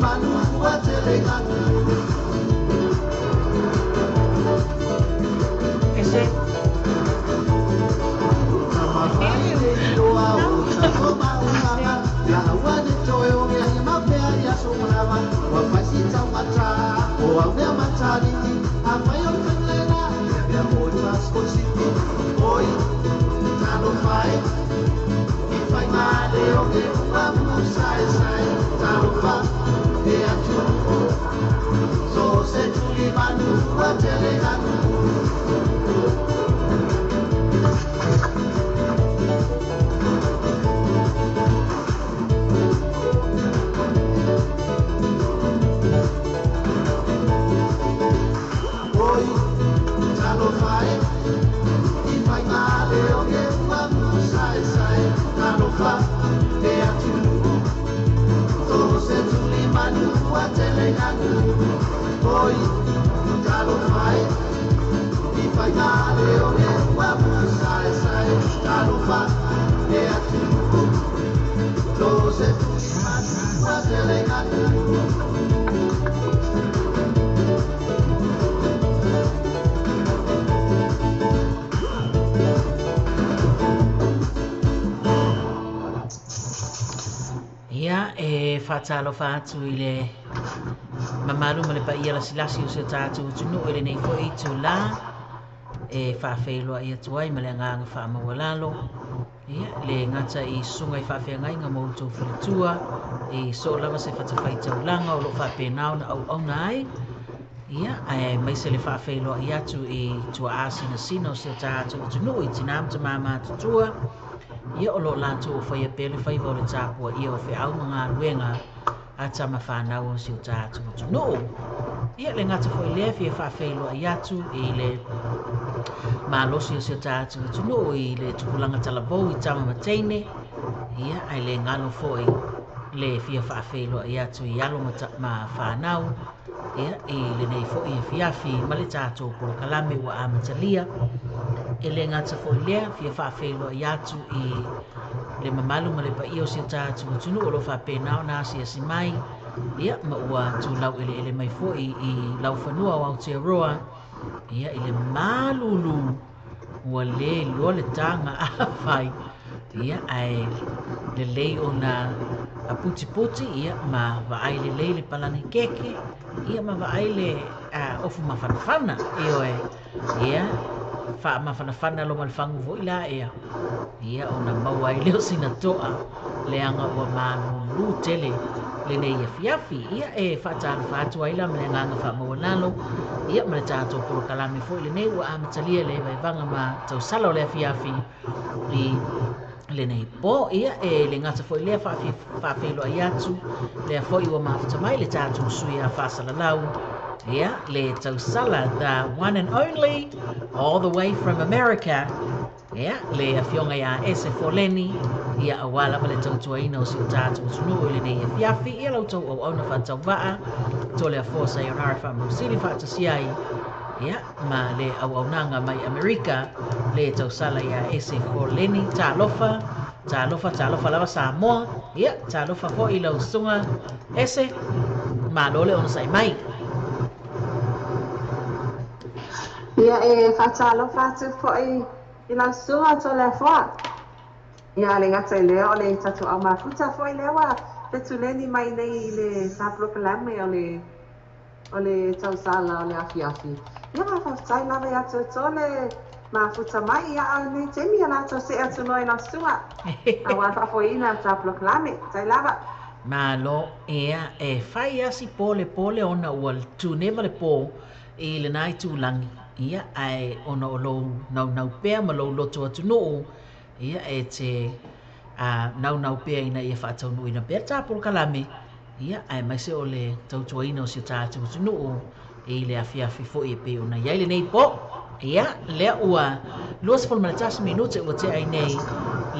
Manu Fatalo fatu ile mamalu male pa ia la silasi o se tatu tunu ile nei fo i tu la fa felo ia tuai male nga fa mawalalo ia le ngata i sunga i fa fe ngai nga mo tu fritua e so lava se fata fai tau langa o lo fa pe nau na au nai ia mai se le fa felo ia tu i tu asina sino se tatu tunu i tinam te mama tutua ia o lo lantu o fai pele fai vole tapua ia o fe au mga luenga ata mawhanau o si o tātu no ia le ngata foi le fia whawhailo ai atu i le malosi o si o tātu no i le tukulanga talavou i tama mateine ia ai le ngalo foi le fia whawhailo ai atu i alo ma whanau ia i le nei foi i fiafi ma le tātu o kalame wa amatalia e le ngata foi le fia whawhailo ai atu i le mamalu ma le pa i o si tātu tunu o lo whapenao na si asi mai ia ma ua tu lau ele mai foi i lau whanua o Aotearoa ia i le malulu ua le lua le tanga a whai ia ai le lei o na a puti ia ma vaai le lei le palani keke ia ma vaai le ofu mawhanawhana ia wha mawhanawhana lo malwhangu vo ila ia o na mawai leo sina toa le anga ua malulu tele le nei a fiafi ia whaatana whaatu aila me le nganga wha mawanalo ia ma le tātou puro kalami fo le nei ua amatalia le vaivanga ma tau sala o le fiafi i le nei po ia le ngata fo le whawhilo ai atu le a fo i ua mawhata mai le tātou sui a whasalalau ia le tau sala the one and only all the way from America ia le a fionga ia ese foleni ia awala ma le tautua ina o si o tātou tunu le nei a fiafi ia lau tau au au na whatau waa to le a fosa i onara wha mausili whaatasiai ia ma le au au nanga mai Amerika le tau sala ia ese foleni tālofa lava Samoa ia tālofa fo i lau sunga ese ma lole ona sai mai ia whatalofa atu fo i lau sunga to le foa ia le ngata i leo le tatu au mafuta fo i lewa te tuleni mai nei le sapro kalame o le tausala o le afiafi ia ma whaftai lava i atu tole mafuta mai ia au nei temi ala to se atu noi na sunga a wafa fo ina sapro kalame tai lava malo ia fai asi pole ona ua tuneva le po i le nai tūlangi ia ai ona o lou nau pea ma lou loto atu noo ia te nau pea ina ia whaatau nui na pea tāporo kalame ia ai mai se o le tautua ina o si tātou atu noo i le afiafi fo i pe ona iai le nei po ia lea ua 2 minute ua te ai nei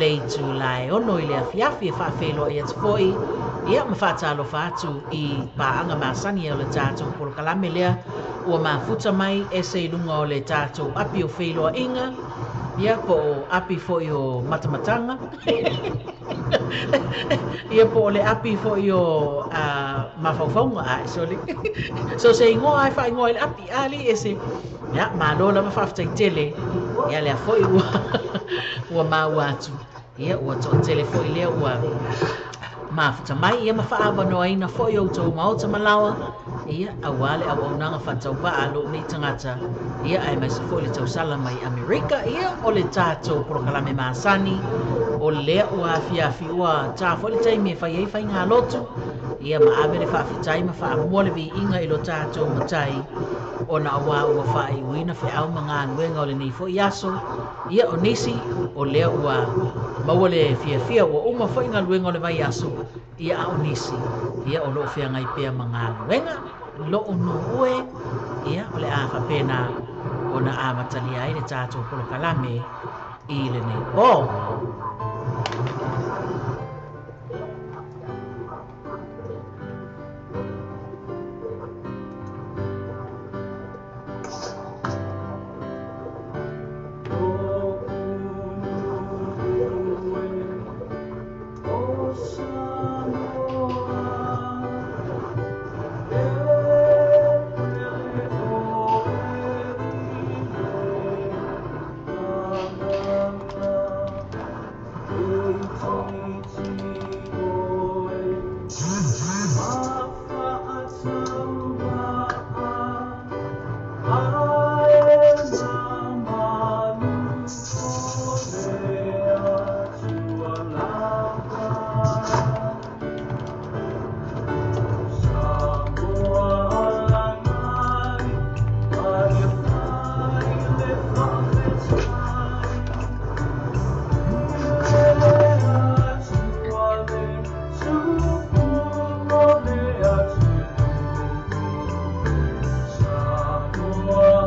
le tu lai ono i le afiafi e whaafelo i atu foi ia ma whaatalo whaatu i paanga masani o le tātou poro kalame lea ua mafuta mai e se lunga o le tātou api o wheloa inga ia po api fo i o matamatanga Ia po le api fo io mafaufaunga a soli. So se ingoa ai fa ingoa le api ali ese ya malola mafaftai tele ia le fo ua mawatu ia ua to tele fo ile ua mafuta mai ia mafaawa no aina fo yo to maota malawa ia awale awaunanga fatau pa alo ni tangata ia ai mai fo le tau sala mai Amerika ia o le tato proklame masani o le ua fiafi ua ta fo le taimi fa ia fa inga lotu ia ma ave le fa fitai ma fa mo le vi inga ilo tato matai ona awa ua fa i wina fe au manga luenga o le nei fo iaso ia o nisi o le ua mawale fia ua uma fo inga luenga o le vai aso ia a o nisi ia o loo fia ngai pea manga luenga lo no ue ia o le a fa pena ona a matalia ai le tato polo kalame i le nei o Oh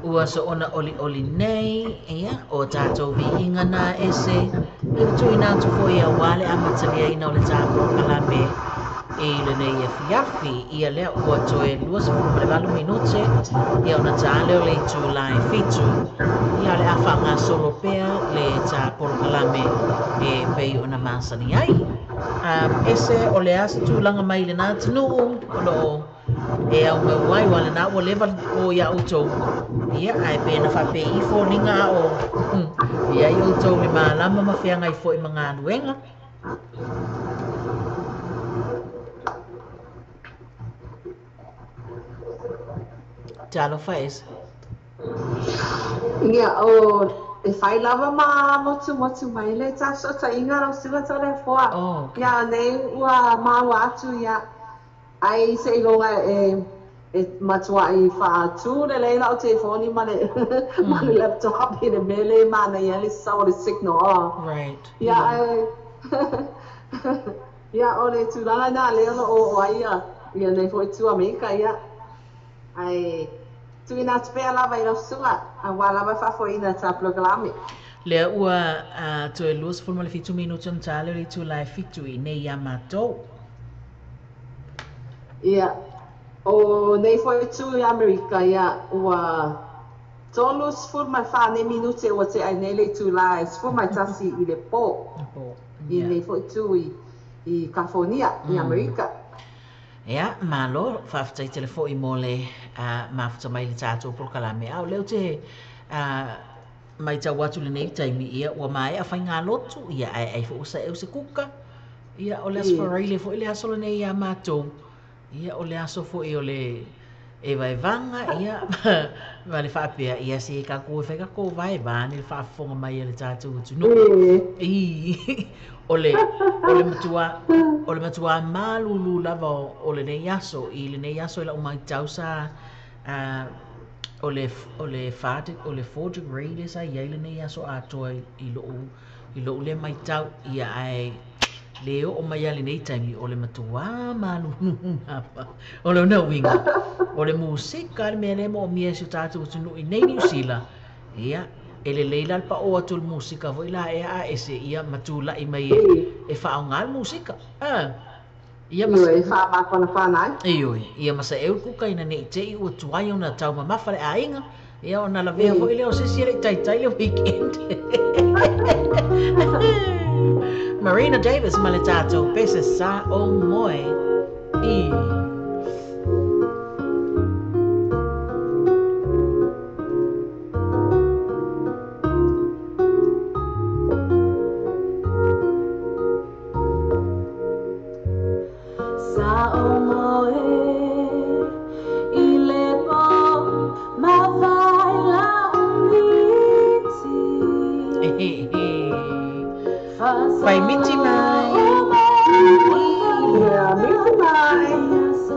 Ua so ona oli nei, ia, o tātou vi inga nā ese, i tui nā tu fo ia wale a matalia ina o le tāpua kalame e le nei e fiafi, ia lea ua toe 2 minute, ia ona tāle o le tu lai fitu, ia le a whanga solo pea le tāpua kalame e pei ona masani ai. Ese o le asa tūlanga mai le nā tinu o lo e au me wai wale nā ua lewa o ia utou. Ia, ai pēna whape i fōninga o ia i utou me mālama mawhianga i fō i mga anuenga. Talo whaes. Ia, o e whai lava mā motu mai le taso ta inga rau sila ta le fōa. Ia, nei ua māua atu ia, ai se ilonga e matua i whaatu le leila o telefoni ma le laptop i le mele mana ia le sa o le signal. Right. Ia, ia o le tūranga nā leo o aia, ia nei fo i tu Amerika ia. Ai, tui nā tupea lava i rau sunga, a wā lava whafoina tā programi. Lea ua toe 2 minuto on tāle ri tu lai fitu i nei ia mātou. Ia. O nei foi tu i Amerika ia ua tolus furma whane minute ua te ai nei le tu lai furma tasi i le pō. I nei foi tu i California i Amerika. Ia, malo, whawhatai telefo i mole mawhata mai le tātou prokalame au. Leo te mai tau watu le nei taimi ia ua mai a whai ngā lotu ia ai fo usa e se kuka. Ia o le asfarai le fo i le asola nei ia mātou. Ia o le aso fo i o le e vai vanga ia ma le whaapea ia se ka koe whai ka koe vai vani le whaafonga mai le tātou tunu. O le matua malulu lava o le nei aso i le nei aso i la umai tausa o le 4 degree le sa ia i le nei aso atoa i lo le mai tau ia ai leo o mai ale nei taimi o le matua malulu napa o le na winga o le musika le mele mo mia si tātou tunu i nei New Zealand ia ele leila pa o atul musika vo ila e a ese ia matula i mai e fa ngal musika Ia Io e whamakona whanai. ia masa eu kuka ina nei te i ua tuai o na tau mamafa le ainga. Ia o na la vea fo i leo sisi ele tai le weekend. Marina Davis ma le tātou pese sa o moe i. Vai miti mai. Yeah, miti mai.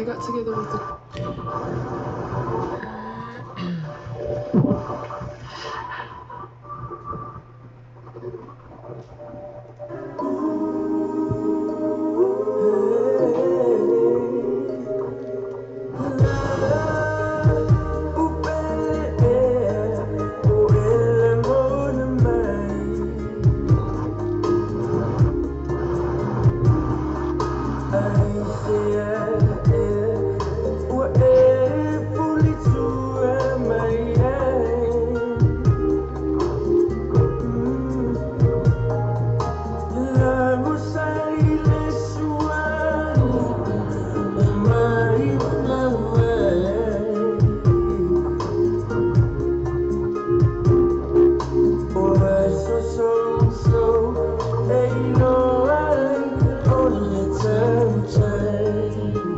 I got together with the Only time.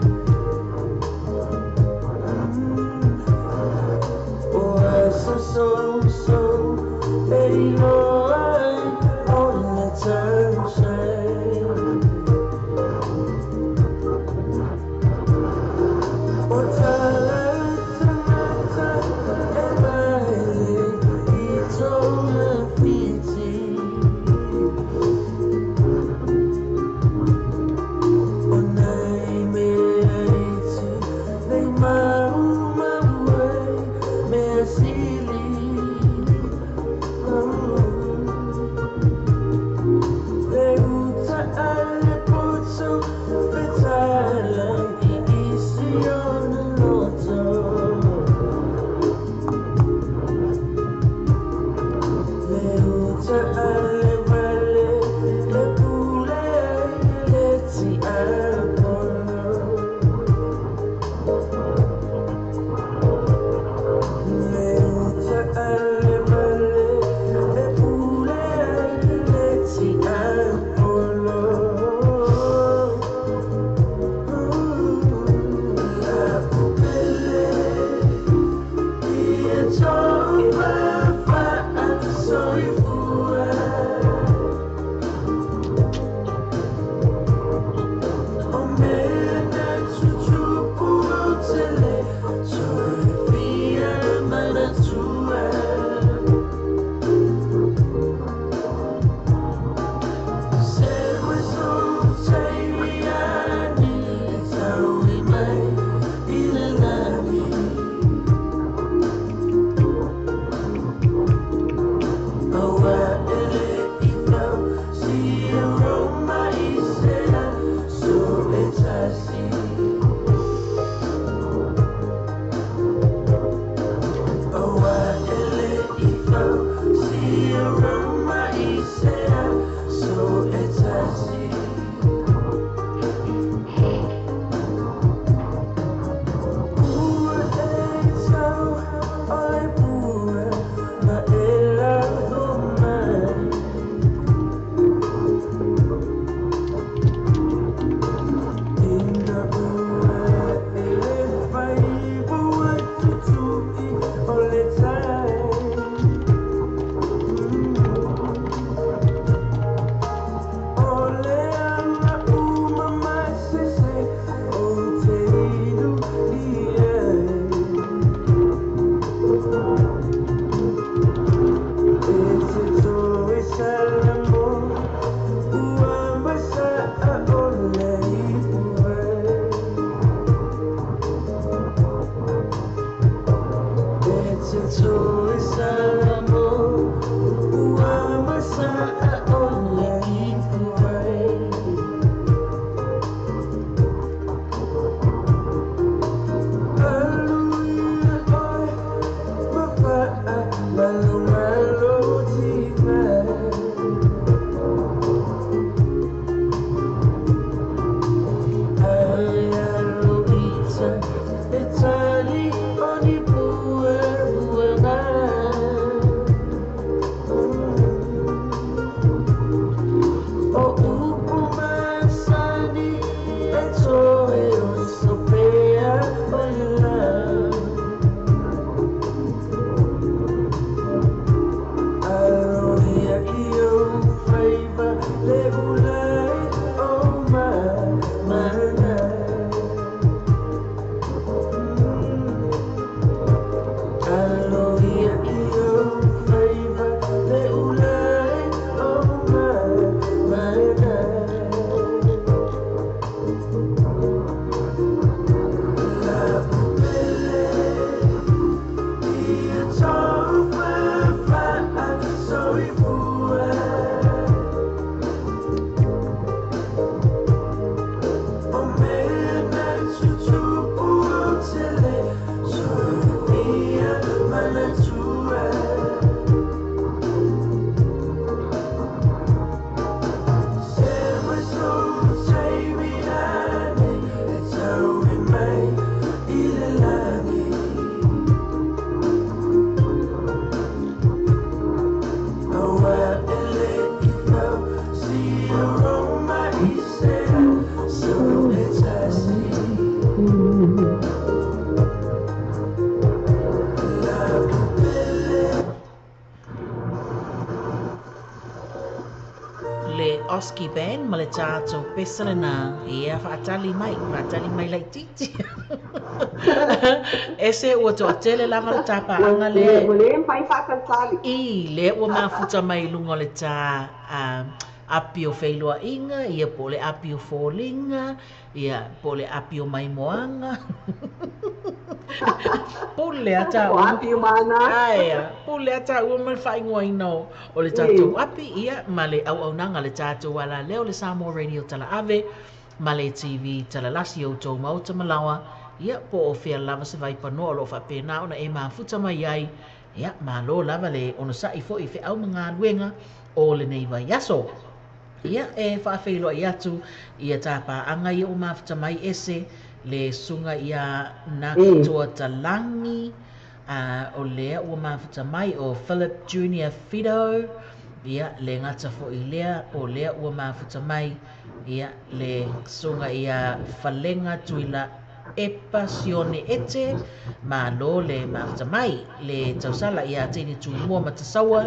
Oski Band ma le tātou pesale nā ia whaatali mai lai titi. Ese ua toa tele langa le tāpaanga le. Le mpai whakatali. I le ua mafuta mai lunga le tā apio whailua inga, ia po le apio fōlinga, ia po le apio mai moanga. Pule ata o apio mana. Aia, pule ata ua mai whaingoa ino o le tātou api ia ma le au nanga le tātou ala leo le Samoa Radio Tala Ave ma le TV Tala Lasi o tō mauta malawa ia po o fia lava se vai panoa lo whapena ona e mafuta mai ai ia ma lo lava le ona sa i fo i fe au mga luenga o le nei vai yaso. Ia e whaafeilo i atu ia tāpā anga ia o mafuta mai ese le sunga ia na katoa talangi o lea ua mafuta mai o Philip Junior Fido ia le ngata fo i lea o lea ua mafuta mai ia le sunga ia falenga tuila Epasione ete ma lo le mafuta mai le tausala ia tini tu mua matasawa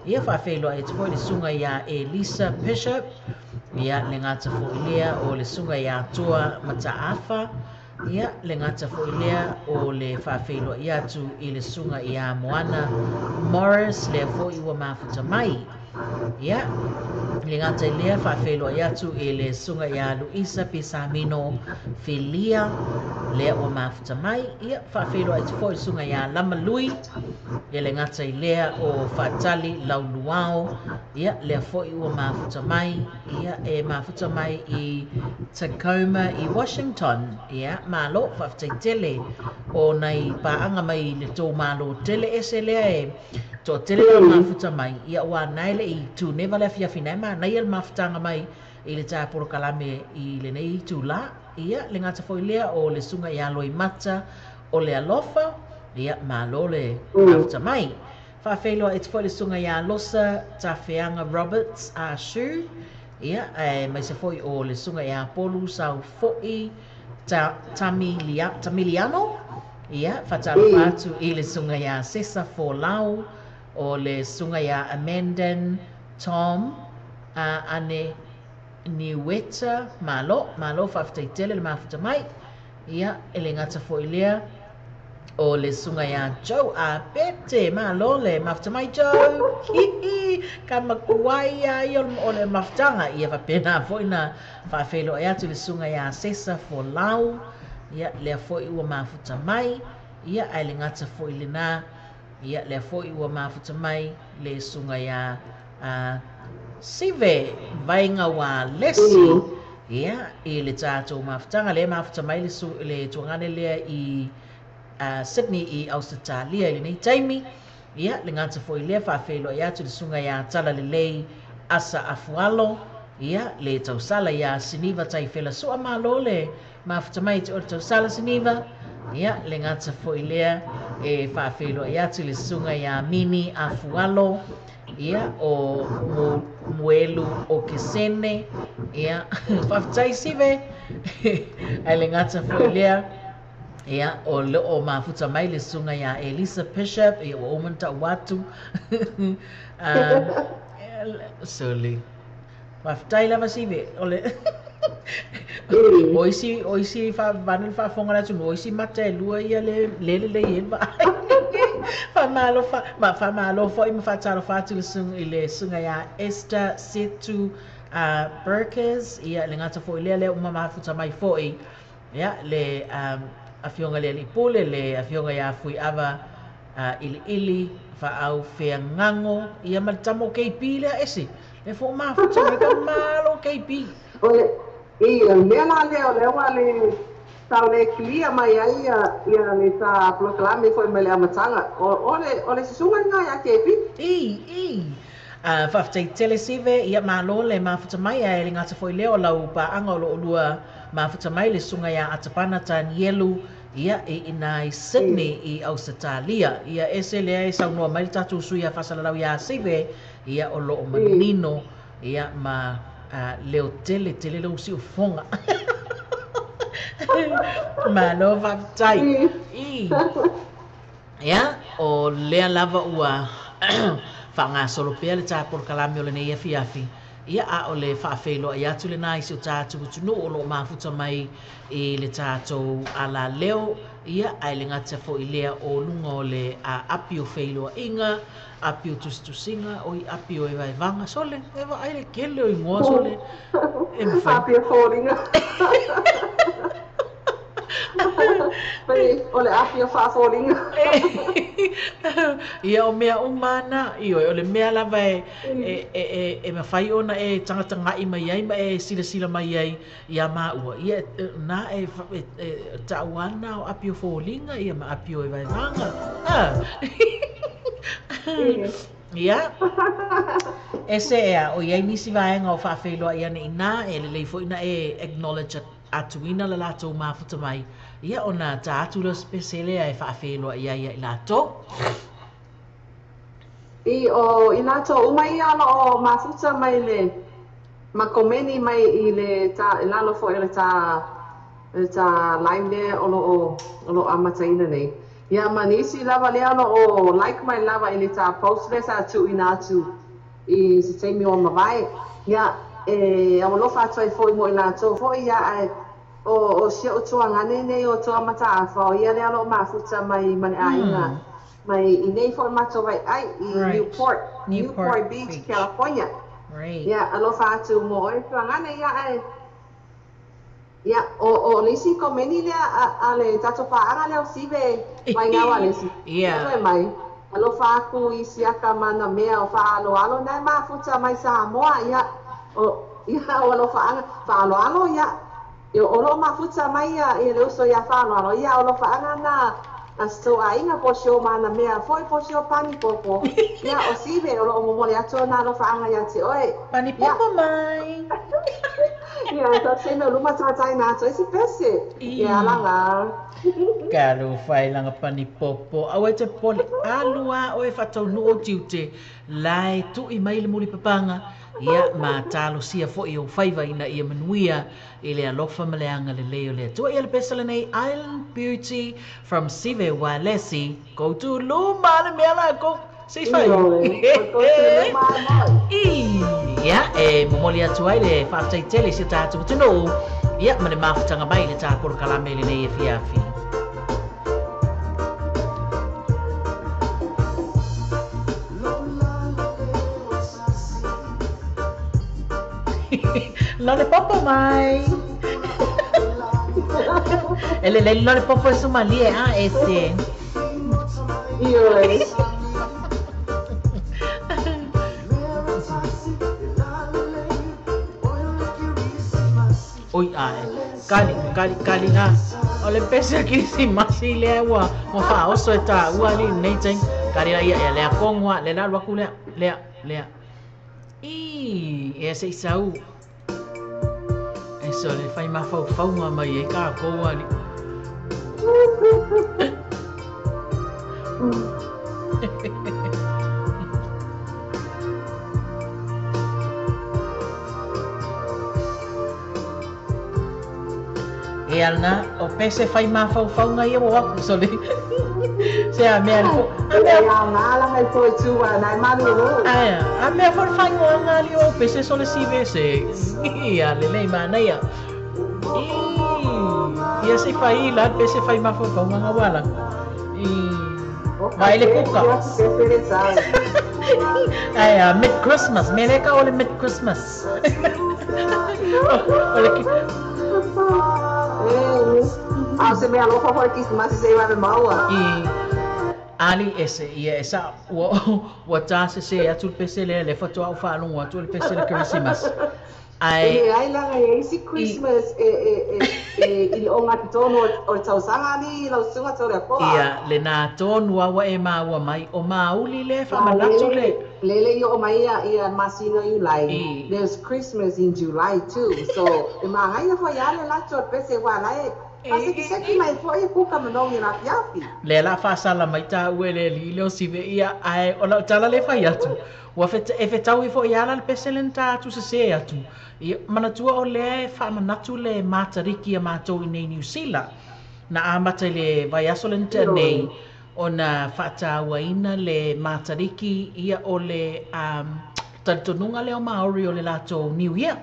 ia whaafeilo e te fo le sunga ia Elisa Bishop ia le ngata fo ilea o le sunga ia tua mataafa ia le ngata fo ilea o le whaafeilo ia tu i le sunga ia Moana Morris le fo iwa mafuta mai ia le ngata ilea whaafeilo ia tu i le sunga ia Luisa Pisamino Filia le o mafuta mai ia whaafeilo i te fo i sunga ia Lama Lui ia le ngata ilea o Fatali Lauluao ia le fo iwa mafuta mai ia e mafuta mai i Tacoma i Washington ia malo whaftaitele o nei paanga mai le tō malo tele ese lea e tō tele la mafuta mai ia ua naile i tu neva le fiafina ma nei al mafutanga mai i le tāporo kalame i le nei tu la ia le ngata fo lea o le sunga i aloi mata o le alofa ia malo le mafuta mai whawheloa e te fo le sunga i alosa Tawhianga Roberts a Shu ia mai se foi o le sunga ia polu sau foi Tamiliano ia whataru atu i le sunga ia Sesa Folau o le sunga ia Amandan Tom ane Niweta malo whaftaitele le mafuta mai ia ele ngata foi lea o le sunga ia Joe a pete malo le mafuta mai Joe ka makuai ai o le mafutanga ia whapena foi na whawhelo e atu le sunga ia Sesa Folau ia lea foi ua mafuta mai ia ai le ngata foi le nā ia lea foi ua mafuta mai le sunga ia Sive vainga wa lesi ia i le tātou mafutanga le mafuta mai le tuangane lea i Sydney i Australia i le nei taimi ia le ngata foi lea whawhelo i atu le sunga ia tala le lei asa afualo ia le tausala ia Siniva tai whela sua malo le mafuta mai te o tausala Siniva ia le ngata foi lea e whawhelo i atu le sunga ia Mini afualo ia o Muelu o Kesene ia whaftai sive ai le ngata foi lea ia o le o mafuta mai le sunga ia Elisa Bishop ia o omanta watu soli whaftai lava sive o le oisi vanil whafonga la tunu oisi mata e lua ia le ielva Famalo fo ima fatalo fatu le sunga ia Esther Setu Burkes ia le ngata fo ile le uma mafuta mai fo ia le afionga le lipule le afionga ia fui ava ili fa au fea ngango ia matamo KP le ese le fo mafuta me ka malo KP ole ia le wale tau le klia mai ai ia le sa proclame foi mele amatanga ole sunga nga ya kepi whaftai telesive ia malo le mafuta mai ai le ngata foi leo lau pa anga o lua mafuta mai le sunga ia atapana tan yelu ia i Sydney i Australia ia ese le ai saunua mai tatu suia fasalalau ia sive ia o lo manino ia ma leo tele leo si ufonga malo whaftai ia o lea lava ua whanga solopea le tāporo kalame o le nei afi ia a o le whaafelo ia tu le nai se o tātou tunu o lo mafuta mai i le tātou ala leo ia ai le ngata fo i lea o lunga o le api o whailo inga api o tustusinga o i api o e vai vanga sole e wa ai le kele o i ngoa sole e mwhai api o whōringa. O le api o whāwhoringa. Ia o mea umana, i o le mea lava e mawhai ona e tangata ngai mai ai, ma e sila sila mai ai, ia maua. Ia na e tauana o api o whōringa, ia ma api o e vai vanga. Ia. E se ea, o iai nisi vaenga o whawheloa ia ne ina, e le leifo ina e acknowledge atuina la lato mafuta mai. Ia ona tātura spesele e whaafeloa ia i lato. I lato umai ala o mafuta mai le makomeni mai i le lalo fo i le ta live le o amataina nei. Ia manisi lava le ala o like mai lava i le ta post le sa tu inatu i se teimi o mawai. Ia awalofa atu ai fo i mo i lato fo i ia o sia o tua ngane nei o tua mata afa o ia le alo mafuta mai mane ainga mai i nei fo mato vai ai i Newport Beach, California. Right. Ia alo fa atu mo e tua ngane ia ai ia o lisi komeni le ale tato paara le o sive mai ngawa lisi. Ia. Mai alo fa aku i siaka mana mea o fa alo nai mafuta mai Samoa ia o alo fa alo ia yo olo mafuta mai ia e le uso ia whanaro ia olo whaanga na so ainga po sio mana mea foi po sio pani popo ia o sive olo momole ato na olo whaanga ia te oe Pani popo mai. ia ta seno luma tatai na ato isi pese ia langa Karo whai langa pani popo. Awe te pole alua o e whatau no o tiute lai tu i mai le muri papanga. Ia ma talo sia fo i o whaiva ina ia manuia i le alofa maleanga le leo le tua i le pesala nei Island Beauty from Sive Walesi. Go to luma le mea la ko seis whai. Ia e momoli atu ai le whaatai tele si tātu tino. Ia ma le mawhutanga mai le tākoro kalame le nei e fiafi. Lollipop mai. El lollipop es Somalia, ese. Oi, kali na. Ole pese aqui si masi le wa mo fa o so ta wa ni nei teng. Kali ia le akongwa le na ku le. E se sau. So le fai mafau mai e ka ko ali. E alna o pese fai mafau ngai o aku so le. Se a me alfo. A me ala mai foi tu na manu ro. A me for fai nga ali o pese so le sive se. Ia le nei mana ia. Ia se fai la pese fai mafau nga wala. Vai le kuka. Ai mid Christmas, me le ka ole mid Christmas. Ole ki. Se me alofa por aqui, mas se vai maua. Ali ese ia esa o ta se atu pese le foto au fa lu atu pese le Christmas. Ai la esse Christmas il onga tono o tausanga ni la sunga tore ko. Ia le na tonu wa e ma wa mai o mauli le fa manatu le. Lele yo mai ia masino you like. There's Christmas in July too. So e ma ngai fo ya le la tot pese wa lai. Pase ki seki mai fo e kuka manongi na piafi. Le la fa sala mai ta uele li lo si ve ia ai o la tala le fa atu. Wa fe e fe tau fo ia la pese lenta tu se atu. I manatua o le fa manatu le matariki a matou i nei New Zealand. Na amata le vai aso lenta nei o na fata waina le matariki ia o le Taltununga leo Maori o le lato New Year.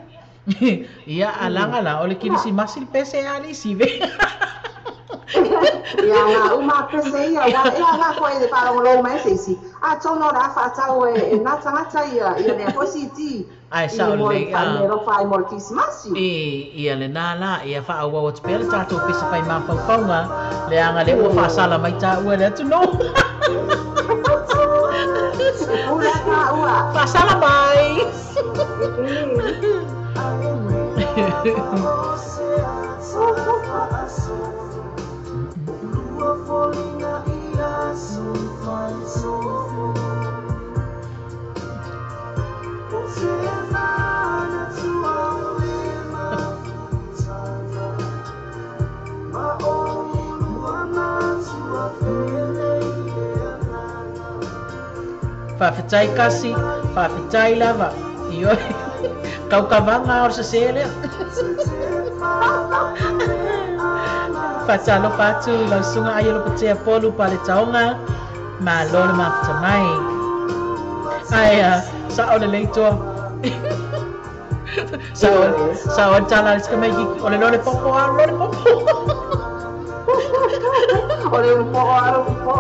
Ia alanga la o le kilisi masil pese ali sive. Ia nga uma pese ia wa ia la ko e para lo mai sisi. A tono ra fa tau e na tangata ia le positi. Ai sa o le a ro fai mo Christmas. Ia le nala ia fa wa o spel tato pese fai ma faunga le anga le o fa sala mai ta ua le tu no. Ua ka ua. Fa sala mai. Whawhitai kasi, whawhitai lava. Ioi, kau kawanga or sa sele. Whatalo patu, lau sunga ayo lo patea polu pale taonga, ma lona mafta mai. Ai, sa ole leitoa. Sa on tala iska mai ki, ole lone popo aro, lone popo. Ole un po aro un po.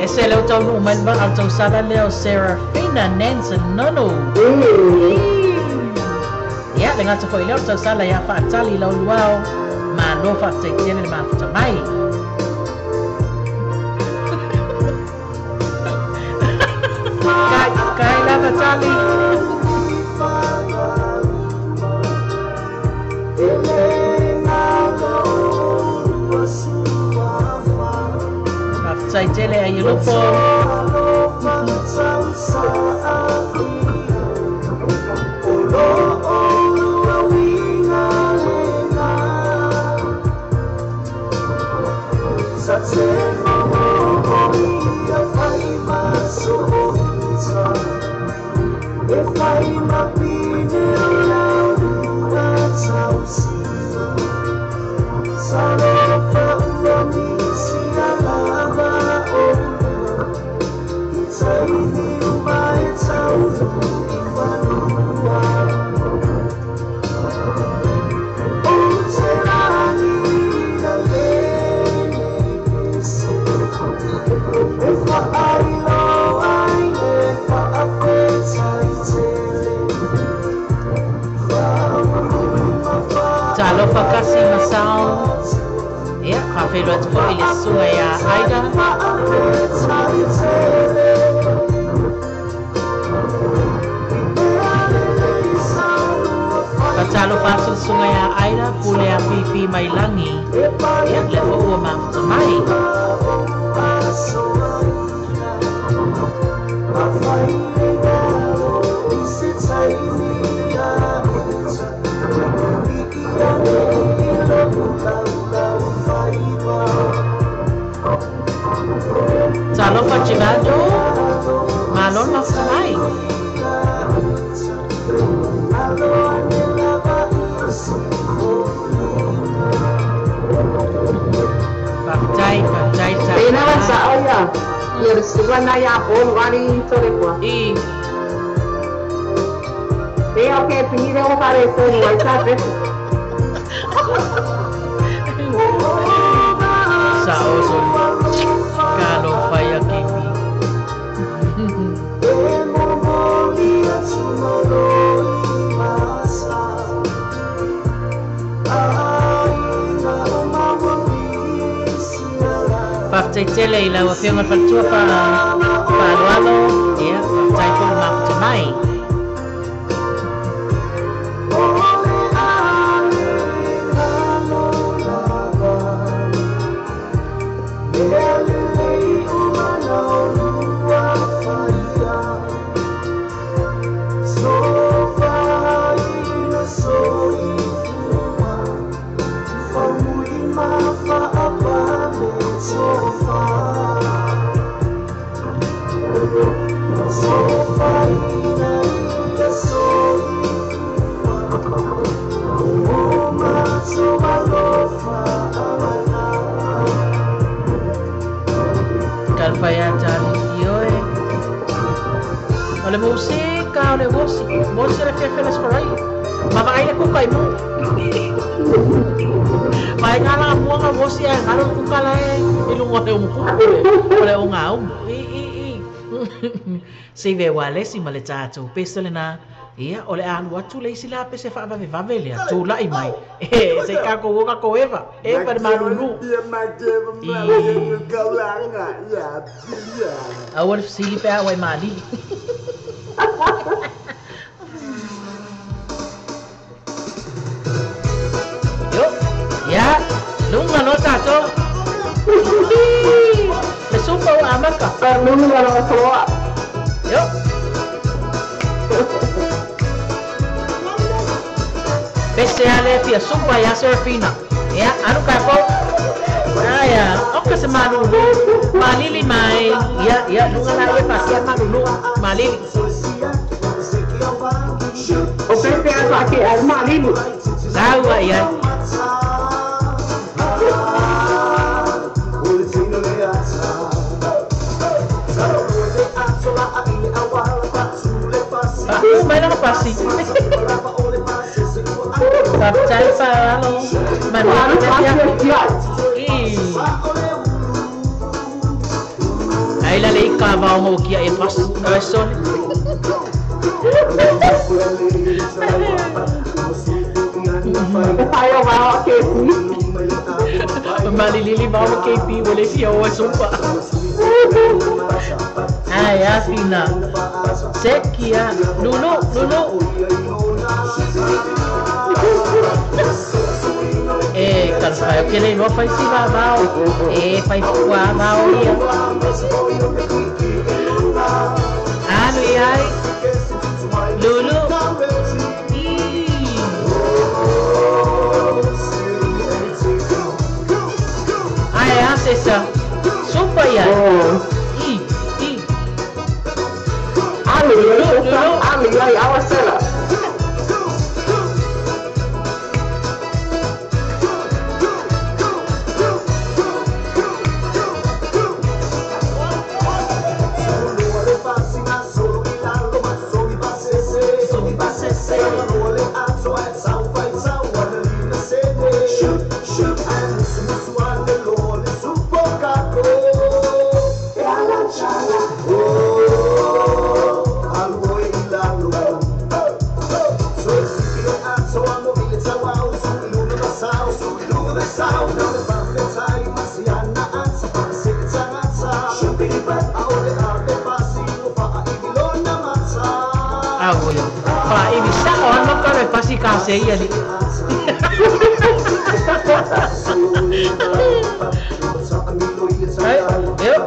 Ese le utau numan ba ang tau sala leo Serafina Nansen Nono. Ya, dengan tau ileo tau sala ya fa atali lau luau ma no fa te tiene ma fa mai. Kai la fatali. Sai tele ai lupo. Talo fakasi masao. Ya, kafe lo atko ile sungai ya Aida. Talo pasul sungai ya Aida pule ya pipi mailangi. Ya, lepo ua mafuta mai. Talo pachinado, malon mafutai. Patai. Pena sa oya. Yer sugana ya pon wari tore kwa. Oke, pinire o pare so ni sa pe. Sao son kalau faya kimi. Partai tele ila wafianga fatua pa lualo ya partai pun mafuta mai. So far vai mo. Mai kala mo nga bosi ay kala ko kala ilungo na mo. Wala o nga. Si ve wale si maletato pestole na ia ole anu atu le sila pe se fa va vele tu lai mai se ka ko eva e pa malulu ia mageva galanga ya ya awal sili pe awai mali yo ya lunga no tato le supo amaka Lunga no soa. yo Pese ale fia sumpa ya Serafina. Ya, anu kapo. Ya, oke se malulu. Malili mai. Ya, lunga na ye pasia malulu. Malili. O pese a aqui as malili. Tahu ya. Aku main apa pasti. Bapcai palo, manual ya. Ai la lei cava mo kia e pas adesso. Ayo bawa kesi. Malilili bawa KP boleh siya wa sumpa. Ay, Afina. Sekia, Lulu. Kalau saya kira no fai si va bao. Fai qua bao ia. Ano ai? Lulu. Ai, essa. Super ia. Ali, awak salah. Pak ini saon mo ka pasti kasi ya di. Yuk.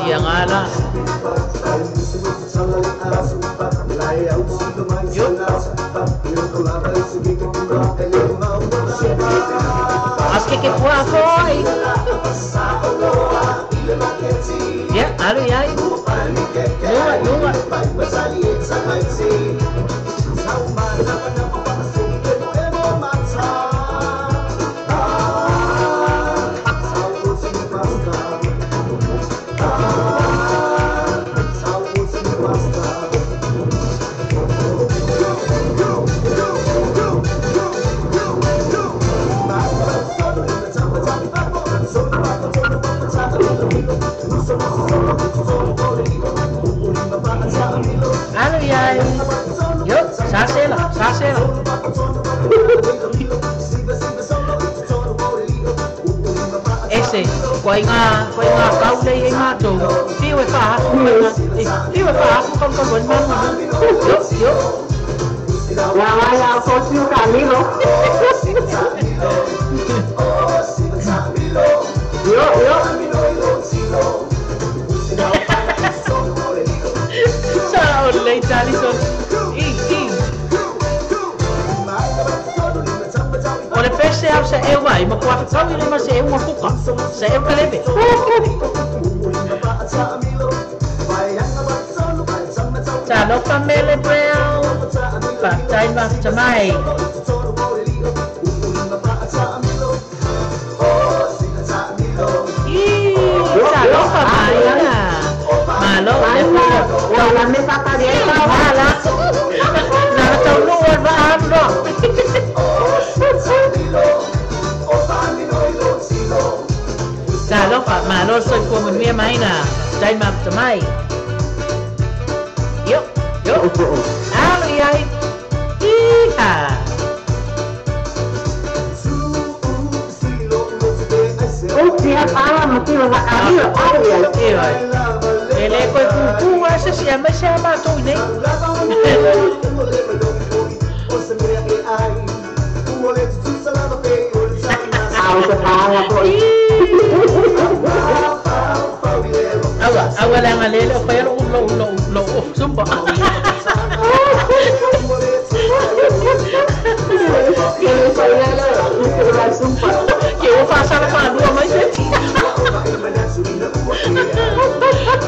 Yang ala. Yuk. Aske ke foi. Ya, alu ya. Lunga. Ano yan? Yuk, sasela. Ese, kuai nga kau lay nga to. Tiwe pa ako kung kawan man. Yuk. Wala ko si Camilo. Yo. Sa online Alison. Oleh pese ao sa eu vai, ma kwa tau ile ma se eu ma fuka. Sa eu kalebe. Sa lo famele brown. Pa tai ma chamai. Sa lo famai. Malo, wala me papa dia. Wala. lo soy como mi maina. Dai map tamai. Yo. Alo yai. Iha. Siapa mati orang Arab Iya. Ele ko kuku asa siya masama to ni. Awa lang alele pero ulo sumba. Eu faço ela para dua mais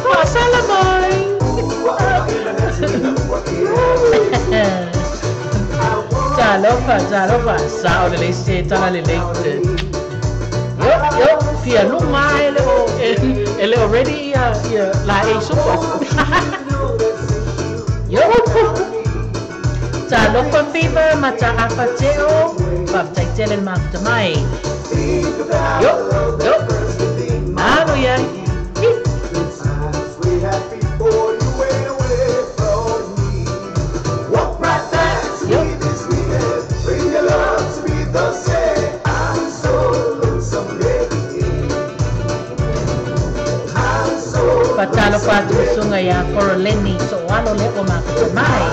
faço ela mãe. Jalofa, sao le se tala le yo, fia no mai ele already la e super. Yo. Jalofa viva mata apateo, paptai telen mata mai. Yo. Ano yan? Patalo patu sungai ya Coroleni so ano le o makatamai.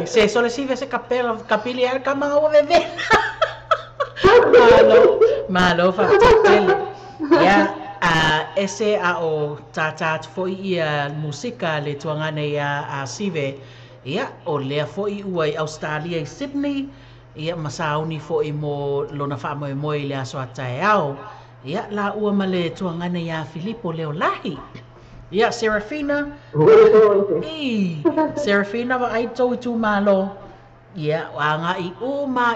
Se sole si vese capelli al camao bebé. Malo fa capelli. Ya ese o tata foi ia musika le tuangane ya sive ya o le foi uai Australia Sydney ya masauni foi mo lona fa mo le aso atao ya la ua male tuangane ya Filippo Leolahi ya Serafina Serafina va ai tu malo ya wanga I uma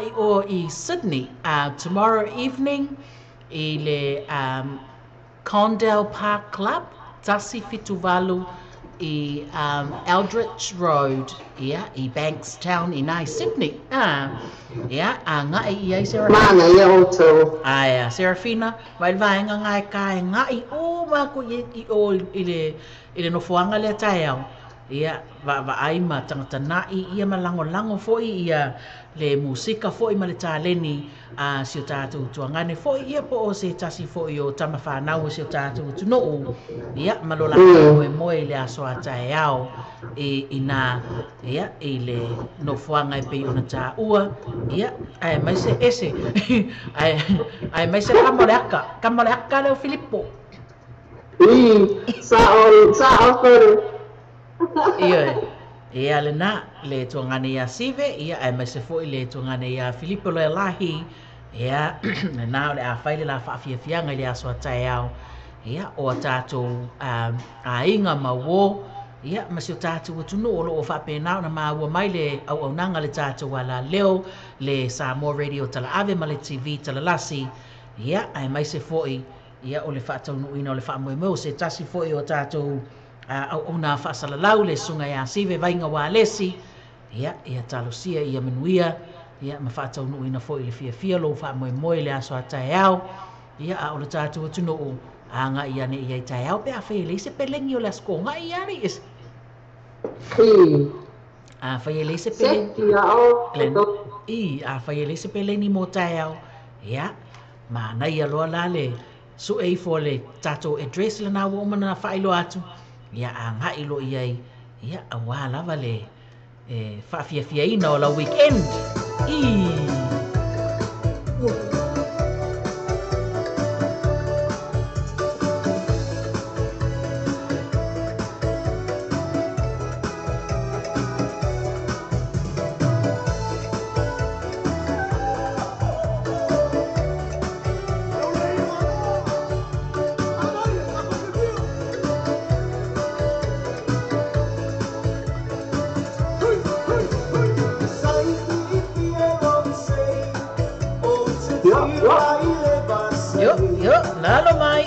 I Sydney tomorrow evening ile Condell Park Club, Tasi Fituvalu, Eldritch Road, I Bankstown, I Sydney. Nga I Serafina. Serafina, while vying nga kai nga I ko ile no fuanga le tayo. Va ai ma tangtana I malango foi le musika foi ma le taleni si tatu tuangane foi po o se tasi foi o tamafana o si tatu tuno malola mo le aso atao ina ile no fuanga pe ona ta ua ai mai se ese ai mai se kamoleaka le Filippo sao Ia le na le tuangane ya sive ai mai se foi le tuangane ya Filippo Leolahi le na le afaile la faafiafianga le aso atao o tatou ainga mawo masio tatou tunu o lo fa pena na mawo mai le au nanga le tatou ala leo le Samoa Radio tala ave ma le TV tala lasi ai mai se foi o le fatau no ina o le fa mo se tasi foi o tatou ona fasalalau le sunga ya sive vainga wa lesi ia talosia ia menuia mafatau no ina foi le fia lo fa mo le aso atao o le tatu tuno anga ia ne ia tao pe afa le se pelengi o le skonga ia ni is fa le se pelengi fa le se pelengi mo tao ma na ia lo la le su e fo le tatu address le na wo mana fa ilo atu anga ilo ia awala vale fa fia ina o la weekend Yo, lalo mai.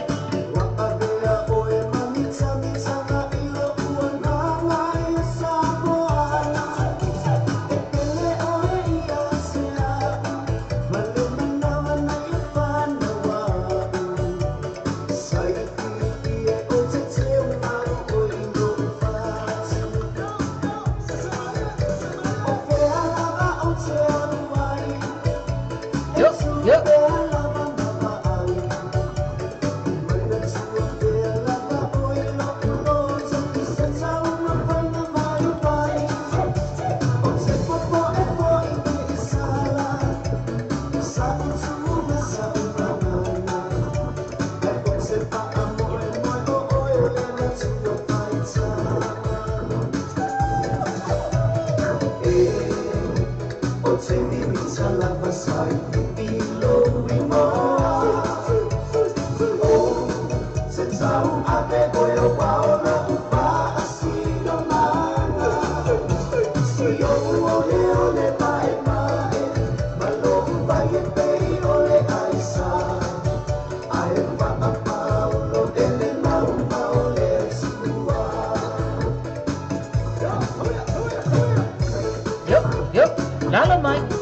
Lalo mai.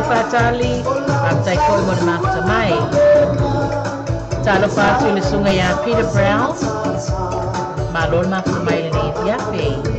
Fatali, Paptai Koi mo naman sa may. Talo pa sa ilusungay Peter Brown, malol mga sa may ni Yafe.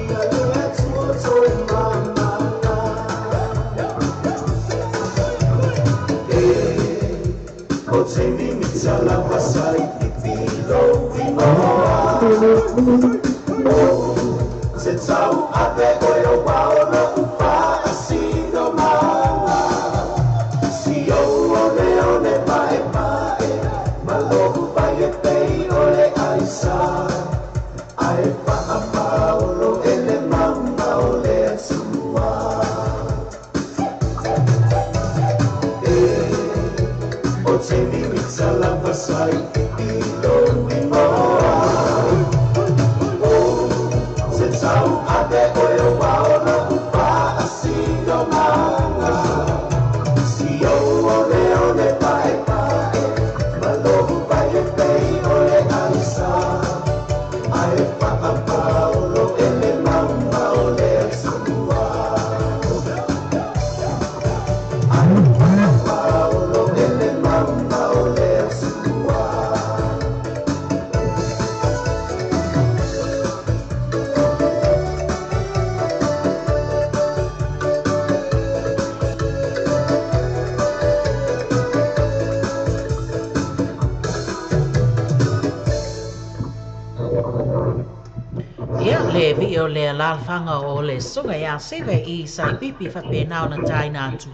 le vi o le la fanga o le sunga ya seve I sai pipi fa pe na na tai na tu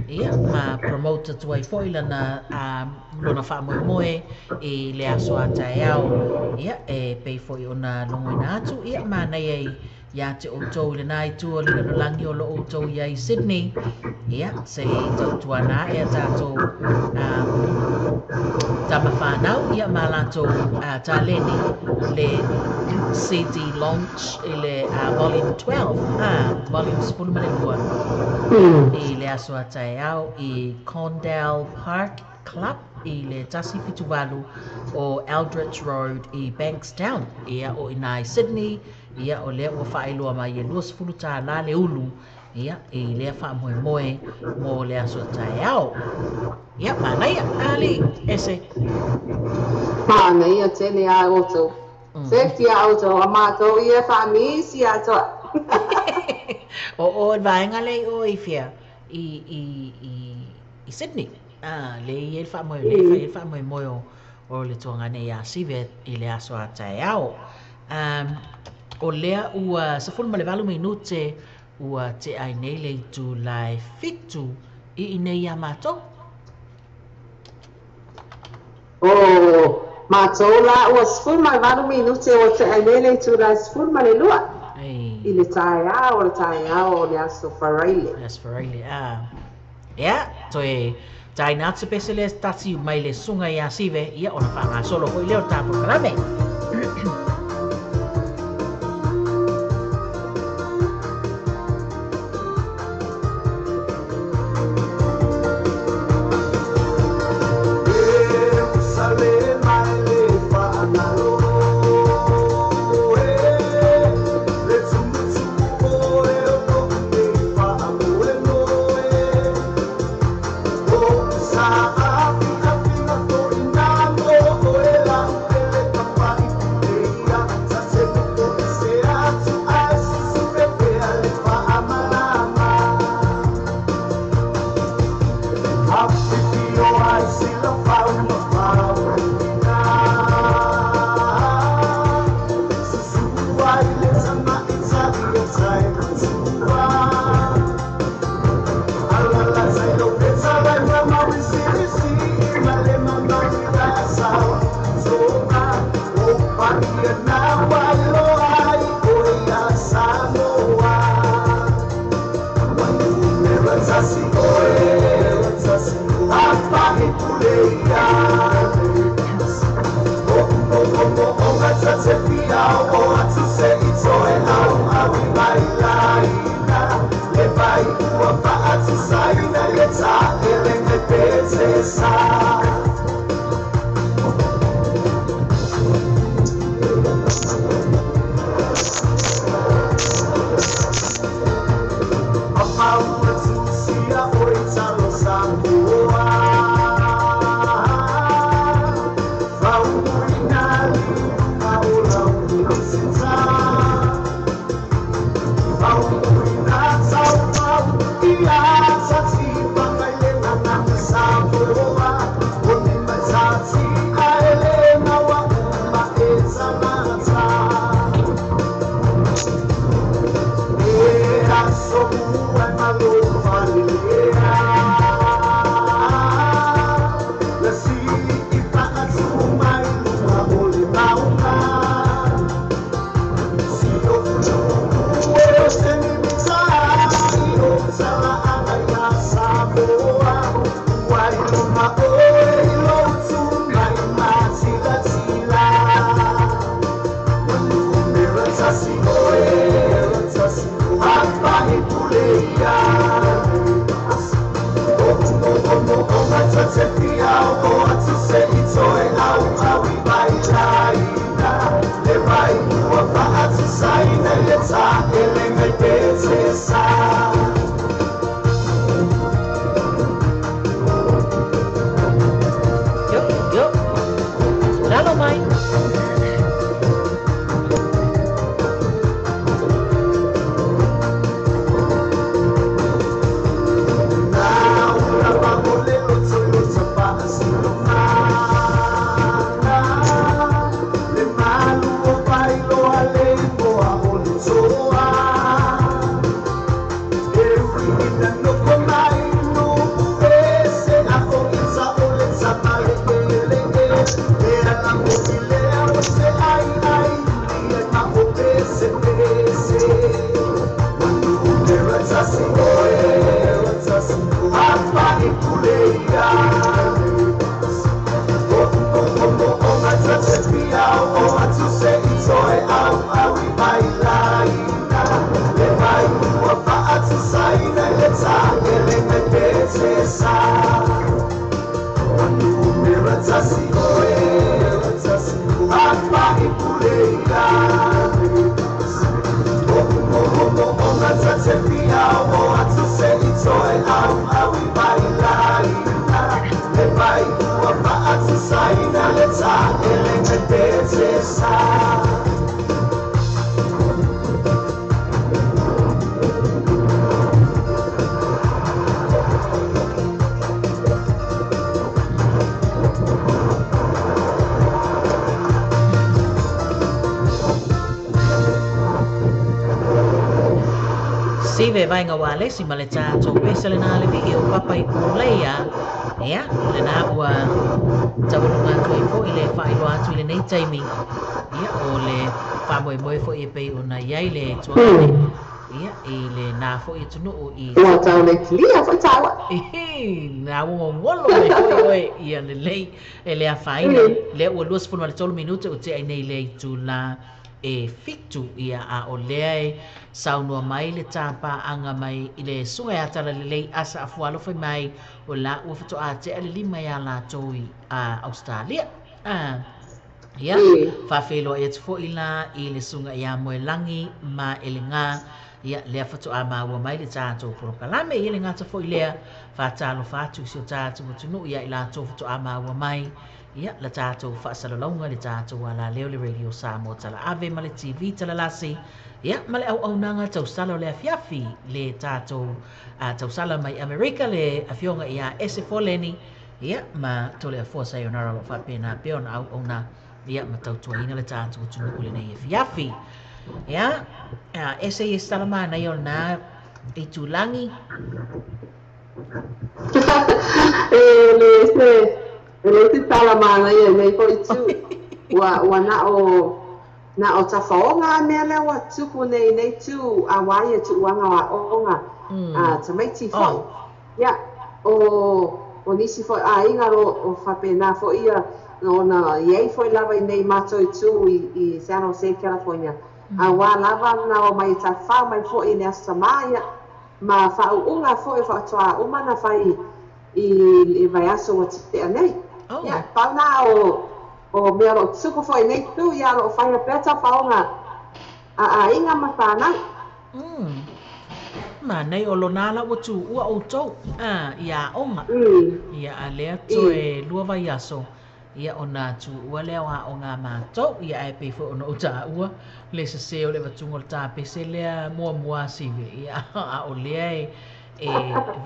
ia ma promote tu ai foila na lona fa moe I le aso ata yao ia pe foi ona longo na tu ia ma na ai ya te o tau le nai tu o le langi o lo o tau ia I Sydney ia se tau tuana e tato tama whanau ia ma lato ta leni le CD launch I le volume 12 volume 12 I le aso atai au I Condell Park Club I le tasi fituwalu o Aldrich Road I Bankstown ia o inai Sydney ia o lea ua whaeloa mai e luas fuluta la le ulu ia I lea wha moe moe mo lea so tae au ia manaia ali ese Manaia tele a oto safety a oto a mato ia whamisi a toa o vaenga le o I fia I Sydney le I wha moe le wha moe moe o le tuanga nei a sive I lea so a tae au o lea ua sa fulu ma le valu minute ua te ai nei le tu lai fitu I nei a matou. O matou la ua sfulu ma le valu minute o te ai nei le tu lai sfulu ma le lua I le tae ao o le aso wharaile. Yes, wharaile, ia, toi tai nā te pese le tati mai le sunga I a sive ia ona whanga solo hoi leo tāpo karame. Sive vai nga wale si maleta to pesele na le video papai kuleya ya le na wa tawulunga to ifo ile fa ilo atu ile nei timing ya ole fa mo fo e pe una ya ile to ya ile na fo itu no i wa tau le clear fo tau na wo ngolo le ko ya le lei ele a fa ile le o los fo mal tolo minuto o te ai nei le tu la e fitu ia a o lea saunua mai le tapa anga mai i le sunga e atala le lei asa a fualo fai mai o la ua fito a te ale lima ia la toi a Australia. Ia, whawhelo e te fo i la i le sunga ia moe langi ma e le ngā ia lea fito a maua mai le tātou porokalame i le ngata fo i lea whatalo whatu si o tātou tunu ia i la tō fito a maua mai ia la tātou whaasalalaunga le tātou ala leo le radio Samoa tala ave ma le TV tala lasi ia ma le au nanga tau sala le afiafi le tātou tau sala mai Amerika le afionga ia ese foleni ia ma tole a fua sayonara wa whapena peona au na ia ma tau tuaina le tātou tunu ule nei afiafi ia ese i salama na i o na i tūlangi le te tala mana ia nei ko itu wa na o tafonga me le wa tupu nei tu a wai tu wanga wa onga te mai ti fo ya o nisi fo a inga o fapena fo ia no na ye fo lava nei mato tu i San Jose California a wa lava na o mai ta fa mai fo i ne samaya ma fa unga fo e fa toa uma na fai i vai aso wa te anei ya pauna o mea lo tsuko foi nei tu ya lo fai a peta faonga a inga matana ma nei o lo nala o tu ua o tau ia onga ia a lea to e lua vai aso ia ona tu ua lea wa o ngā mātou ia e pefo ona o tā ua le se se o le watungo le tā pese lea mua siwe ia a o lea e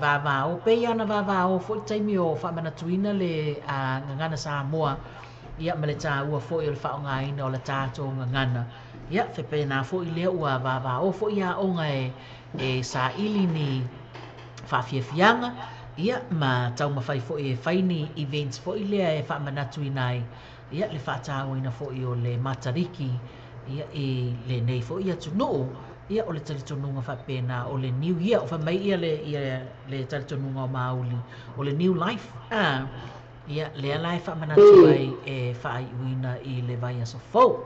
vava o pe ana vava o fo taimi o fa mana tuina le ngana Samoa ia mele ta ua fo il fa nga ina o la tato ngana ia fe pe na fo ile ua vava o fo ia o nga e sa ili ni fa fianga ia ma tau ma fai fo e faini events fo ile e fa mana tuina ia le fa ta o ina fo i o le matariki ia e le nei fo ia tu no ia o le talitonunga whapena o le New Year o whamai ia le talitonunga o mauli o le New Life ia le alai whamanatu ai e whaai uina i le vai aso fau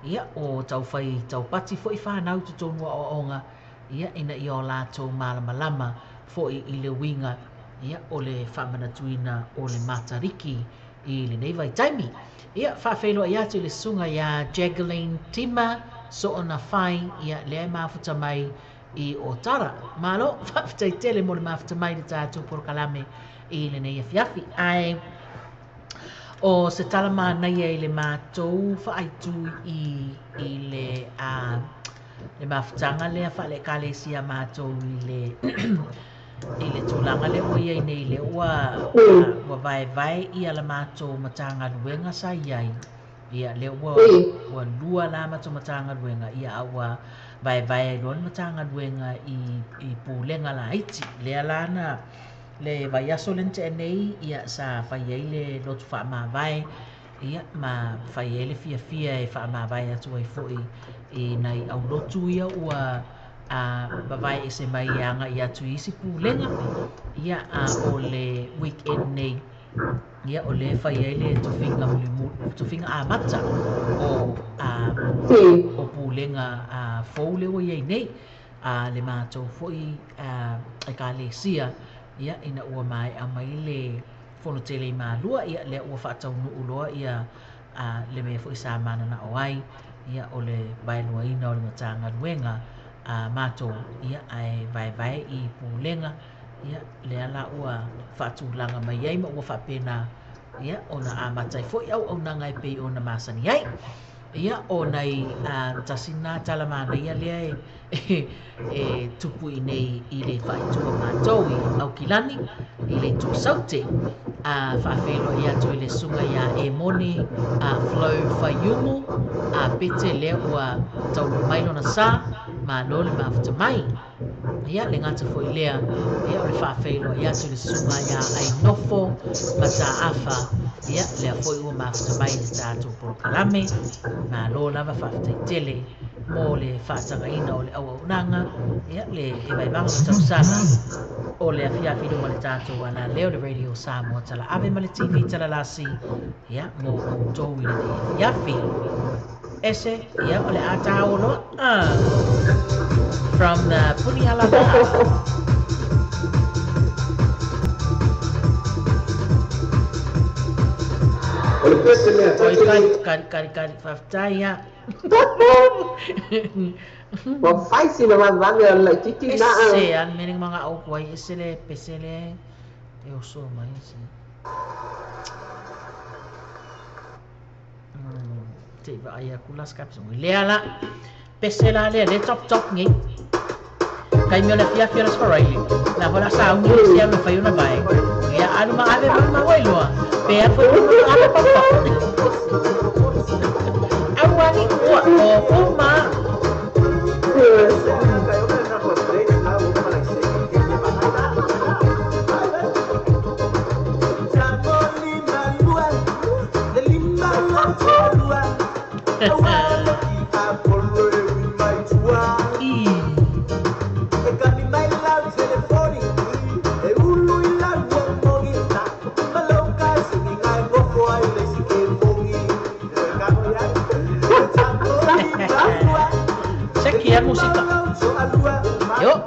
ia o tau whai tau pati fo i whanau tu tonua o onga ia ina i o lātou malama fo i le winga ia o le whamanatuina o le matariki i le nei vai taimi ia whawhelo i atu i le sunga ia Jacqueline Tima so ona fai ia le mafuta mai i o tara malo whaftai tele mo le mafuta mai le tātou porokalame i le nei afiafi ai o se talama nei e le mātou whaaitu i le mafutanga lea wha le kalesia mātou i le tūlanga le o iei nei le ua vai ia la mātou matanga luenga sa iai ia le ua lua la mātou matanga luenga ia awa vai lon matanga luenga i pūlenga la iti lea lana le vai aso lente nei ia sa whai ei le lotu wha ma vai ia ma whai ei le fia e wha ma vai atu ai fo i nei au lotu ia ua bavai e se mai anga i atu isi pūlenga ia o le weekend nei ia o le whai ei le tofinga a mata o pūlenga fau le o iei nei le mātou fo i ka le sia ia ina ua mai a mai le fonotele i mālua ia le ua whaatau nuu loa ia le mea fo i sa mana na o ai ia o le bailua ina o le matanga luenga mātou ia ai vai i pūlenga ia le ala ua whaatūlanga mai ai ma ua whapena ia ona amatai foi au na ngai pe ona masani ai ia ona i tasina talamana ia le e tupu nei i le whaitua mātou i au kilani i le tu saute a whawhelo ia tu le sunga ia e moni a flow whaiumu a pete lea ua taulu mailona sa ma lole ma futa mai ia le ngata fo lea ia o le whawhelo ia tu le sunga ia ai nofo ma ta afa ia lea fo ua ma futa mai le tātou porokalame ma lo lava whawhata i tele mo le whaatanga ina o le awa unanga ia le e vai vanga ma tausanga o le afiafi no le tātou ana leo le radio Samoa tala ave ma le TV tala lasi ia mo o tau i le afiafi ese ia o le atao no from the Punialala Olha o peixe mesmo. oi cari faftaya Wa fai si na mami ala kiki na. ese an mening mga au kuai ese le pesele e o so mai ese te va ai kulas kap so le ala pesela le top ngi kai mi le fia fia sfarai la vola sa un le sia me fai una vai ya alu ma ave ma wai lo pe a foi ave pa awani o ma Sekia música. Yo.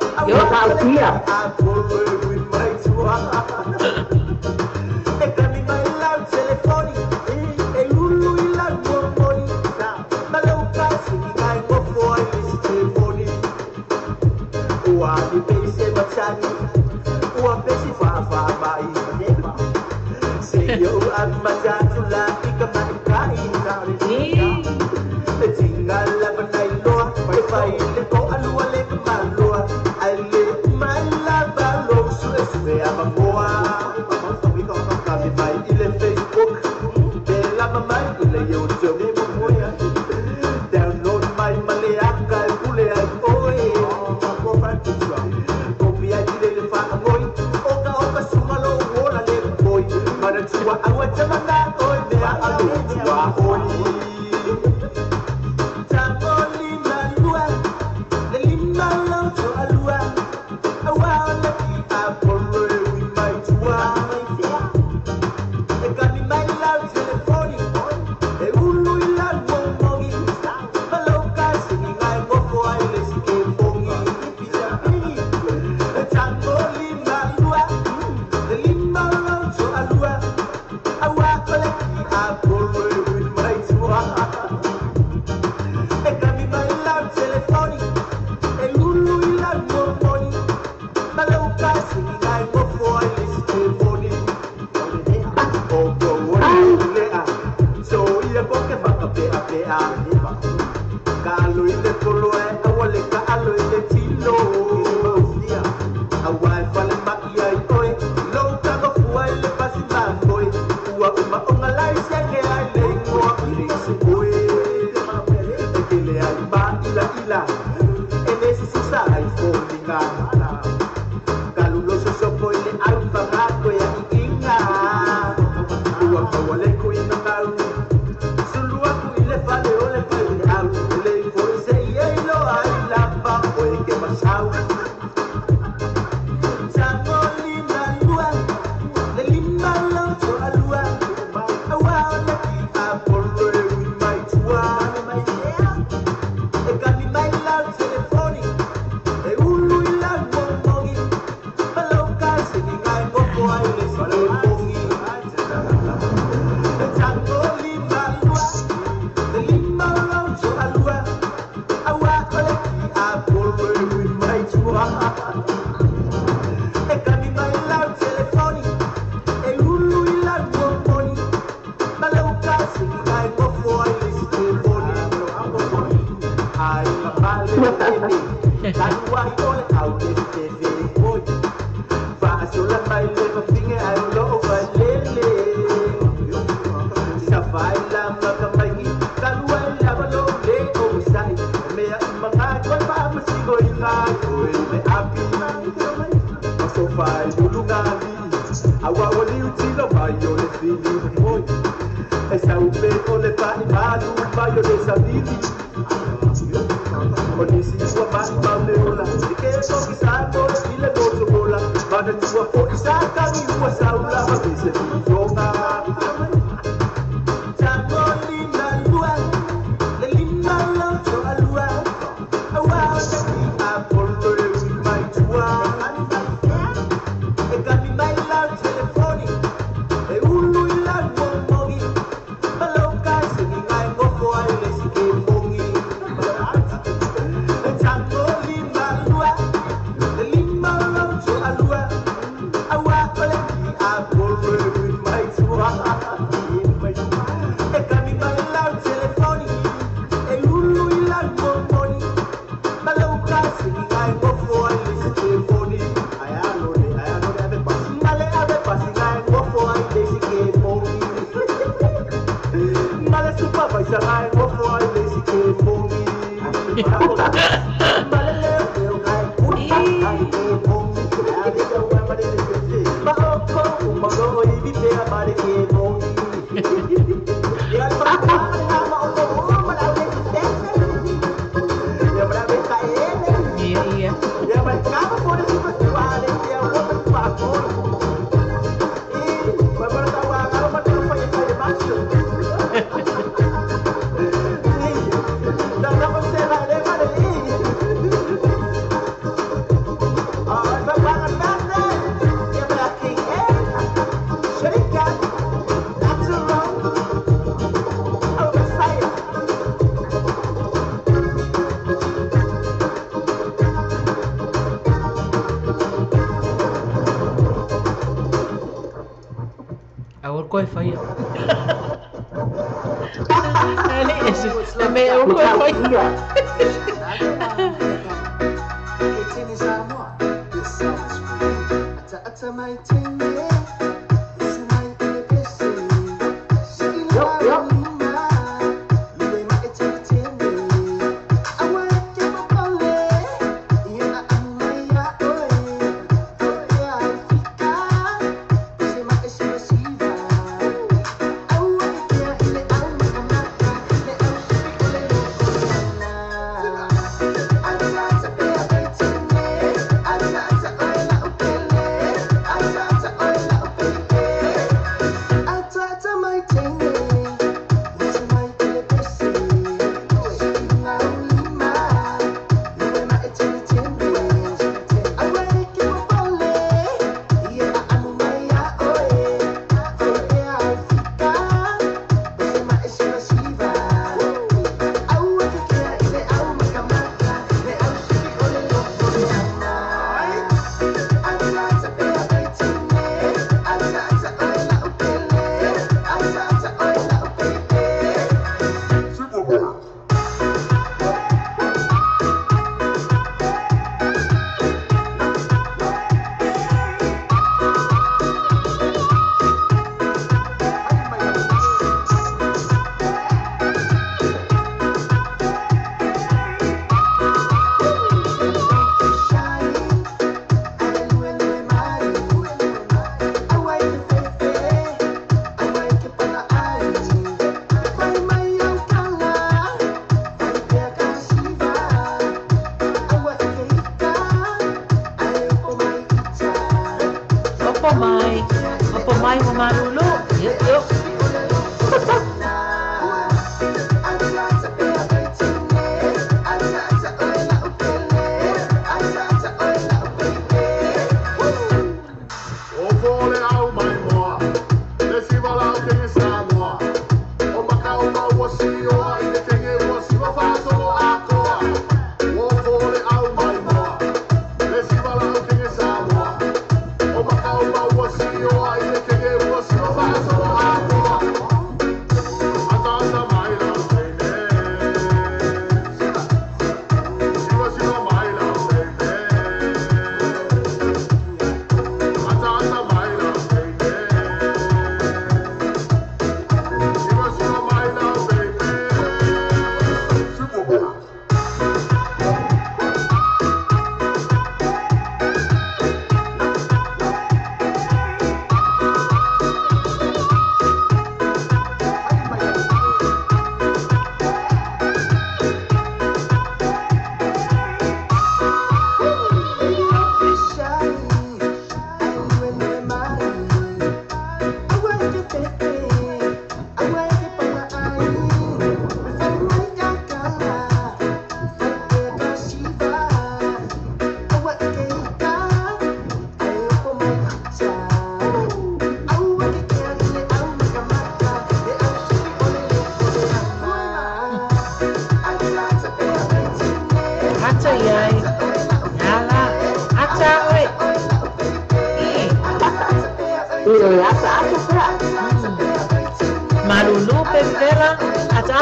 Malulu pevera ata.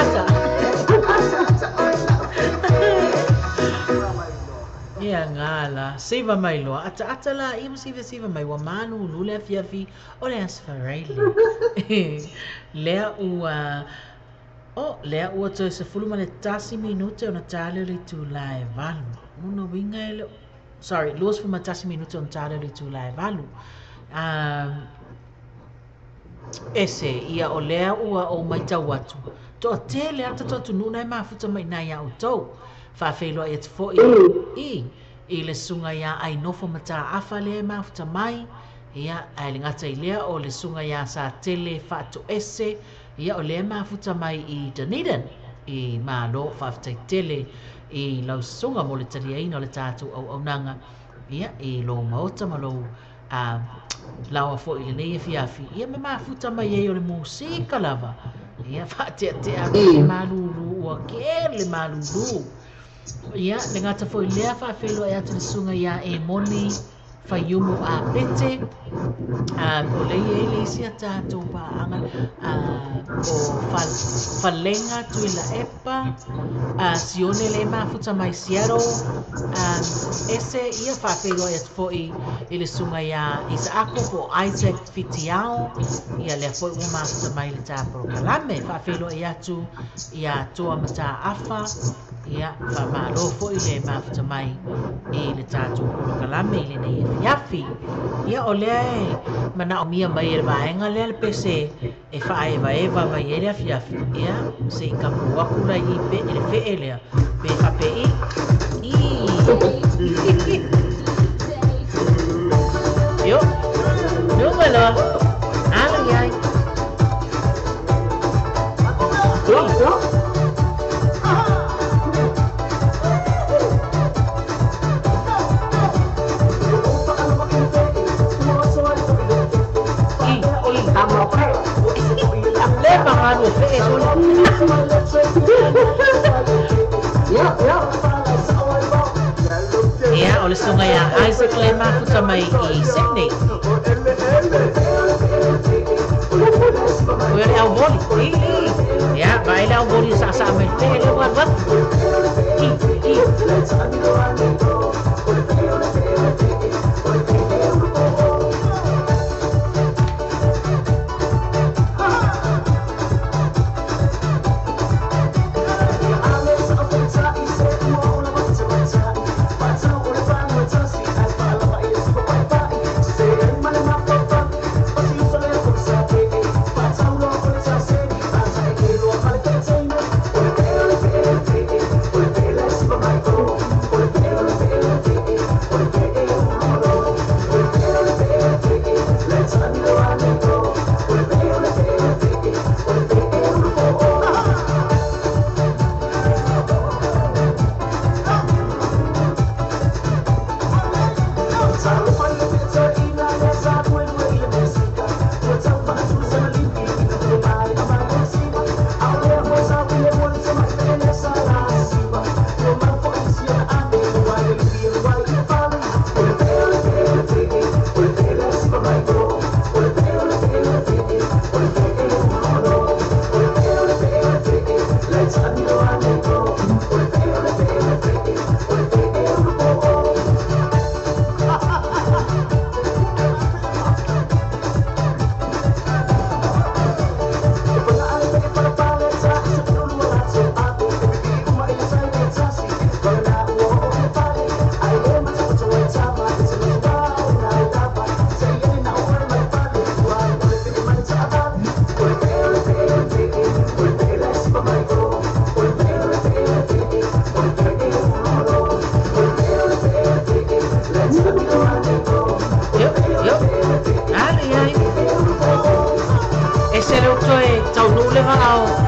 Ia ngala, siva mai loa, ata la, ia siva mai, wa manu lule fiafi, o le asfaraili. Lea ua, lea ua toi se fulu ma le tasi minute o na tale li tu la e valu. Muna winga e le, sorry, luas fu ma tasi minute o na tale li tu la e valu. Ese, ia o lea ua o mai tau watu. To te lea ta tu nuna e mafuta mai na ia o tau. Whawhelo e te fo i le sunga ia ai nofo mata afa le mafuta mai. Ia ai le ngata i lea o le sunga ia sa tele whatu ese. Ia o lea mafuta mai i Dunedin. I malo whaftai tele i lau sunga mo le taria ina o le tātu au nanga. Ia i lo maota ma lo lawa fo i le nei e fiafi. Ia me mafuta mai e o le musika lava. Ia whatea te a le malulu ua ke le malulu. Ia, le ngata fo i lea whawhelo e atu le sunga ia e moni whaiumu a pete. O lei e le isi a tātou paanga o whalenga tui la epa. Sione le mafuta mai siaro. Ese ia whawhelo e atu fo i le sunga ia Isaac o Isaac Fitiao. Ia lea fo i ua mafuta mai le tāporo kalame. Whawhelo e atu ia toa mata afa. Ia, whamaro fo i le mafuta mai i le tātou kolo kalame i le nei e fiafi. Ia o lea e mana o mia mai e le vaenga lea le pese e whae eva mai e lea fiafi. Ia, se i kapu wakura i pe e le fe lea. Pe whape i. Yo, numelo. Ala iai. Yo. Pangano fe eso. Ia, o le sunga ia Isaac le mafuta mai i Sydney. Ue le au boli. Ia, vai le au boli sa me te le wat.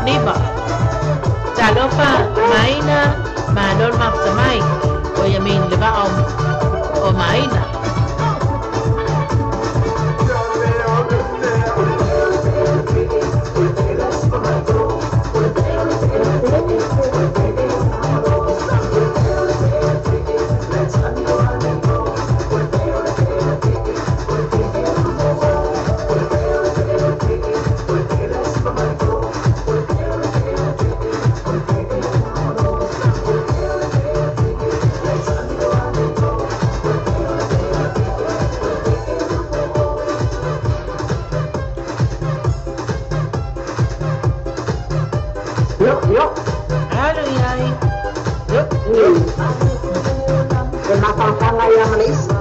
Niba. Talofa, Maina, Manol Maptamai, o Yamin Leva o Maina. Yo. Ano yai? Yo. Kenapa yang Malaysia?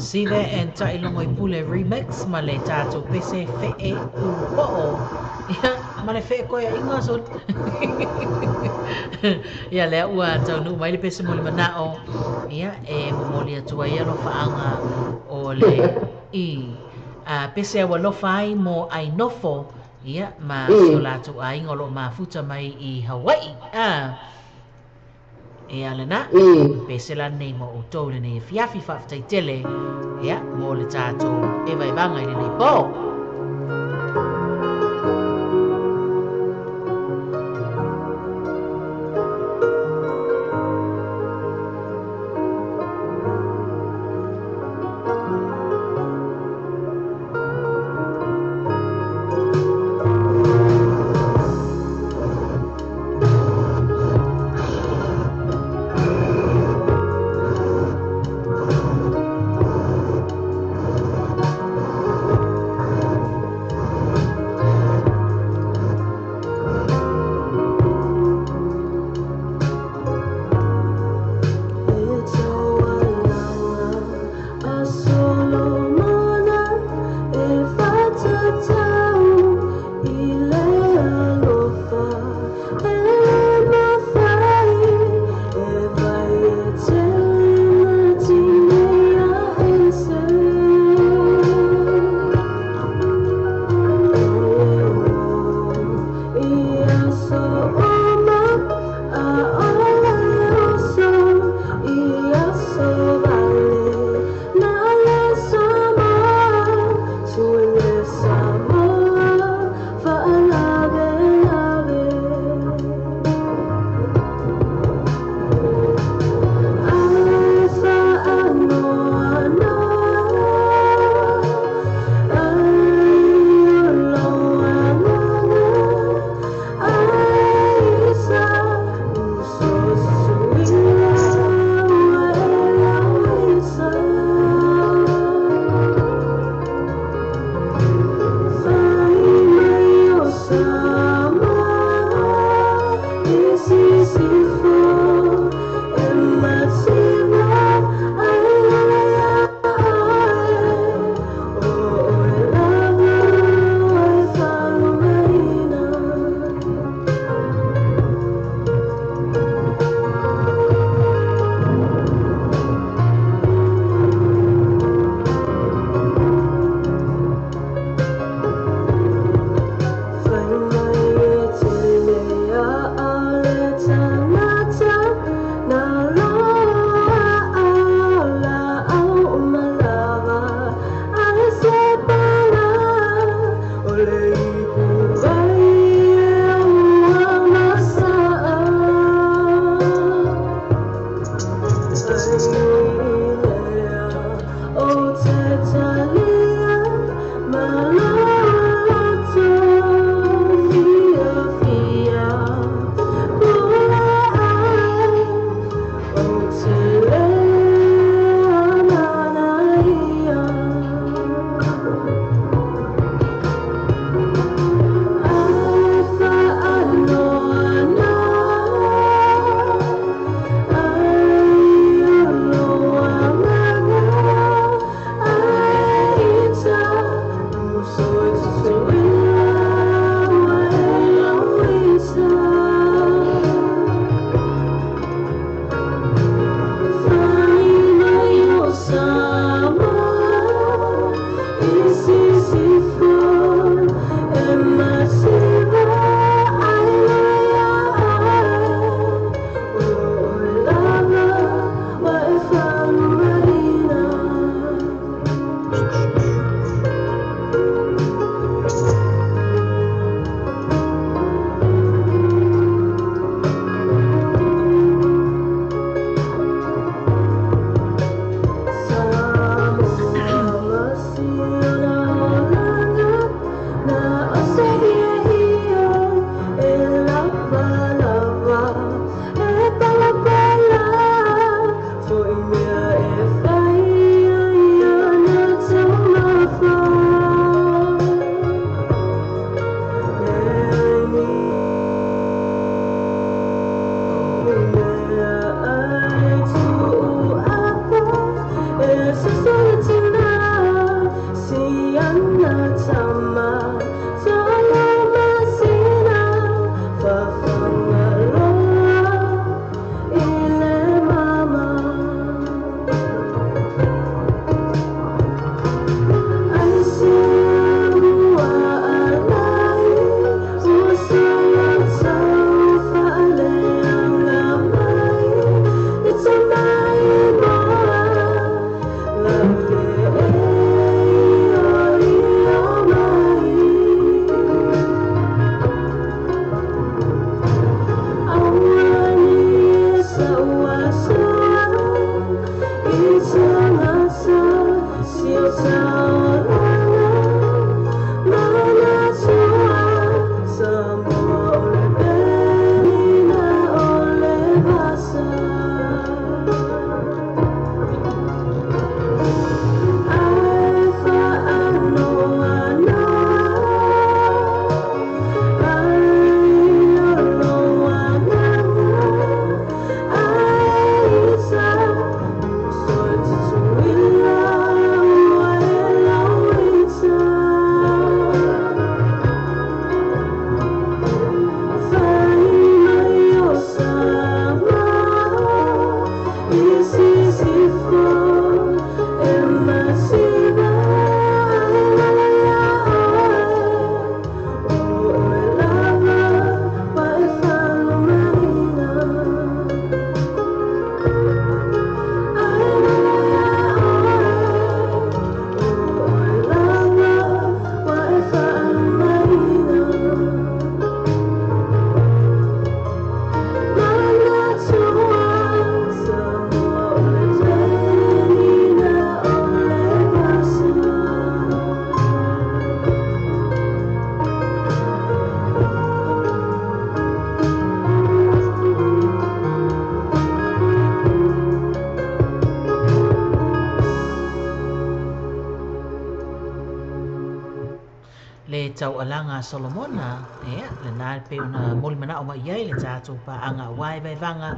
Sile and tailongo I pule remix ma le tātou pese fe'e upo'o. Ia, ma le fe'e koia inga son. Ia lea ua tau nu mai le pese mo le manao. Ia, e momoli atua ia lo whaanga o le I. Pese awa lofa ai mo ai nofo. Ia, ma sio lātou a inga lo ma futa mai I Hawaii. E ala na, pese la nei mo o tau le nei fiafi whaftai tele, ia, mo le tātou e vai banga i nei pō. tau alanga Solomona le nā pe una moli mana o mai iai le tātou pa anga wai vai vanga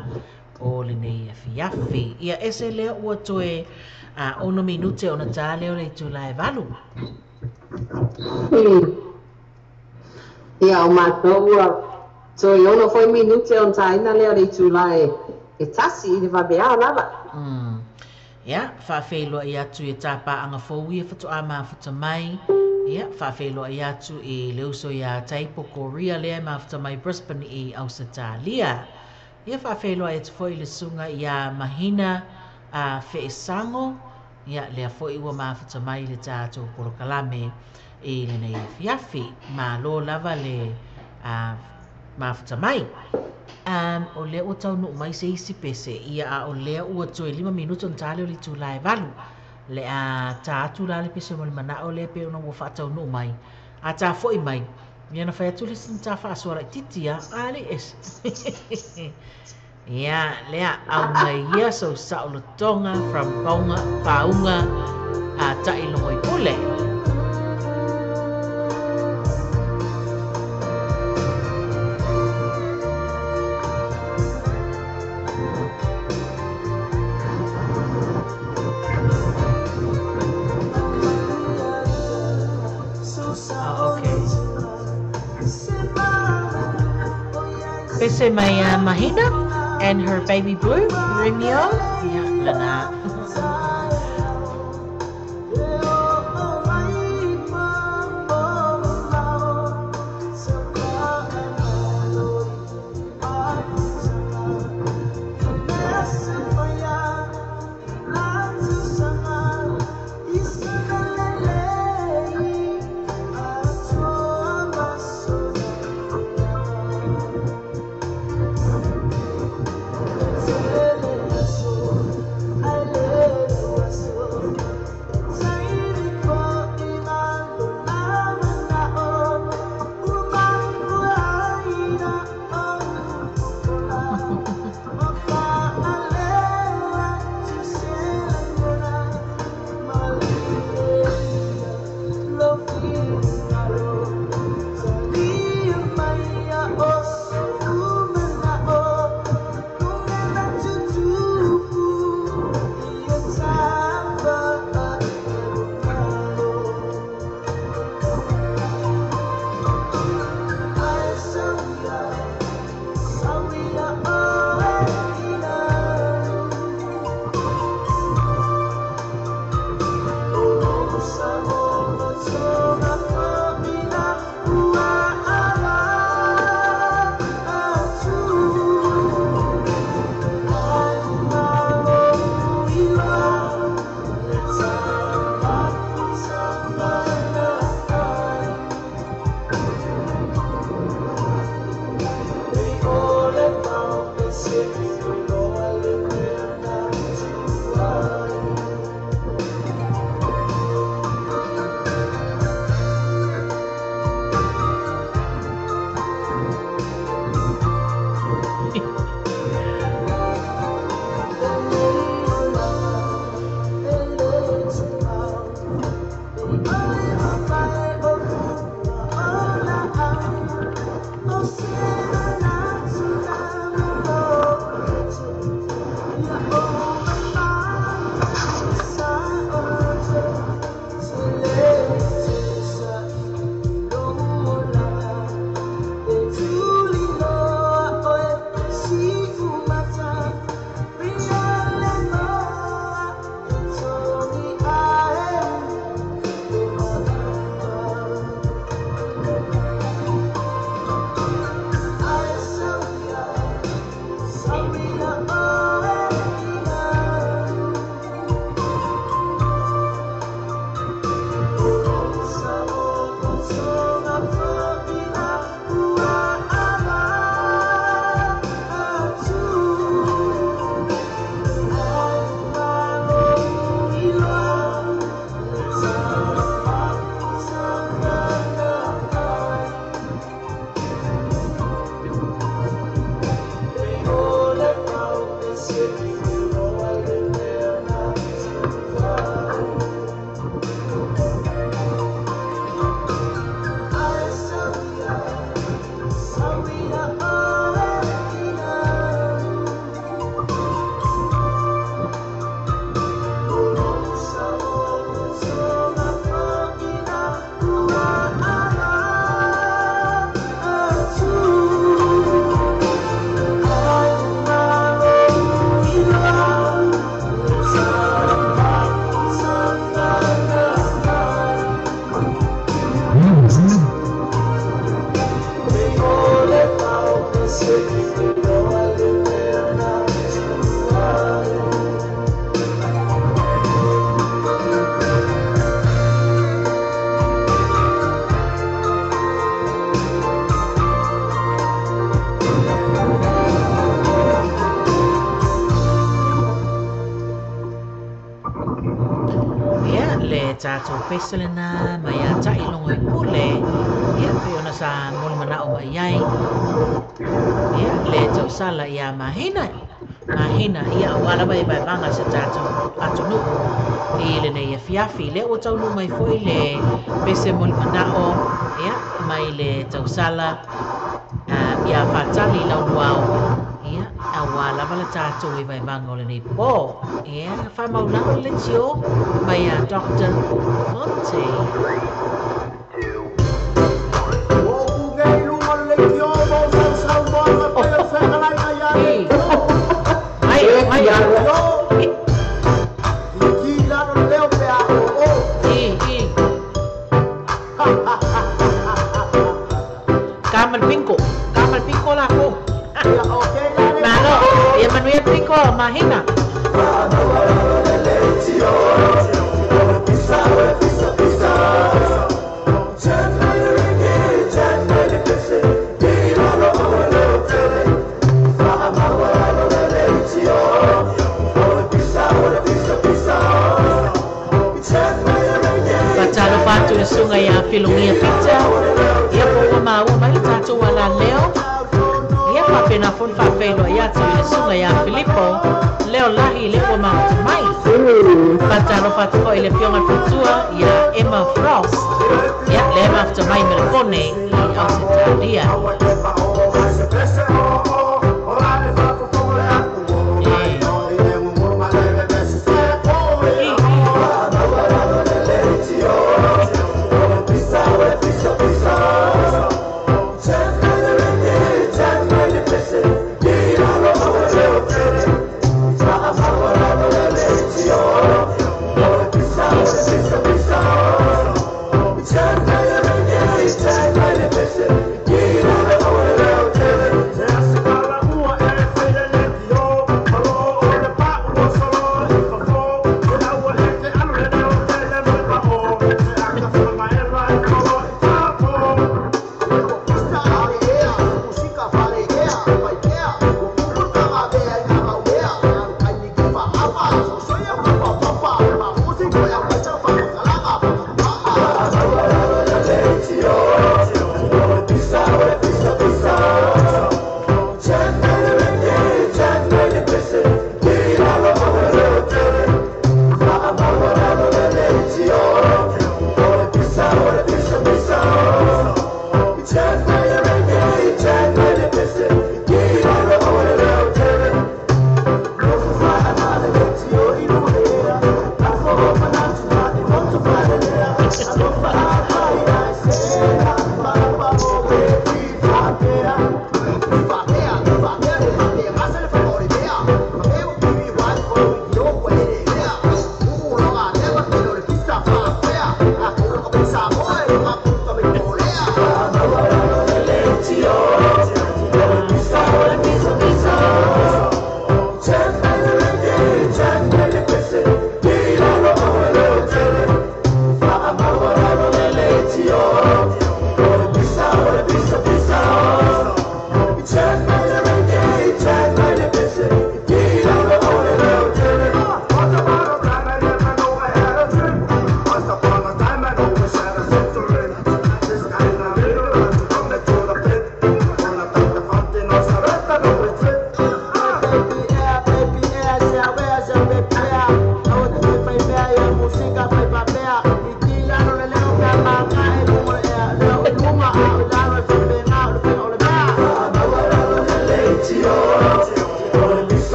o le nei fiafi. Ia ese lea ua toe ono minute ona tā leo le tu lai valu. Ia o mātou ua toi ono foi minute on taina leo le tu lai e tasi i le vabea o lava. Ia, whawheloa i atu e tāpā anga fōui e whatoa mā whata mai. Ia, whawheloa i atu e leuso i a Taipo Korea lea mā whata mai Brisbane i Ausitalia. Ia, whawheloa i atu fōi le sunga i a Mahina a Wheesango. Ia, lea fōi ua mā whata mai le tātou Porokalame i le nei fiafi. Mā lo lava le mā whata mai. O lea ua tau nuu mai se isi pese ia a o lea ua toe 5 minuto on tāleo li tū lai valu. Le a tā atu la le pese mali mana o lea pe ona ua wha tau nuu mai. A tā foi mai. Ia na whai atu le sin tā wha aswara titia. A le es. Ia lea au mai ia so saolo tonga from Paunga a tai longo i pule. Pese mai Mahina and her baby Blue, Romeo. Yeah, Lana. tātou peselena mai a tai longo I pule ia pe ona sa mol mana o mai ai ia le tau sala ia mahina ia wala mai bai manga sa tātou atunu I le nei fiafi le o tau nu mai foi le pese mol mana o ia mai le tau sala ia fatali lau wao ia awala wala tātou I vai manga o le nei po ia fa maula o le tio mai a Dr. Fonte Kamal Pinko lah aku. Nalo, ya Manuel Pinko mahina. Batalo patu le sungai ya filungia pizza. Ia po mau mai tatu wala leo. Ia pa pena fon fa felo ia tu le sungai ya Filippo. Leo lahi le po mau mai. Batalo patu ko ile pionga futua ya Emma Frost. Ya le ma tu mai melkone I Australia.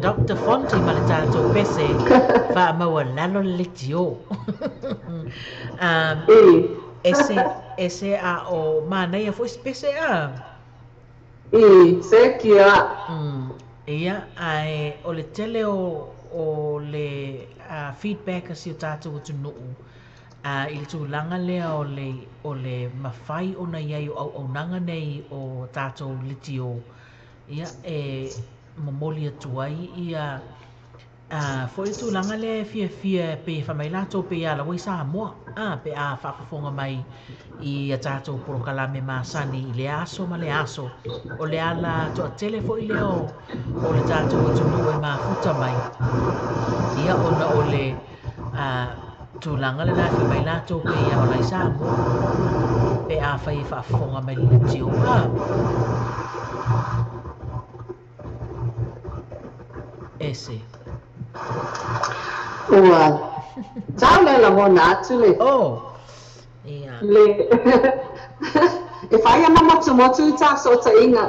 Dr. Fonte malitato pese fa mawalalo litio. Ese a o mana ia foi pese a. Se kia. Ia ai o le tele o o le feedback a si o tātou tu nuu. I le tūlanga lea o le mawhai o na iai o au nanga nei o tātou liti o ia mamoli atuai ia fo i tūlanga lea fia pe whamailato pe ala wai Samoa pe a whakafonga mai i a tātou porokalame māsani i le aso ma le aso o le ala to a tele fo i leo o le tātou atunu e mafuta mai ia ona o le tūlanga le lafi mai lato pe ia o lai Samoa pe a whai whakafonga mai le tio ese ua tau le lagona atu le ia le e whai ana motu i tā so ta inga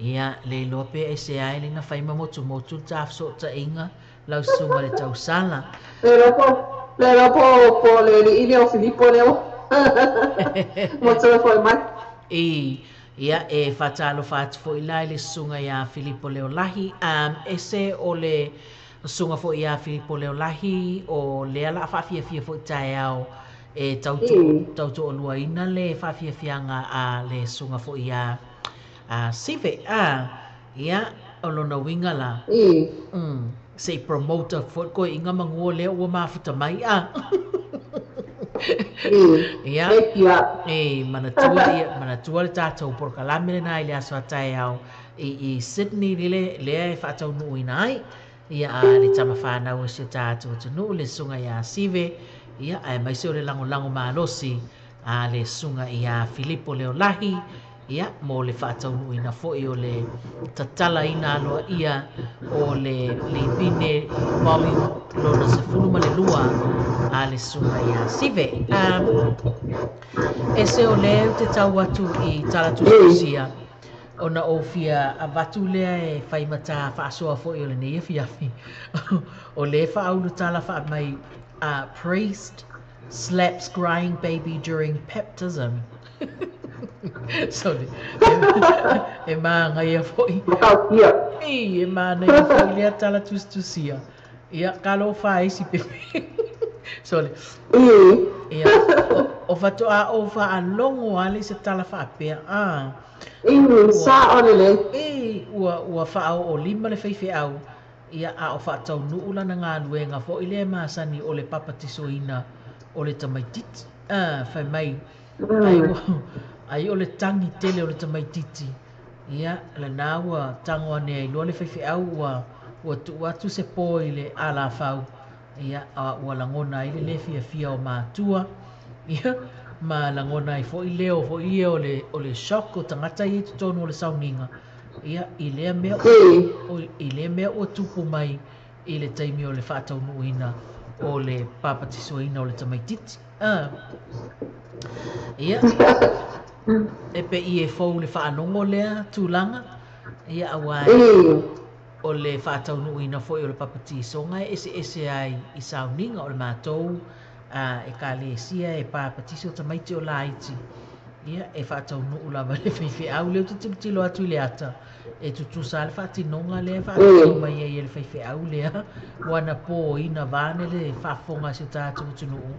ia le lope e se ai le nga whai motu tā so ta inga lau sunga le tau sala le ropo po le ili o Filipo leo motu e fo mai ia e whatalo whatu fo ilai le sunga ia Filipo leo lahi ese o le sunga fo ia Filipo leo lahi o le ala whawhiawhia fo i tae au e tautu o lua ina le whawhiawhianga a le sunga fo ia sive ia o lona winga la sei promoter fo ko inga manguo leo ua mafuta mai ia manatua le tātou porokalame le nai le aso atai au i Sydney lea e whaatau nuu ina ai ia le tama whanau e si o tātou tunu le sunga ia sive ia ai mai se o le lango malosi le sunga ia Filipo leo lahi ia mo le whaatau nuu ina fo i o le tatala ina aloa ia o le pine mami lona se fuluma le lua le sunga ia sive e se o leo te tau atu i talatu susia ona o fia a watu lea e whaimata whaasoa fo i o le neia fiafi o le whaulu tala wha mai priest slaps crying baby during baptism so e maanga ia fo i e maanga ia fo i lea talatu susia ia kalo whaisi pepe Sole. Ia. O fatu o fa alongo ale se tala fa pe sa olele. Ua fa o lima le feife au. Ia o fa tau nu ula na ngā luenga fo ile masani o le papatisoina o le tamaititi. Fai mai. Ai o le tangi tele o le tamaititi. Ia le na ua tango ane ai lo le feife au ua tu se po ile ala fau. Ia ua langona i le fia o mātua ia ma langona i fo i leo fo i o le shock o tangata i tonu o le sauninga ia i lea mea o tupu mai i le taimi o le whaatau nuina o le papatisoina o le tamaititi ia e pe i e fou le whaanongo lea tūlanga ia awai o le whaatau nuina fo i o le papatisonga ese ai i sauninga o le mātou e ka le sia e papatiso tamaiti o la iti ia e whaatau nuu lava le whaiwhi au leo te tilo atu le ata e tutu sa le whaatinonga le whaatau mai e le whaiwhi au lea wana po ina vane le whaafonga si tātou tunuu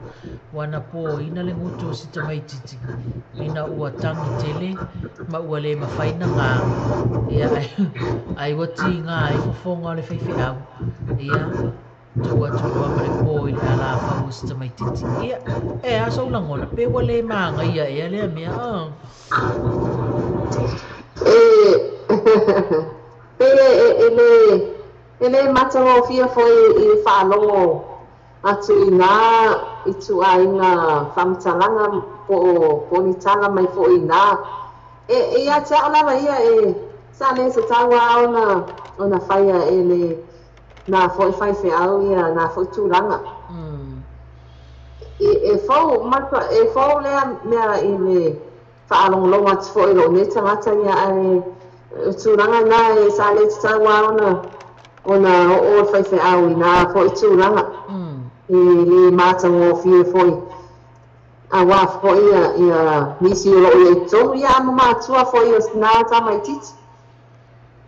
wana po ina le ngutu si tamaititi ina ua tangi tele ma ua le mawhaina ngā ia ai wati ngā e whafonga le whaiwhi au ia tua ma le po i le ala whau si tamaititi ia e aso ulangona pe wale maanga ia e lea mea ele matango fia foi i whaalogo atu i ngā i tu a inga whamtalanga po ni tala mai fo i ngā e ia te alawa ia e sa le se tawa ona whaia e le nā fo i whaiwhi au ia nā fo i tūranga e fo lea mea i le whaalongolonga atu fo i lo ne tangata ia ai tūranga nā e sa le te tawa ona o whaiwhi au i nā fo i tūranga i le mātango fie foi a wā fo ia nisi o lo i tonu ia ama mātua fo i o nā tamaititi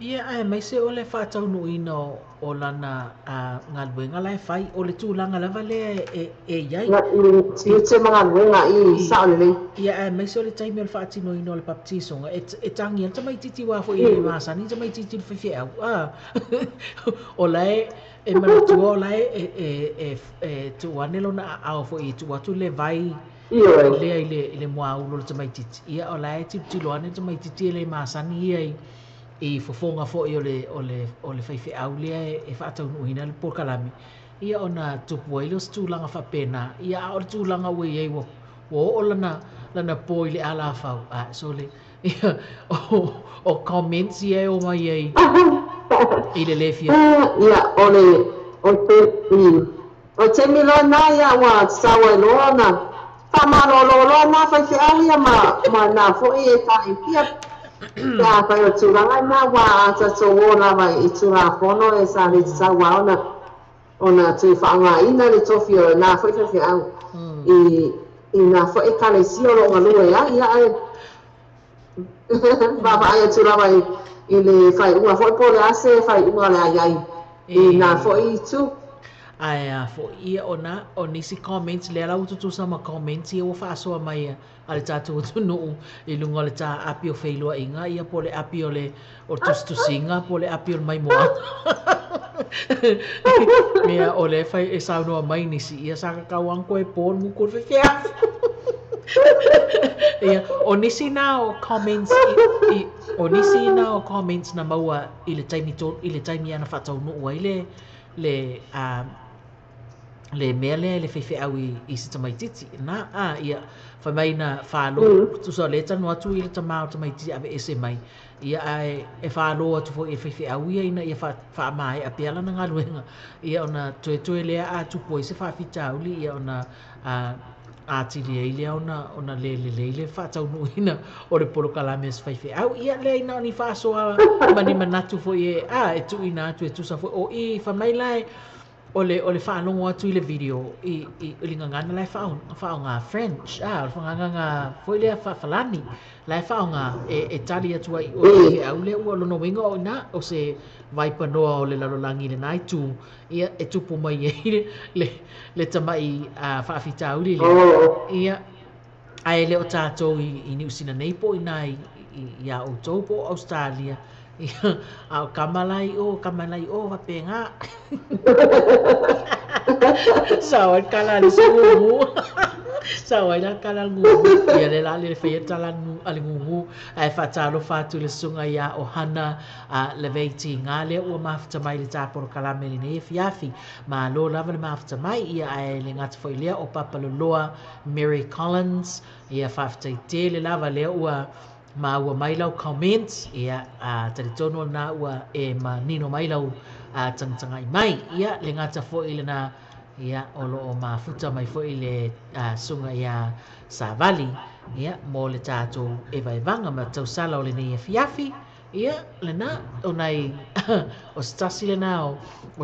Ia ai mai se ole whātau no ino o lana ngā luenga lai whai o le tūlanga lava le e iai. Nga i te mga luenga i saole le. Ia ai mai se ole taimi o le whaatino ino le baptisonga e tangi an tamai titi wafo i le masani tamai titi le whewhi au. O lai e manatua o lai e tuane lo na au fo i tuatu le vai lea i le mua ulo le tamai titi. Ia o lai tilo ane tamai titi le masani ia i fofonga fo i o le whaiwhi au lea e whaatau nuhina le porkalami. Ia o na tupu ai los tūlanga whapena. Ia o le tūlanga ue iei wo o lana po i le ala whau. So le, ia o comments iei o mai iei i le lefia. Ia o te milo na ia wa sawa loa na. Whamarololo na whaiwhi au ia ma na fo i e ka i pia. Ia kai o tūranga na wā ata tō wōna mai I tūrā whono e sa le te tau wā ona tui whaanga ina le tofi o nā whaiwhi au I nā whai kare si o ronga lua ia ai Baba ai o tūrā mai I le whai unga whai pōle ase whai unga le ai I nā whai tū Ai fo ia ona o nisi comments le ala ututu sama comments ia o whaasoa mai ale tātou tunu I lunga le tā api o whailua inga ia po le api o le o tustusinga po le api o le mai moa mea o le whai e saunua mai nisi ia saka kauanko e pōn mukur whewhea ia o nisi nā o comments o nisi nā o comments na maua I le taimi ana whatau nuu ai le mea le whewhi au I se tamaititi. Nā, ia, whai mai na whālo, tusa le tanu atu I le tamau tamaititi awe ese mai. Ia e whālo atu fo I whewhi au ia ina ia whaamae a peala na ngā luenga. Ia ona toe lea a tupo I se whawhita auli, ia ona ātiri ai lea ona le whātau nuina o le polo kalame se whewhi au. Ia lea ina oni whāsoa mani manatu fo I e tu ina atu e tusa fo o I whamai lai o le whaanongo atu I le video I linga ngana lai whaonga French o le whaonga ngā whoilea whawhalani lai whaonga e tali atu ai o le au le ua lono winga o ina o se vaipanoa o le lalolangi le nai tū ia e tupu mai le tamai whaafita uli le ia ai le o tātou I New Zealand nei po ina I a o tau po Australia au kamalai o wapenga sawa kala le sungu sawa ina kala ngu ia le la le feta la ngu ale ngu ai fatalo fatu le sunga ia o hana le veiti ngale o mafta mai le tapor kala meline fiafi ma lo lava le mafta mai ia ai le ngat foilia o papaloloa Mary Collins ia fafta te le lava le ua ma ua mai lau comments ia taritono na ua e ma nino mai lau tangtanga I mai ia le ngata fo I le na ia olo o ma futa mai fo I le sunga ia Savali ia mo le tātou e vaivanga ma tau sala o le nei e fiafi ia le na o nei o stasi le na o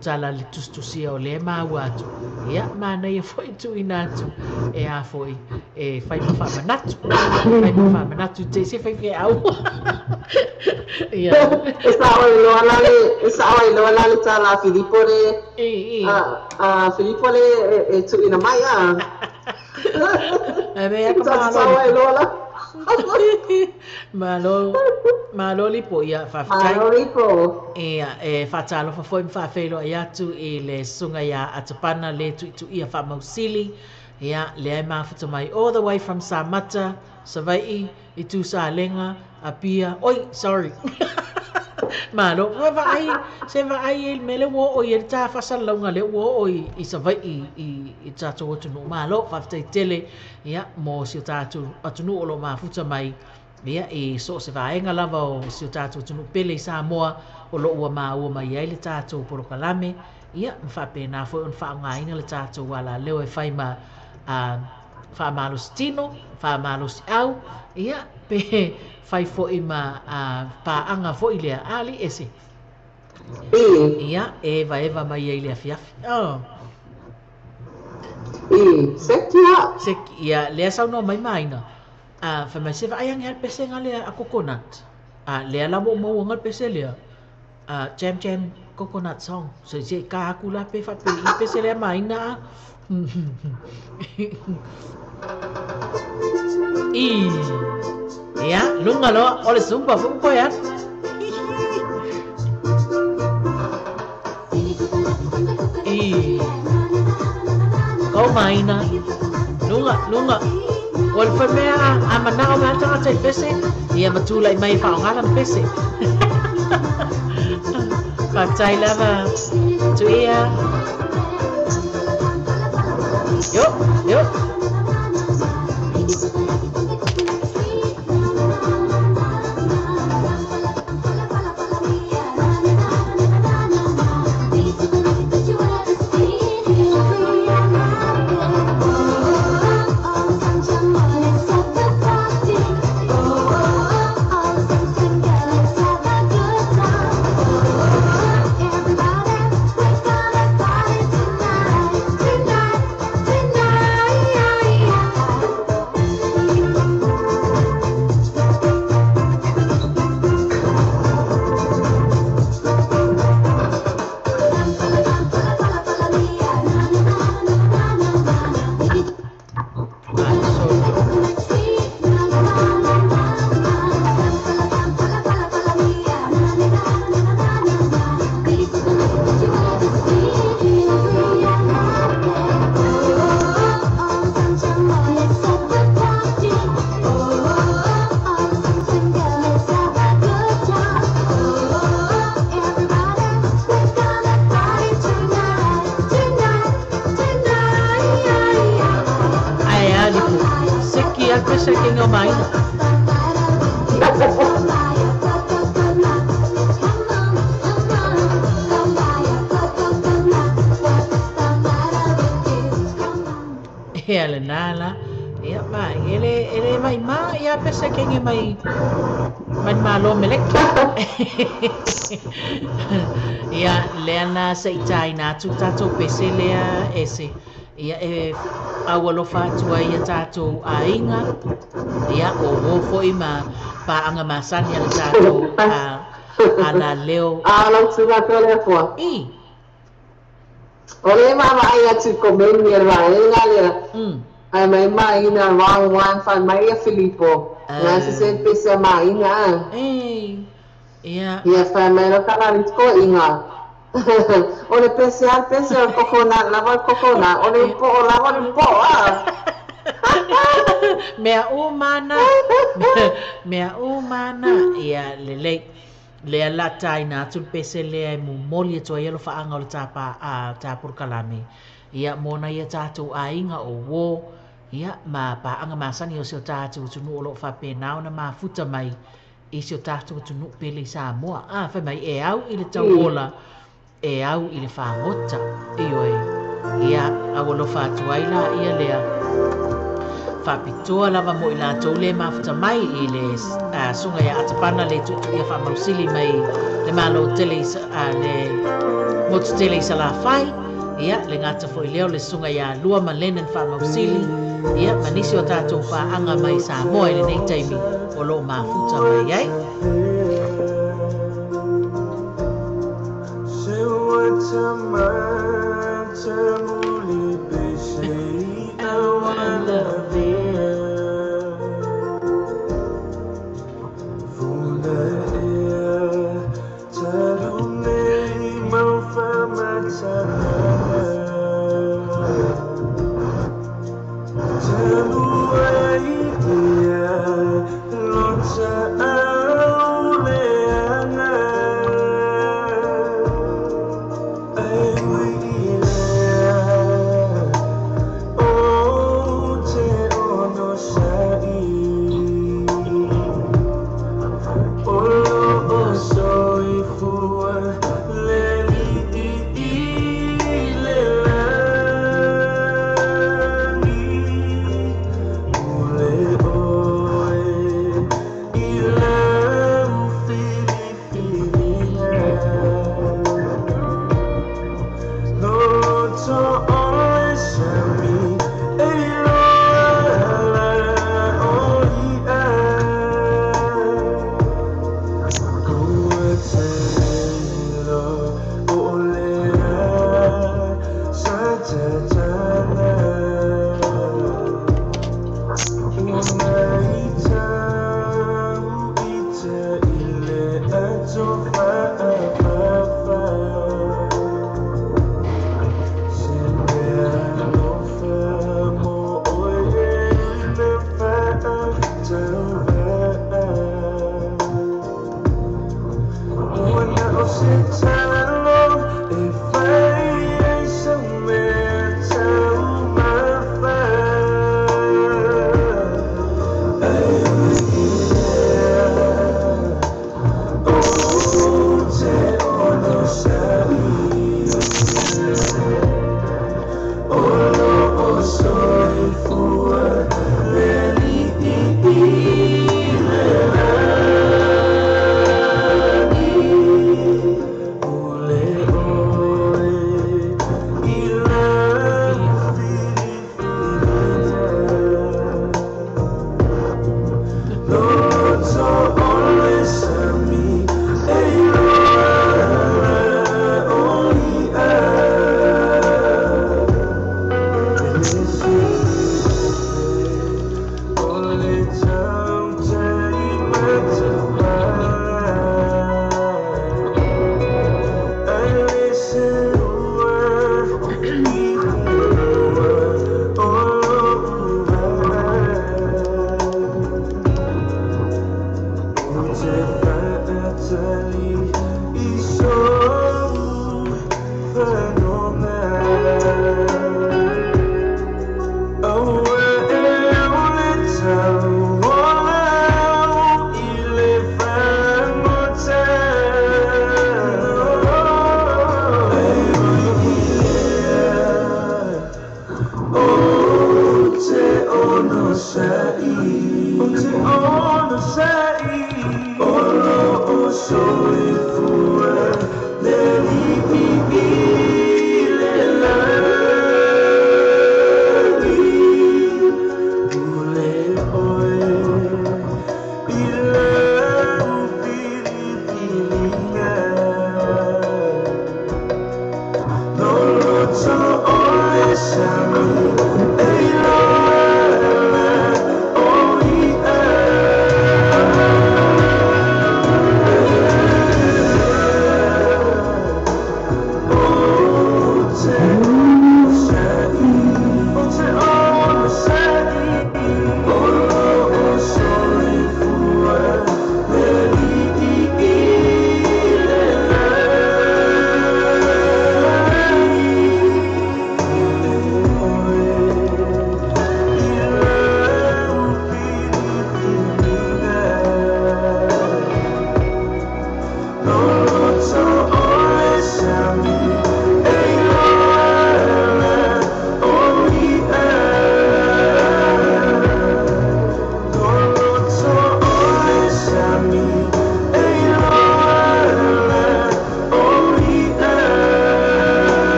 tala le tustusia o le maua atu ia ma nei e foi tu inatu e a foi e fai ma fa manatu te se fai au ia esa o lo la tala Filippo le Filippo le e tu ina mai e me malo lipo ia fafitai malo lipo e fatalo fa foi fafelo ia tu I le sunga ia atapana le tu ia fa mausili ia le ai mafuta mai all the way from Samata Savai I tu sa lenga apia oi sorry malo se va ai il mele wo o ia ta fa salonga le wo o I Savai I tato tu no malo fafitai tele ia mo si tato atunu lo mafuta mai ia e so se vaenga lava o si tātou tunu pele I Samoa o lo ua ua mai ai le tātou porokalame ia mwhapena foi on whaongaina le tātou wala leo e whai ma whaamalos tino, whaamalos au ia pe whai foi ma paanga foi lea ali ese ia eva mai ai lea fiafi sekia lea sauno mai maina fa mai se vai ang pese ngale a coconut a le ala mo mo ngal pese le jam coconut song so je ka kula pe fa pe I pe se le mai na ya lunga lo ole sumpa fu ko ya kau mai na lunga wal fa me a mana o ma ta te pese ia matulai mai fa ngala pese Patai lava tu ia yo Hele nala ia mai ele mai ma ia pesa kengi mai malo melek ia leana seitai na tu tato pese lea ese ia awalo fatua ia tato ainga ia o foi ma pa anga masani ia tato ala leo ala tuga tole fo Ole mama ai atu komen ni ra ngale. Ai mai na wang wan fan mai Filippo. Na se pesa mai na. Ia. Ia fa mai no kala ritko inga. Ole pesa coconut lava coconut. Ole po lava po Mea umana ia lele Lea latai na tu pese lea mu moli to yelo fa anga o tapa ta por kalame ia mona ia tatu ainga o wo ia ma pa anga masani o se tatu tunu lo fa pe na ona ma futa mai i se tatu tunu pele sa mo fa mai e au ile tawola e au ile fa mota io ia awolo fa tuaila ia lea fa pitoa lava mo ila tole mafuta mai ile sunga ya atapana le tutu ia fa mausili mai le malo tele le motu tele sala fai ia le ngata fo ileo le sunga ya lua malenen fa mausili ia manisi o tato fa anga mai sa mo ile nei taimi o lo mafuta mai ai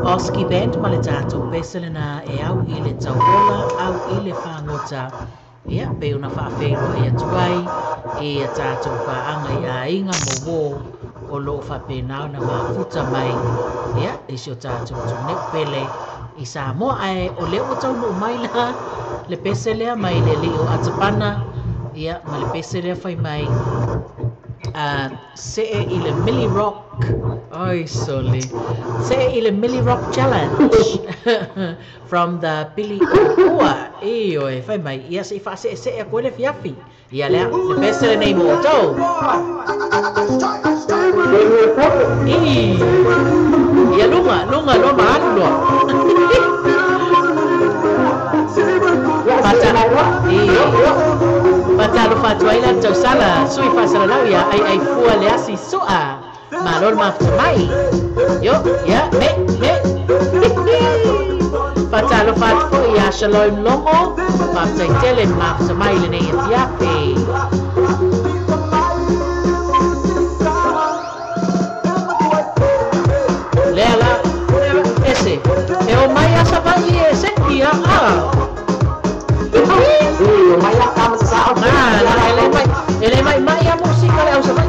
Oski band ma le tātou pesele na e au I le tauhola au I le whangota ia pe una whaafeiro e atuai e a tātou whaanga I a inga mo wō o lo whapena na mafuta mai ia e si o tātou tune pele I sa moa ai o leo tau no mai la le pesele mai le li o atapana ia ma le pesele whai mai se I le Millie Rock oi soli se I le Millie Rock Challenge from the Billy O'Kua e oi fai mai ia se fa se a koe le fiafi ia le pesele nei mo tau ia lunga anu Patalo fatuai la tau sala sui fasala lau ia ai fua le asi soa malor maftamai yo ya me Patalo fatu ia shalom longo maftai tele maftamai le nei atiapi Lela ese e o mai asa vai ese ia Maya kama sa ele mai a música le usa mai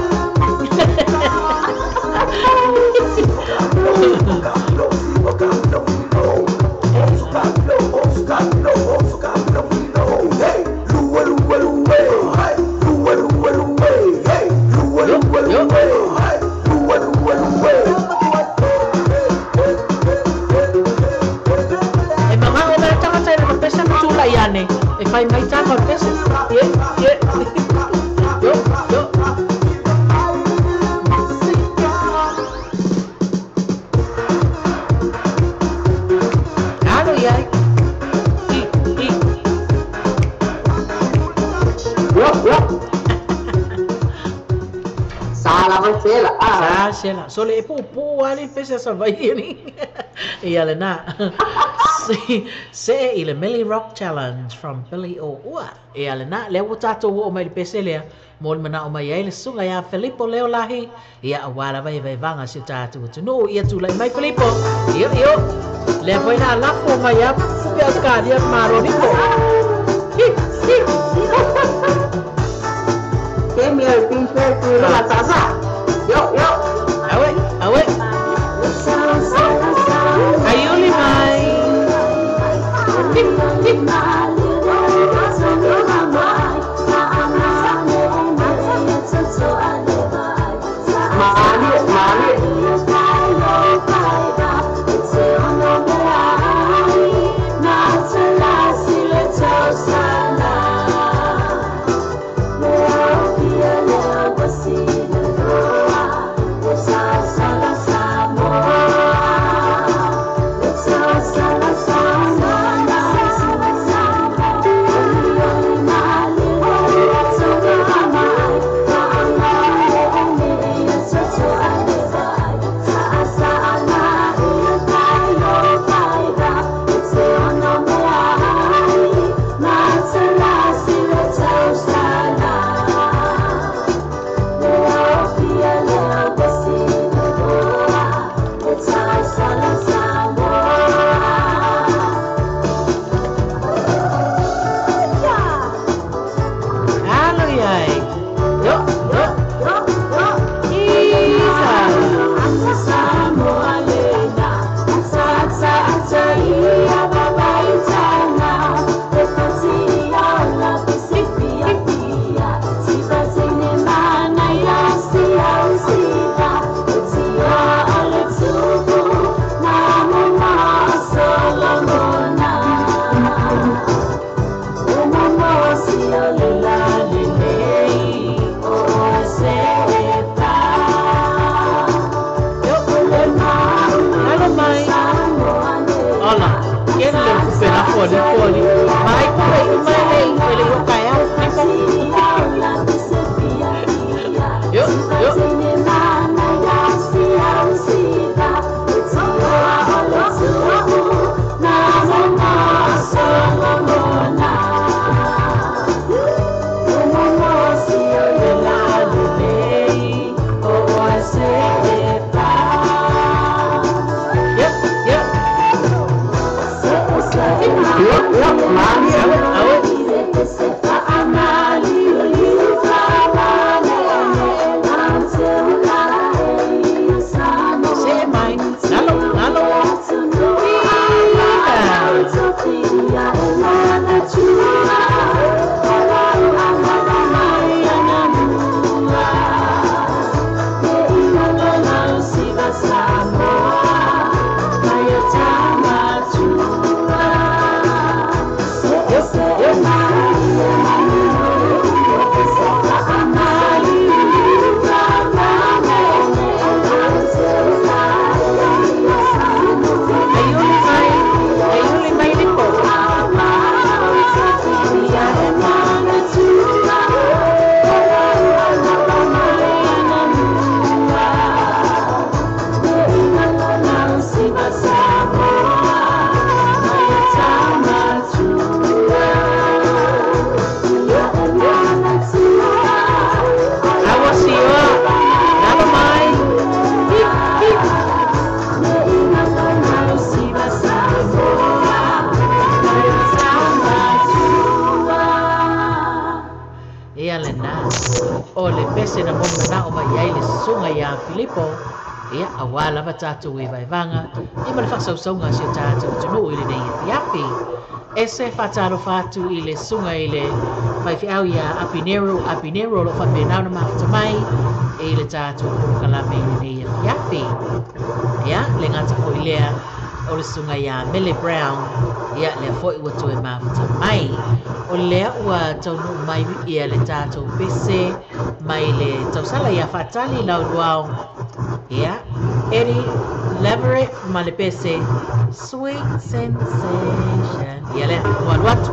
sela. So le po ali pese sa vai ni. Ia le na. Se ile Millie Rock Challenge from Billy O'Ua. Ia le na le tato o mai pese le mo mana o mai ele sunga ya Filippo leo lahi. Ia awala vai vanga si tato tu no ia tu lai mai Filippo. Ia le foi na la fo mai ya fu ka dia maro ni ko. Give me a piece of la salsa. Yo. Awe. Ayuli mai. Filippo ia awala va tatu e vai vanga e ma fa sausonga se tatu tunu ile nei fiapi ese fatalo fatu ile sunga ile vai fiau ia apinero lo fa bena na mafta mai ile tatu kala me nei fiapi ia le ngata ko ile o le sunga ia Millie Brown ia le foi wa to e mafta mai o le wa tonu mai ia le tatu pese mai le tausala ia fatali la luau ia Eddie Leverett Malipese Sweet Sensation ia le watu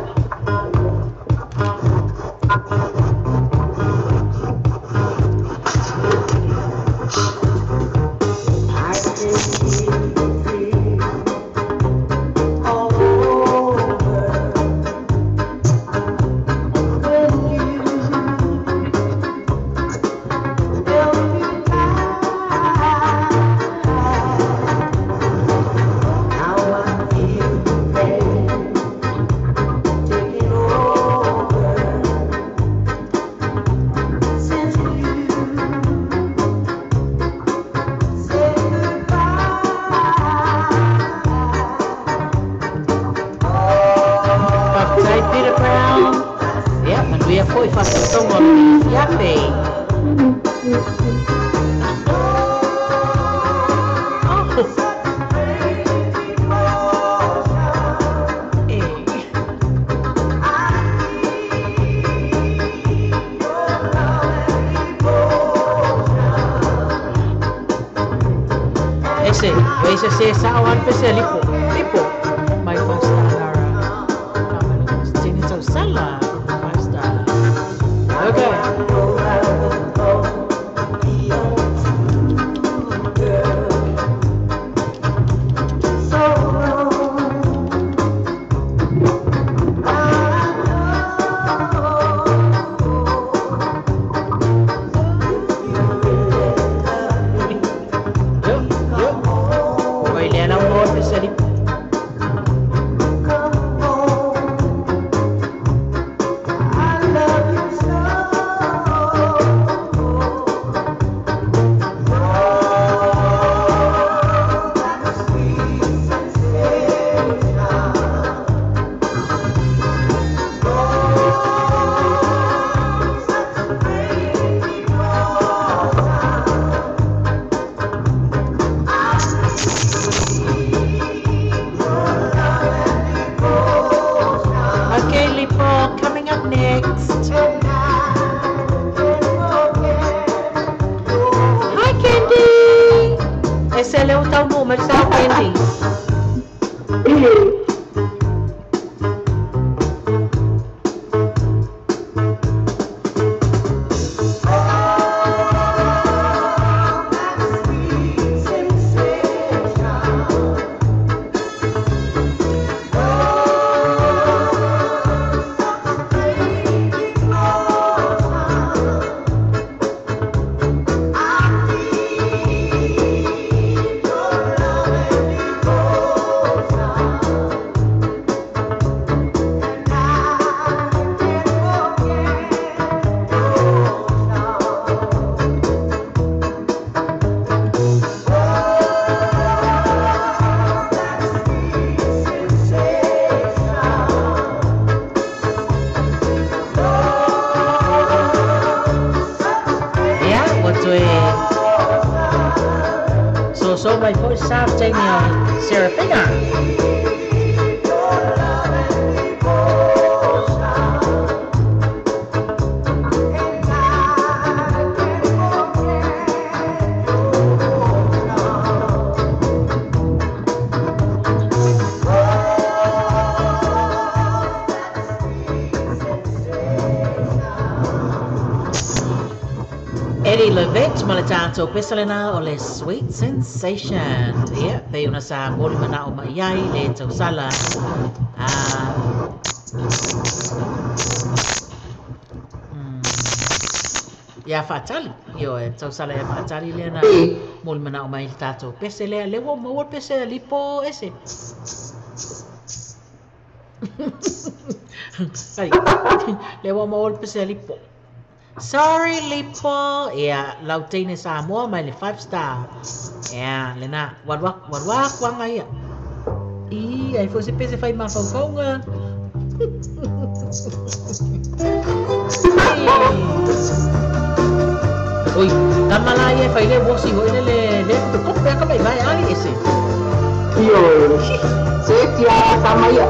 Baby. Ese se sa awan pe se lipo. My 5-star Lara. Sini so sala 5-star. Okay. So my first stop taking Serafina. Eddie Levitt, malitato pisalina o le Sweet Sensation. Yeah, pe una sa moli mana o maiyai le tau sala. Ya fatali. Yo, tau sala ya fatali le na moli mana o mai tato. Pese le wo mo pese lipo ese. Sai. Le wo mo pese lipo. Sorry, Lipo. Yeah, Lautine Samoa, my 5-star. Yeah, Lena. What, wang ay. I fosse specify ma fonga. Oi, tamalaya fa ile bosi ho ile le ko pe ka mai vai ali ese. Yo. Setia tamaya.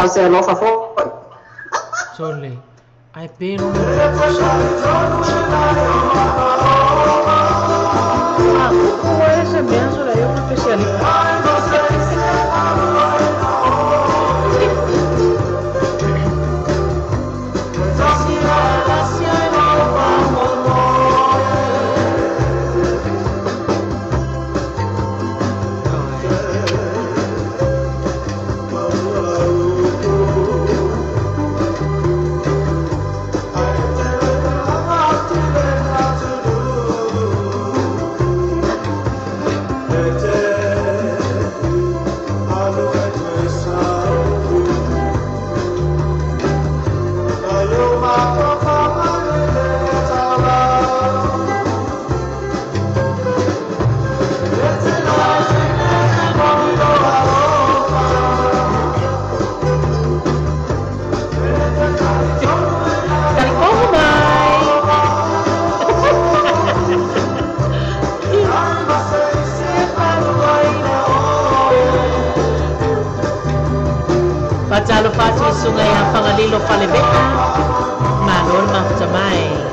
Se lo fa fuori. Sorry, I been on può essere bene sulla io una specialità. Pacalo fácil sungai ang pangalilo palibeta. Manol maftamay.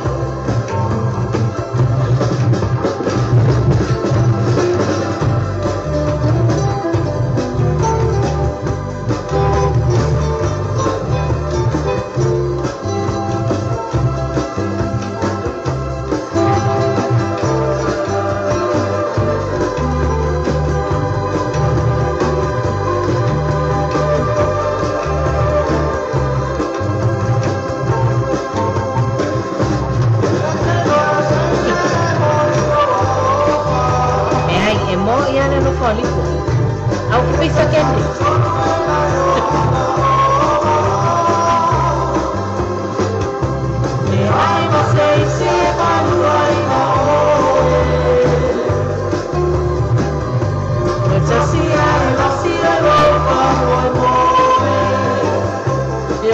Au pisa kendi.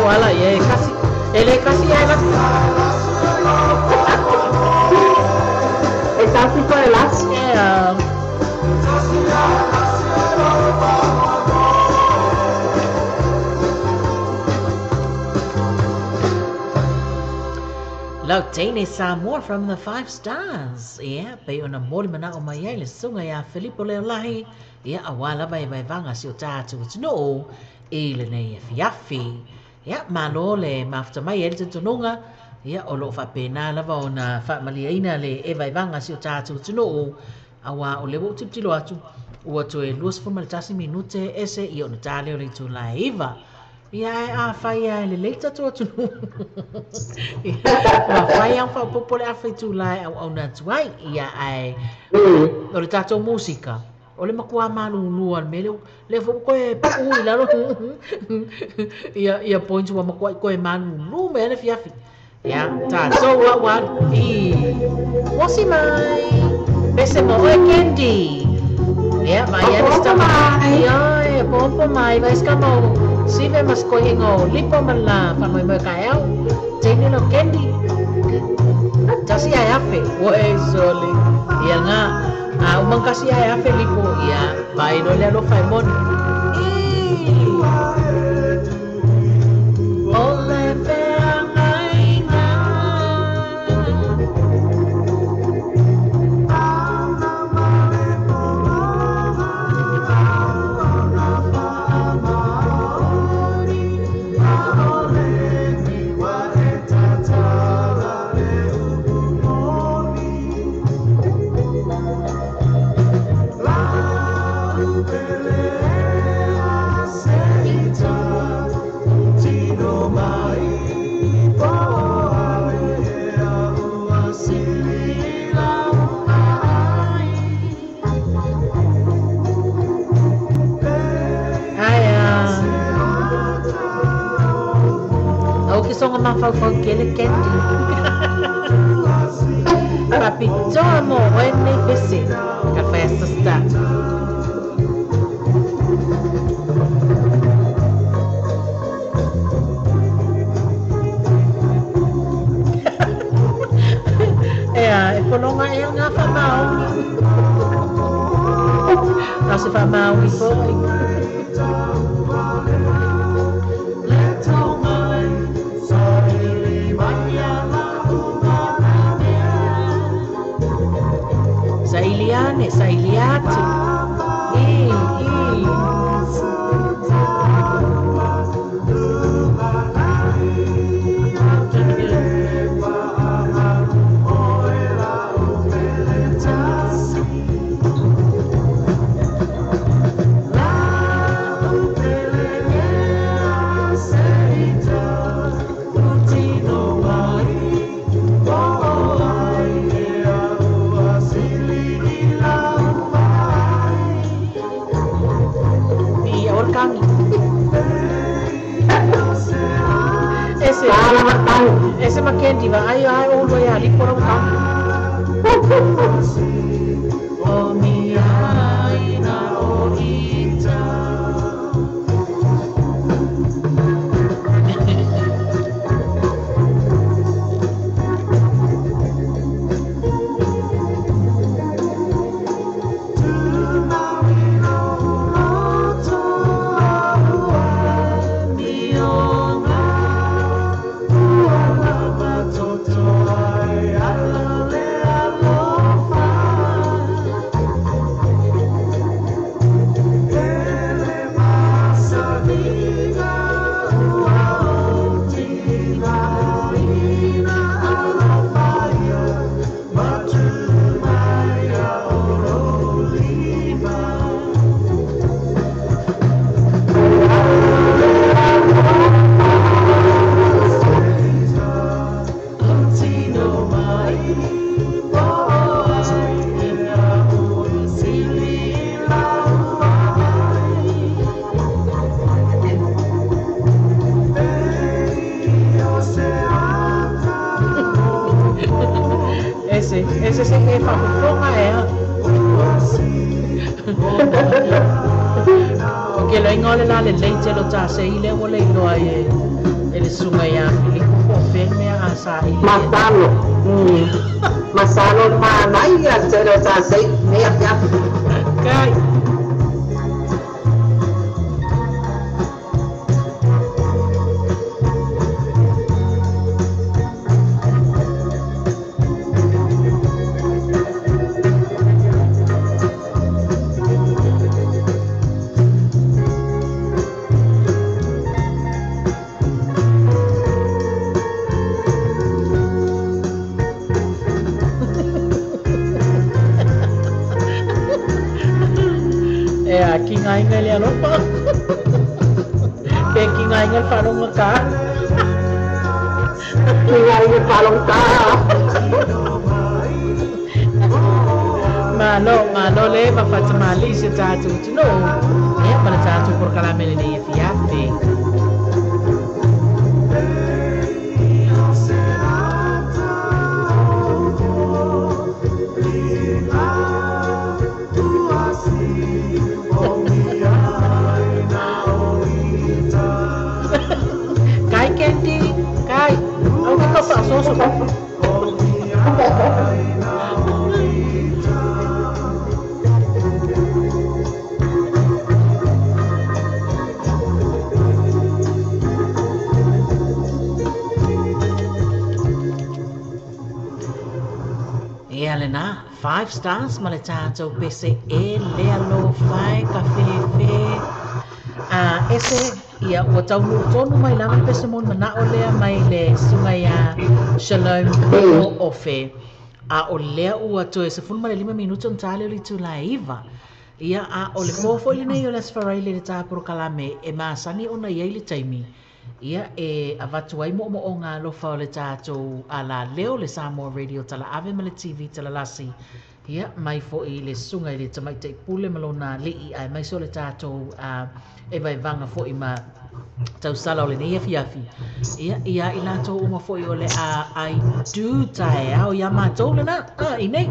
Wala ye kasi ele kasi ay mas Estás tipo de las. yeah. Lautene Samoa from the 5 stars. Yeah, pe ona mori mana o mai le sunga ya Filippo Leolahi. Yeah, awala bai vanga si o tatu tino e le nei fiafi. Yeah, malo le mafta mai el tununga. Yeah, o lo fa pena lava ona fa maliaina le e vanga si o tatu tino. Awa o le wo tiptilo atu. Ua to e luas formal tasi minute ese i ona tale o le tu laiva. Ia a fai a le leita to tu. Wa fai ang fa popole a fai tu lai au na tuai ia ai. O le tato musika. O le makua manu nuan me le fo ko e pu la ro. Ia point wa makua ko e manu nu me le fiafi. Ia tato wa i. Wasi mai. Pese mo e candy. Ia mai esta mai. Ia pompo mai vai skamo. Sive mas kohingo lipo man la fa mai kael tene no candy tasi ai afe wo e soli ia nga a umang kasi ai afe lipo ia pai no le lo fai mon ole songa mafau kele kendi. Papi tomo wene besi ka festa sta. E polonga e nga fa mau. Nasi fa mau ni foi. Sailiate. Ese Mackenzie va ai o lo ya li por un o mi ai na o ita Ese se que fa poco porque lo ingole la le leite lo ta se ile wo le lo ai ele sunga ya li ko ferme a sa ile masalo ma mai ya se lo ta se me ya kai ngai ngai le alopa pe ki ngai ngai falong ka ki ngai ngai falong ka malo le pa fatamali se tatu no e para tatu por kala mele ne fiate Elena, 5 stars maletato pese e le alo fai cafe fe ese ia o tau no tonu mai lama pese mon mana o lea mai le sunga ya shalom o fe o lea ua to ese fun male 5 minuto ntale li tu laiva ia o le fofo li nei o le sfarai le ta pro kalame e masani ona ia le taimi ia avatu ai mo o nga lo fa le tato ala leo le Samoa Radio tala ave male TV tala lasi ia mai fo i le sunga i le tamai te pule malona li ai mai so le tato e vai vanga fo i ma tau sala o le nei afi ia i la to uma fo i o le I do tae au ia ma to le na i nei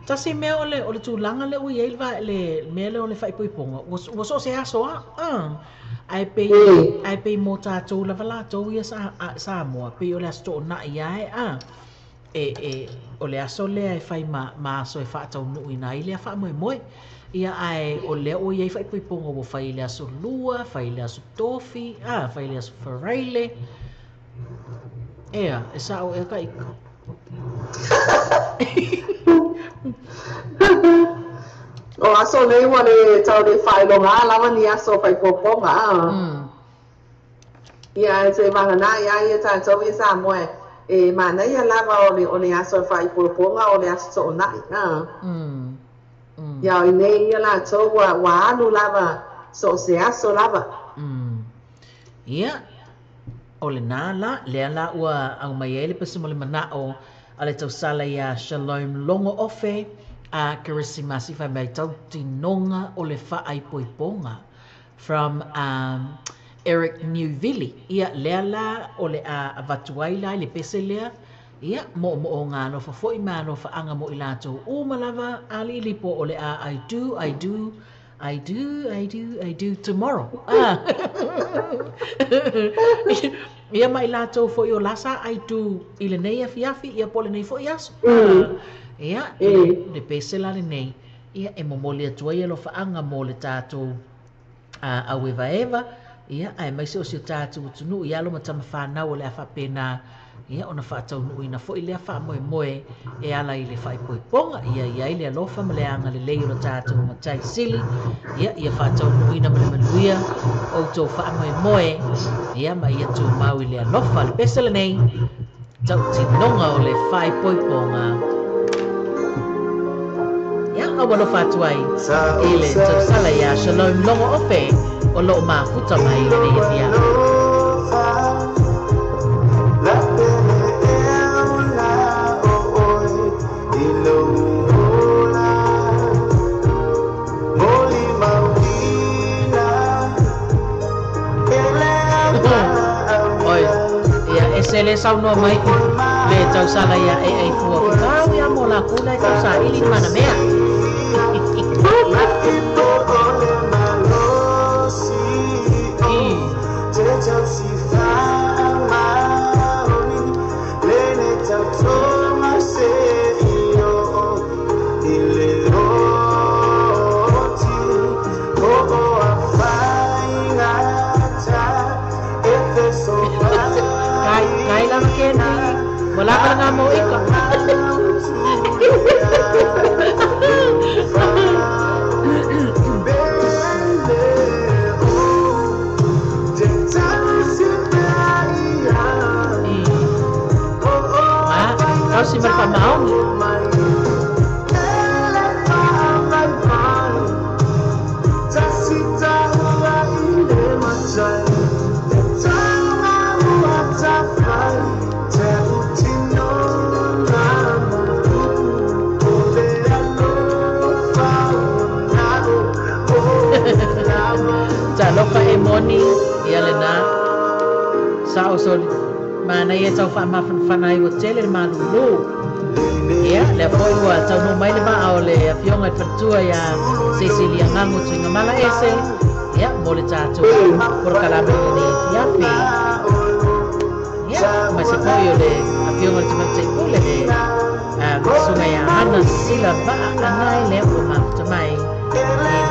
tasi me ole tu langa le ui elva le mele ole fai poiponga was so se aso ai pe mo tato la vala to ia sa mo pe ole asto na ia ole aso le ai fai ma so e fa tau nu ina ile fa mo ia ai ole o ia fai poiponga wo fai le aso lua fai le aso tofi fai le aso faraile esa o e kai o aso nei wa le tau de fai lo nga la ni aso fai popo nga ia se manga na ia ta tau i sa mo ma na ia la va o le aso fai popo nga o le aso na ia nei ia la tau wa lu la va so se aso la va ia o le na le ala ua au mai ele pesu mo le mana o ale tau sala ia shalom longo ofe Kirisimasi whai mai tau tinonga o le whaai poiponga from Eric Newville. Ia lea la o le avatuai la le pese lea. Ia mo o ngā no whafoi mā no whaanga mo i lātou o malawa ali lipo o le I do tomorrow. Ia mai lātou fo i o lasa I do i le nei afi ia pole nei fo i aso. Ia le pese la le nei. Ia e momoli atua ia lo whaanga mo le tātou au eva. Ia ai mai se o si o tātou tunu ia lo matama whanau o le awha pena. Ia ona whaatau nui na fo i lea wha moe e ala i le whai poiponga. Ia i le alofa ma le anga le lei o le tātou matai sili. Ia whaatau nui na male manuia o tō wha moe. Ia ma ia tō mau i le alofa le pesele nei. Tau tinonga o le whai poiponga. Ia awalo whatuai i le tau sala ia shalom longo ope o lo ma futa mai i le nei ia. Le sau no mai le tau sala ia e fua ko tau ia mo la kula tau sa ili mana mea wala ka nga mo ikaw. Kau si berpamau lofa e moni ia le na sa o so mana ia tau fa fanai o tele malulu ia le foi wa tau no mai le ba o le afionga fatua ia Cecilia ngangu tsinga mala ese ia mo le tatu por kala be ni ia pe ia ma se foi o le afionga tsinga tsinga le sunga ia ana sila ba anai le o ma tamai ia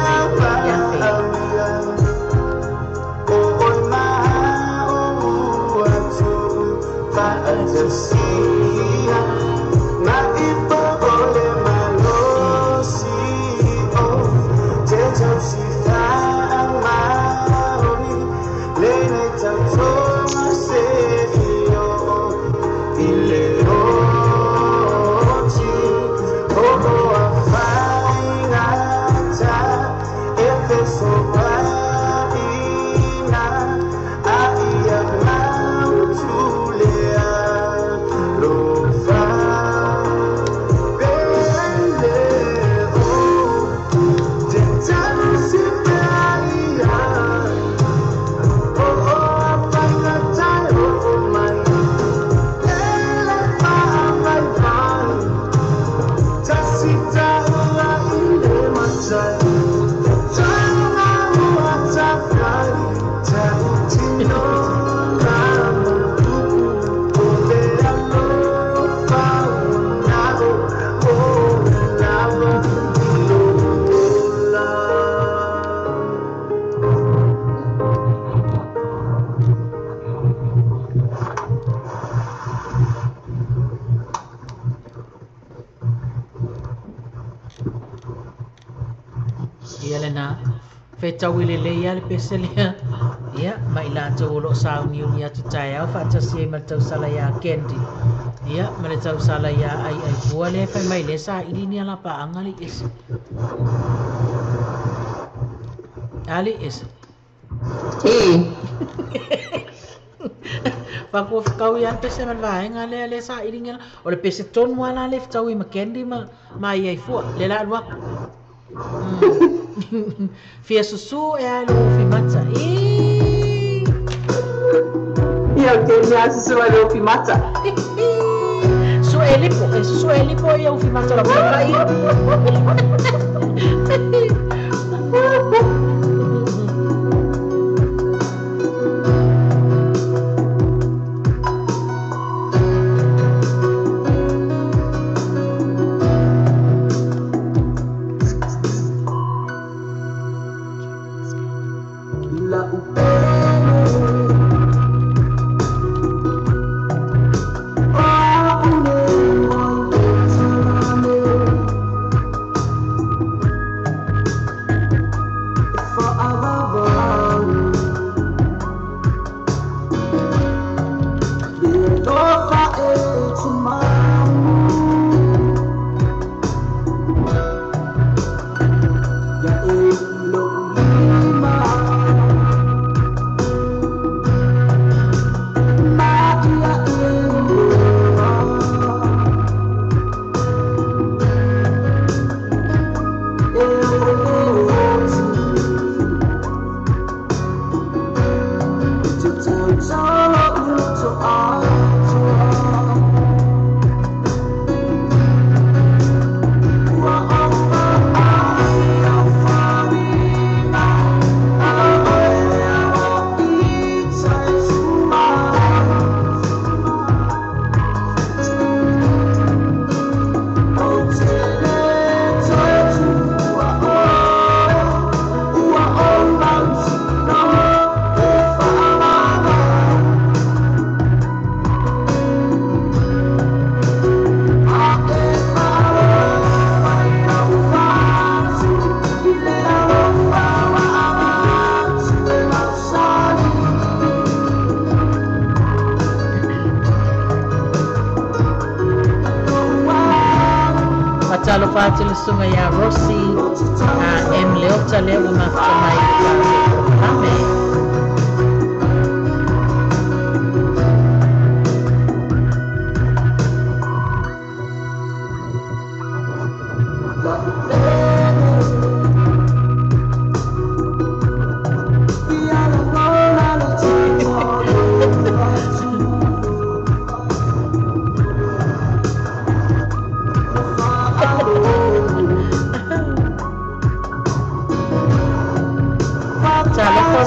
pe tau ile le ia le peselia ia mai la tau lo sa ni ni atu tai au fa tasi ma tau sala ia kendi ia ma le tau sala ia ai bua le fa mai le sa ili ni ala pa angali is ali is fa ko kau ia pese ma va ngale le sa ili ni o le pese ton mo ala le tau i ma kendi ma mai ai fua le la lua fia susu e ai lo fi mata Ia o te mea susu ai lo fi mata. su e lipo ia o fi mata la pai Talo fatu le sunga ya Rossi a em leota le o mafta mai ka ame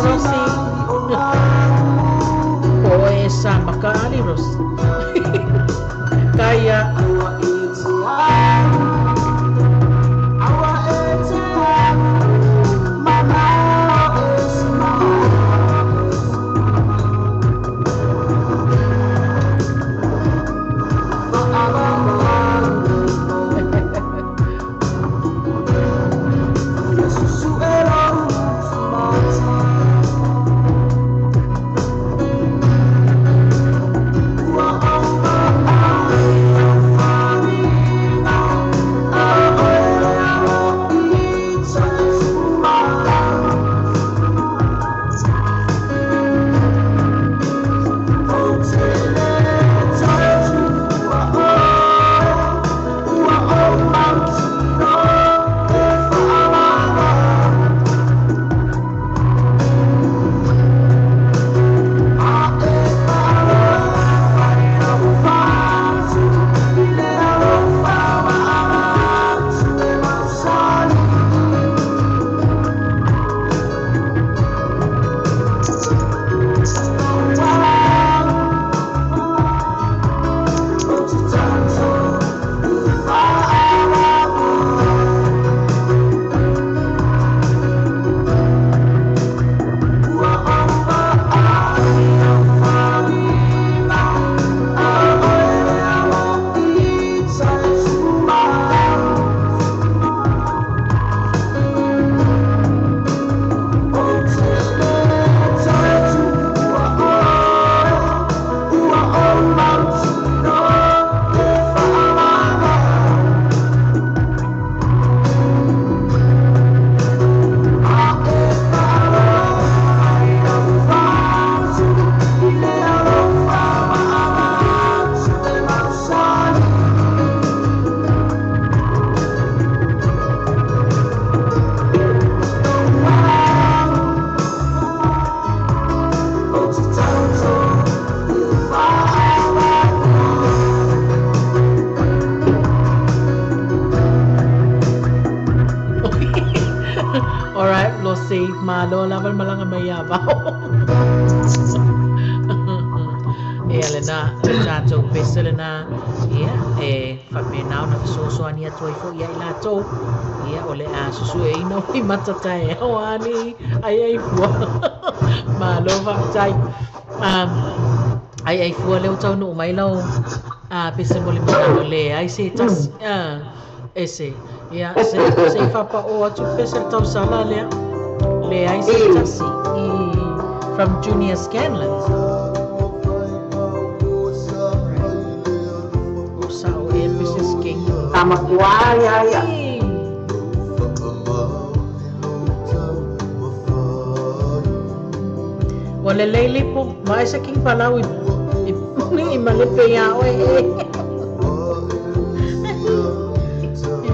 Rossi o esa makali Rossi kaya malo la malanga mayaba. Elena tato peselena fa pena na so ania toi fo ia ila to ole a susu e no i matata e hoani ai fua malo va tai ai fua le tau no mai lo pese mole le ai se tas ese se fa pa o atu pese tau sala le ai se tas from Junior Scanlons. Sama kuaya ya. Wala lele po, maisa king palaw ni malepe ya oe.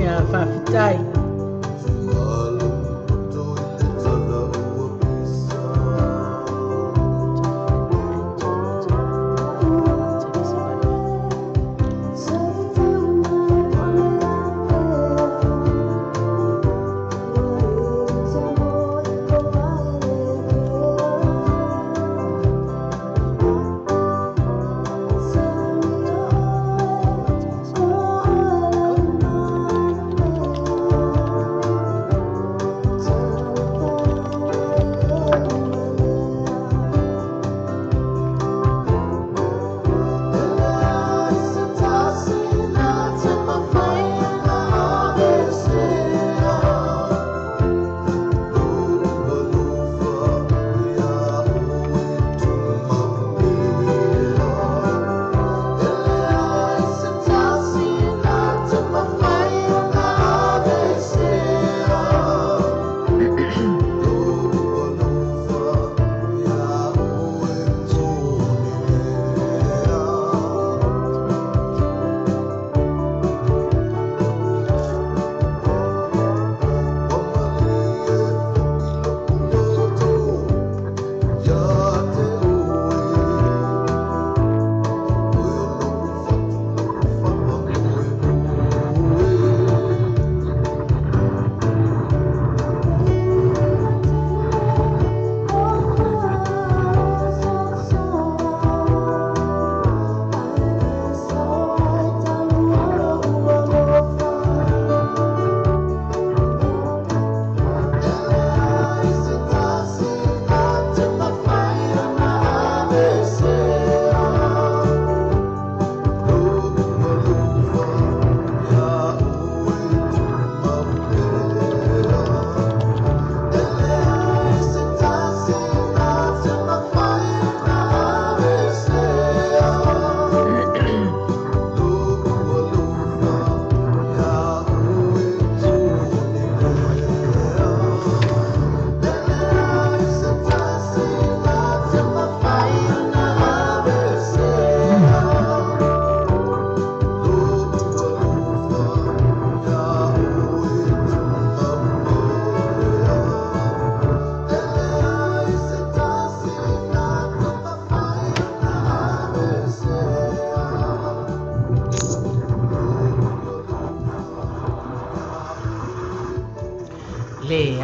Ya fafitai.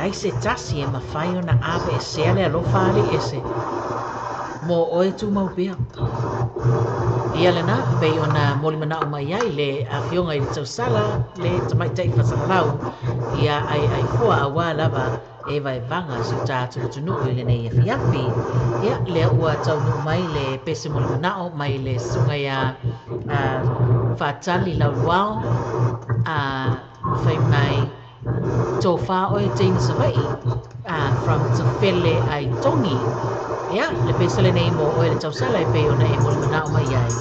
ai se tasi e mawhai o na awe e sea le alofa ali e se. Mo oe tu mau pia. Ia le na, pei o na moli mana o mai ai le a fionga i tau sala, le tamai tei whasalau, ia ai fua a wā lava e vai vanga su tātu tunu i le nei e fiafi, ia le ua tau nu mai le pese moli mana o mai le sunga ia whatali lau luao, whai mai tō wha o e teina sawai, from te whele ai tongi. Ia, le pese le nei mo o e le tau sala e pei o na e moli mana o mai ai.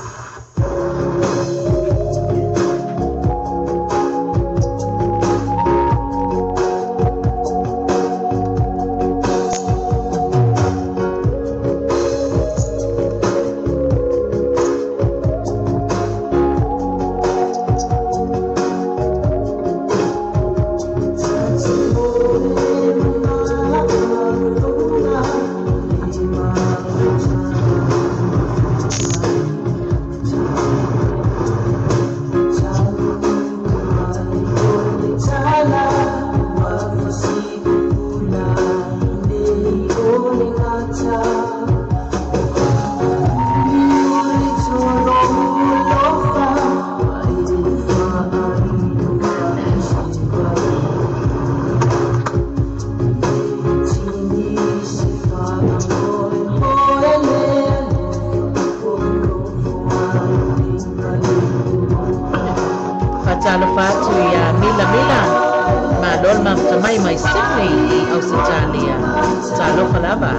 Talo falaba.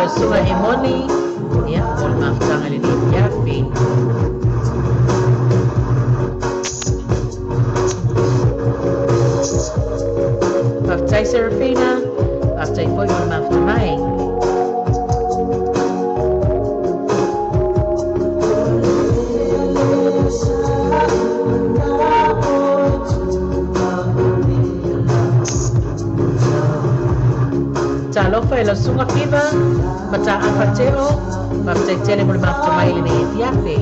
Sungai Hemoni, ya, mohon maaf tangan ini Yafi. Paftai Serafina, paftai po mohon maaf tamay. Talo fai la sunga kiba. Mata Afateo, Paftai Tele mohon maaf tamay ini Yafi.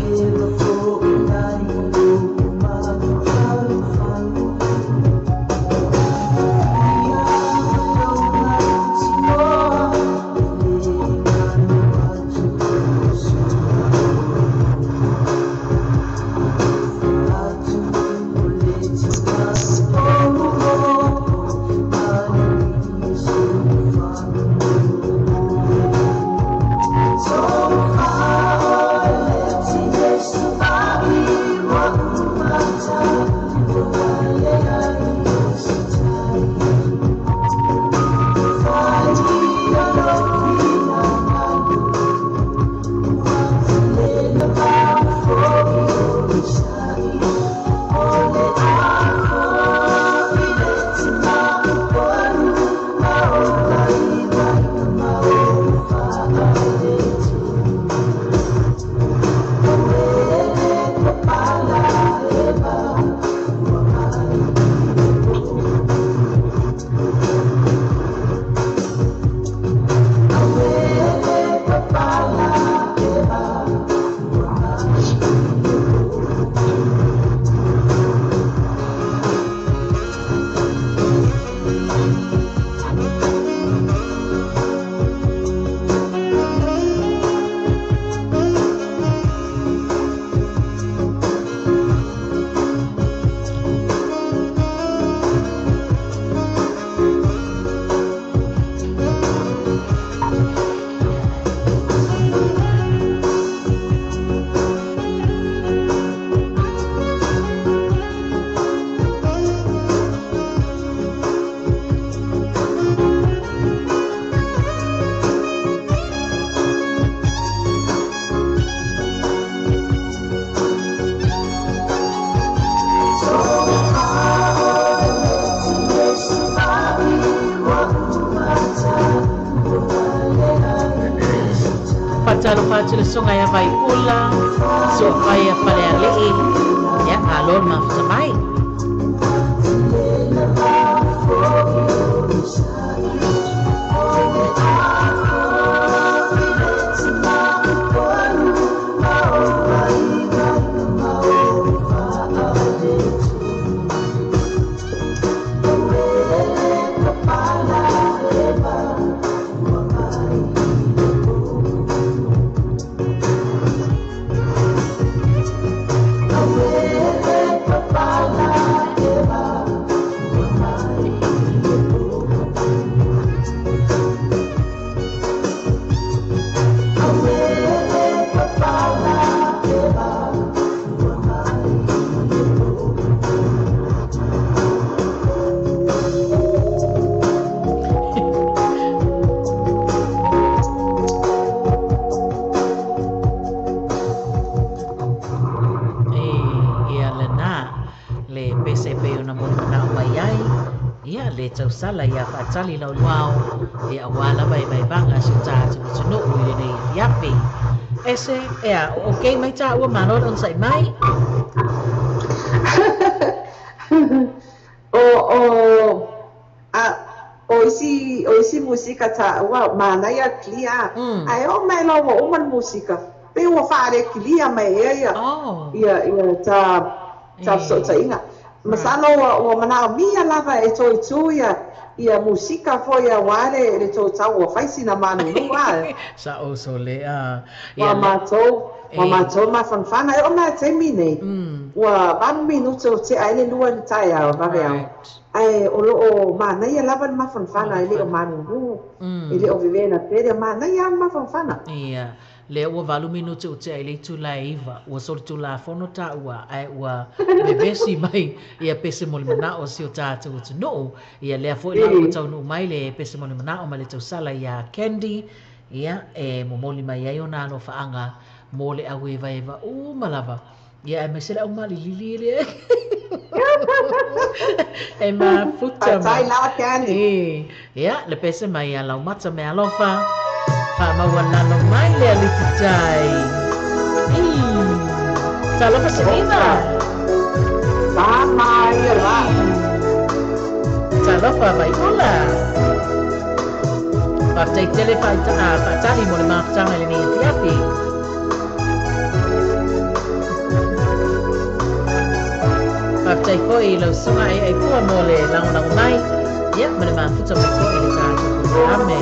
Fatul sungai yang baik pula supaya pada lei ya alon maaf sampai Tau sala ya fatali lau luau ya awala bai banga sita tunu uli ni yapi ese ya okay mai cha wa manol on sai mai oisi musika ta wa mana ya clear ayo mai lo wa uman musika pe ua whaare kilia mai ia Oh. ia ta so ta inga masano ua mana mia lava e toi tu ia musika fo ia wale le to ta ua faisi na manu lua Sa o so le a wa mato ma fanfana e ona te mine wa 1 minuto te ai le lua ni tai a va vea ai o lo o mana ia lava ma fanfana ile o manu lu ile o vivena pere mana ia ma fanfana ia le ua 2 minuto o te ai le tu la iva ua sol tu la fono ta ua ai ua bevesi mai ia pese mo le mana o si o tātou o tunu ia lea fo ila o tau nu mai le pese mo le mana o ma le tau sala ia Candy ia e momoli mai ai o nano faanga mo le au eva eva malava ia e mesele au mali lili le e ma futa tai la Candy ia le pese mai ia lau mata me alofa fa ma wana no mai le alitai ta lofa senina mama ia la ta lofa vai ola pa te telefai pa tali mo le mafutanga le ni tiapi pa te foi lo sunga ai pua mo le launa mai ia ma le mafuta mo foi le tātou ame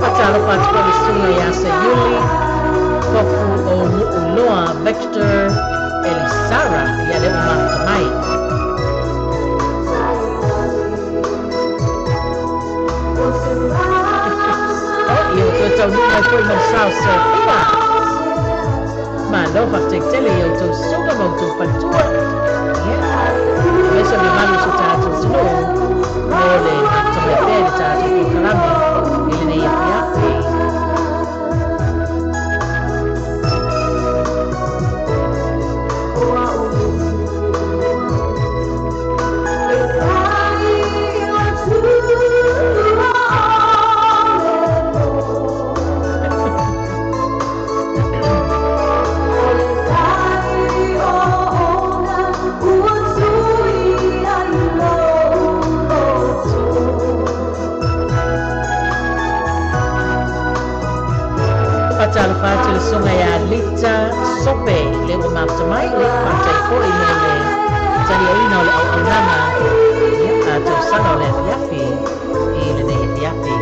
Patalo patiko le sunga ya se Yuli Kofu o Nu'uloa Victor Elisara ia le umata mai Ia o tau nuna koi mo sao se pia Ma lo haftek tele ia o tau sunga mo tau pantua Ia Mesa le mali su tātou tino Mo le hafta mai pēr le tātou ki kalame Ile ne ia piape Patalo fatu le sunga ya Lita Sope le o mafta mai le patai ko i le tali o ina o le au nama ia a tau sala o le fiafi i le nei fiafi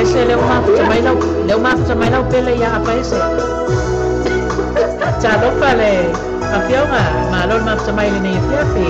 Ese le mafta mai lau pele ia apa ese Talo pale a fionga ma lo mafta mai le nei fiafi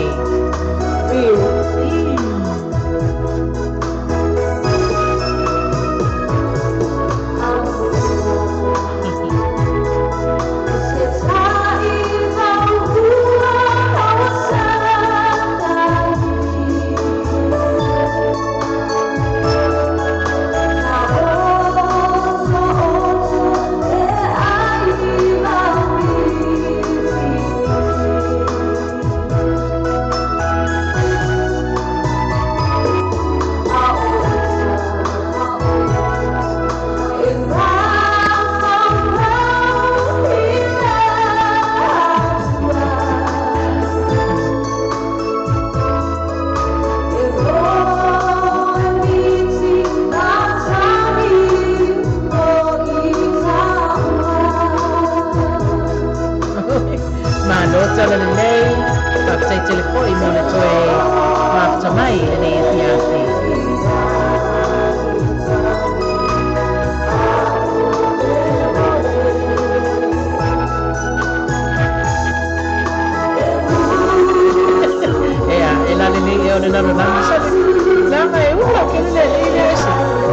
manota le nei pa sai telefoni mo le toe ma tamai le nei fiafi e la le nei e ona na sa la mai uno che le ese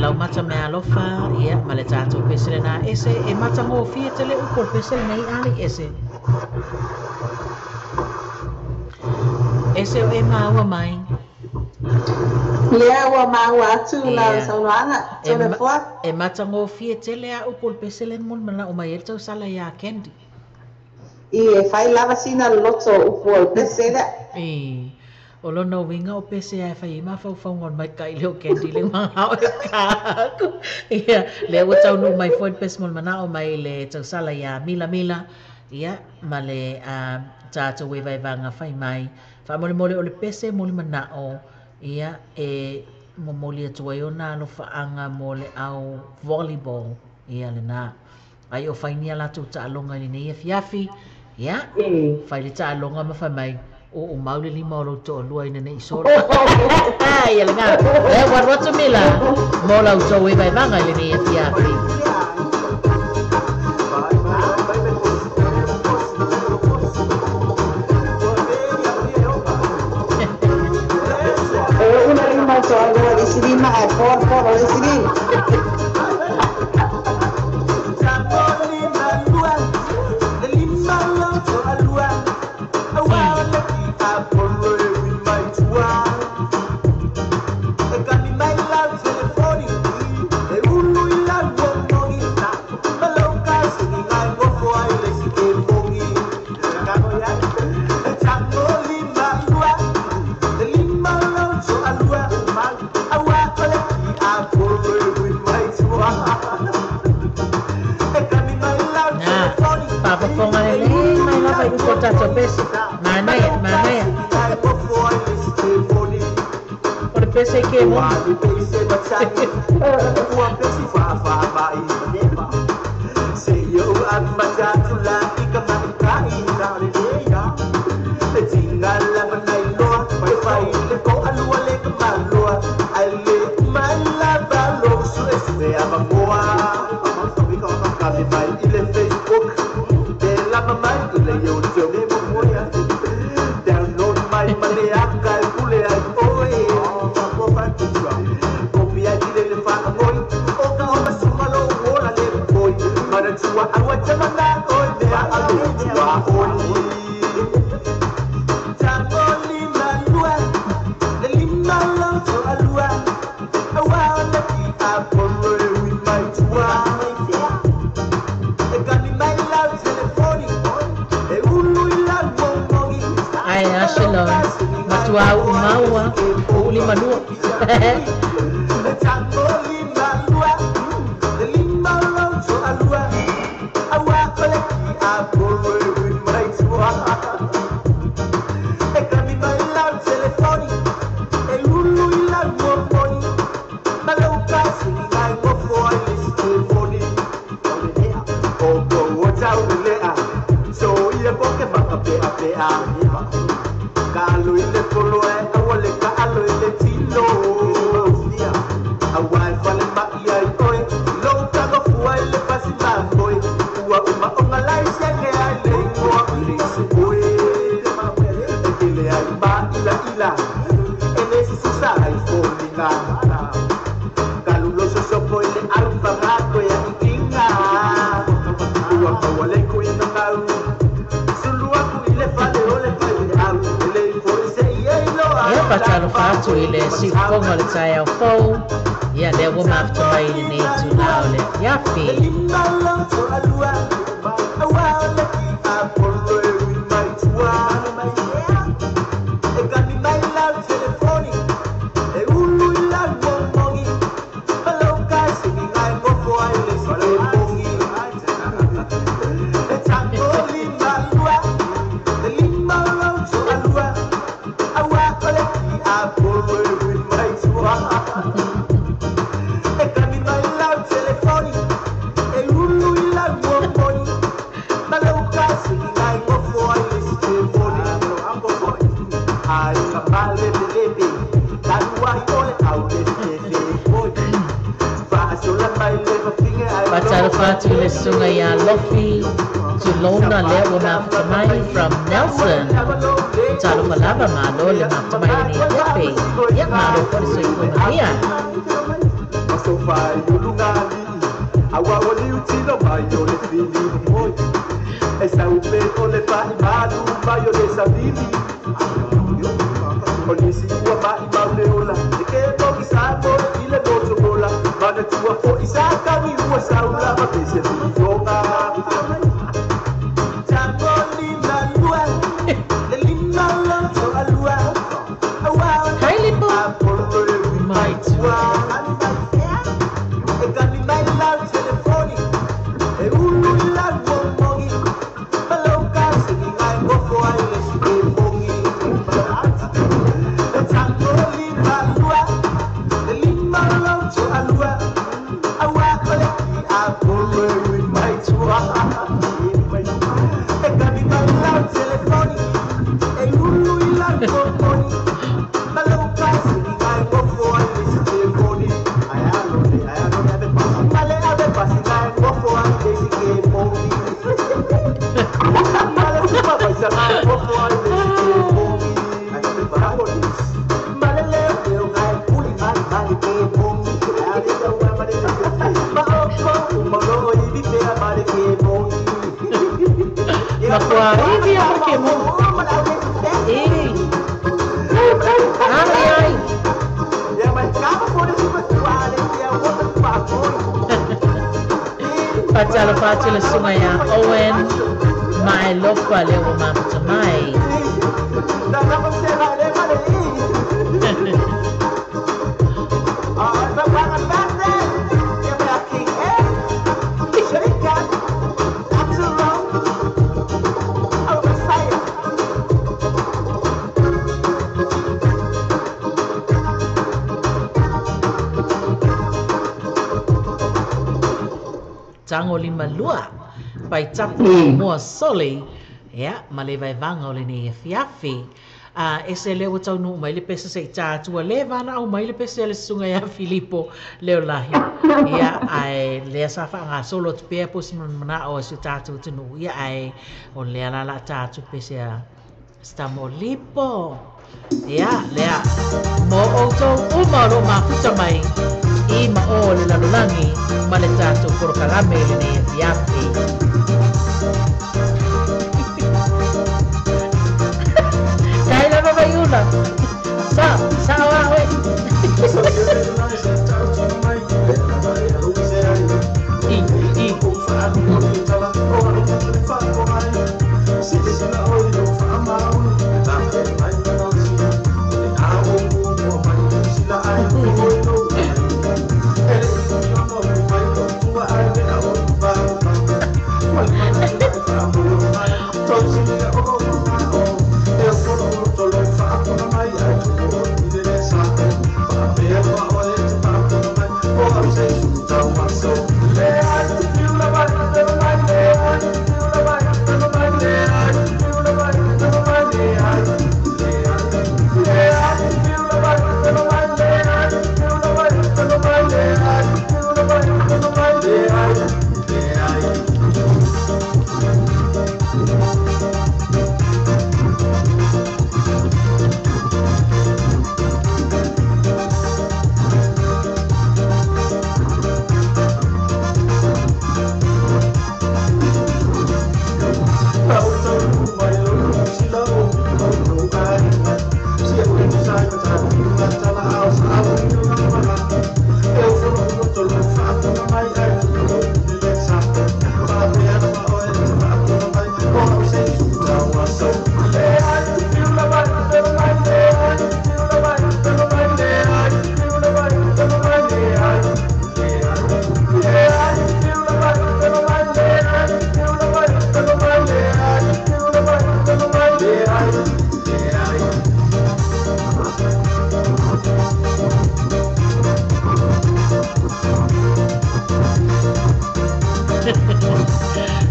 lau mata me alofa ia ma le tātou pesele nā ese e mata ngō fia te le uko pesele nei ali ese o e maua mai lea ua maua atu la saunoanga tole fua e mata ngō fia te le a uko pesele mun mana o mai e tau sala ia Kendi i e whai lava sina loto uko pesele o lona winga o pese ai fai ma fau fau ngon mai kai leo Kendi le ma o ka ia le o tau no mai foi pes mon mana o mai le tau sala ia mila ia ma le tata we vai vanga fai mai fa mole o le pese mole mana o ia e mo mole atu ai ona no fa anga mole au volleyball ia le na ai o fai nia la tu ta longa ni ia fiafi ia fai le ta longa ma fa mai o maule lima o to lua ina nei solo ai le nga e wa to mila mo la uso we vai manga le ni fia una rima to algo di sirima e por di sirima Tato pese mana ya por pese que mo maua lima dua Awai fale ma ia i oe, lo tago fuai le pasi whatalo whātu I le si konga le tai au fau. Ia le wa mafta mai le nei tu lao le fiafi. Whatalo whātu le sunga ia lofi tu lona le wa maftamai from Nelson. Talo palava malo le maftamai ni fiafi. Ia malo por so I ia. Awa wali utilo mayo le fili moi. Esa upe ole pa imadu mayo le sabili. Olisi ua ma imau ola. Ike mo kisabo ile doto bola. Mana tua fo isaka mi ua saula ma pese yonga. Tango lina lua. Le lina lanzo alua. Awa Hi Lipo. apolo le mai tua. Makuaribi ako kemo. Eh. Ay. Whatalo whātu le sunga ia Owen mai lofa le wa maftamai. Tango lima lua pai tapu mua soli ya male vai vanga ole ni fiafi ese le o tau nu mai le pesa se tātua le vana au mai le pesa le sunga ya Filipo leo lahi ya ai le safa nga solo tu pe po simana o se tātu tunu ya ai o le ala tātu pesa stamo lipo ya le mo o tau o maro ma futa mai I ma o le lalulangi ma le tātou korokarame le ne fiafi. Kai la mama iuna. Sa wa we.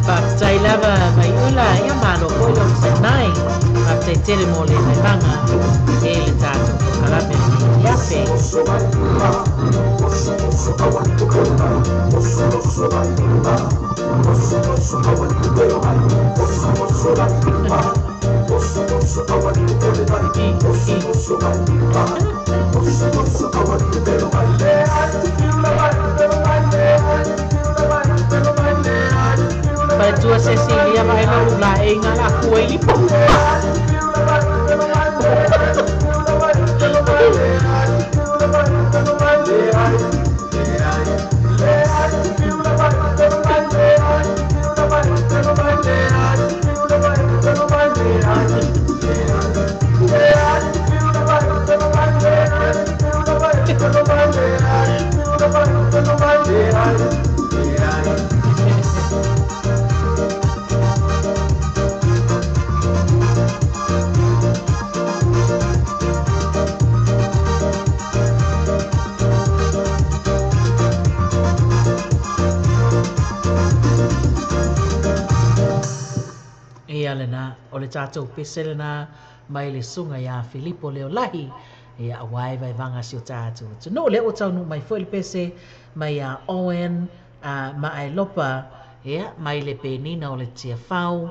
Whakatai lava mai ula ia malo ko yo se nai. Whakatai tere mo le mai manga e le tātou whakarame ia whe. Pai tua Cecilia vai no la e ngala ku e lipo. O le tātou pesele nā mai le sunga ia Filipo leo lahi ia awai vai vanga si o tātou. Tino le o taunu mai foi le pese mai a Owen ma ai lopa ia mai le penina o le tia fau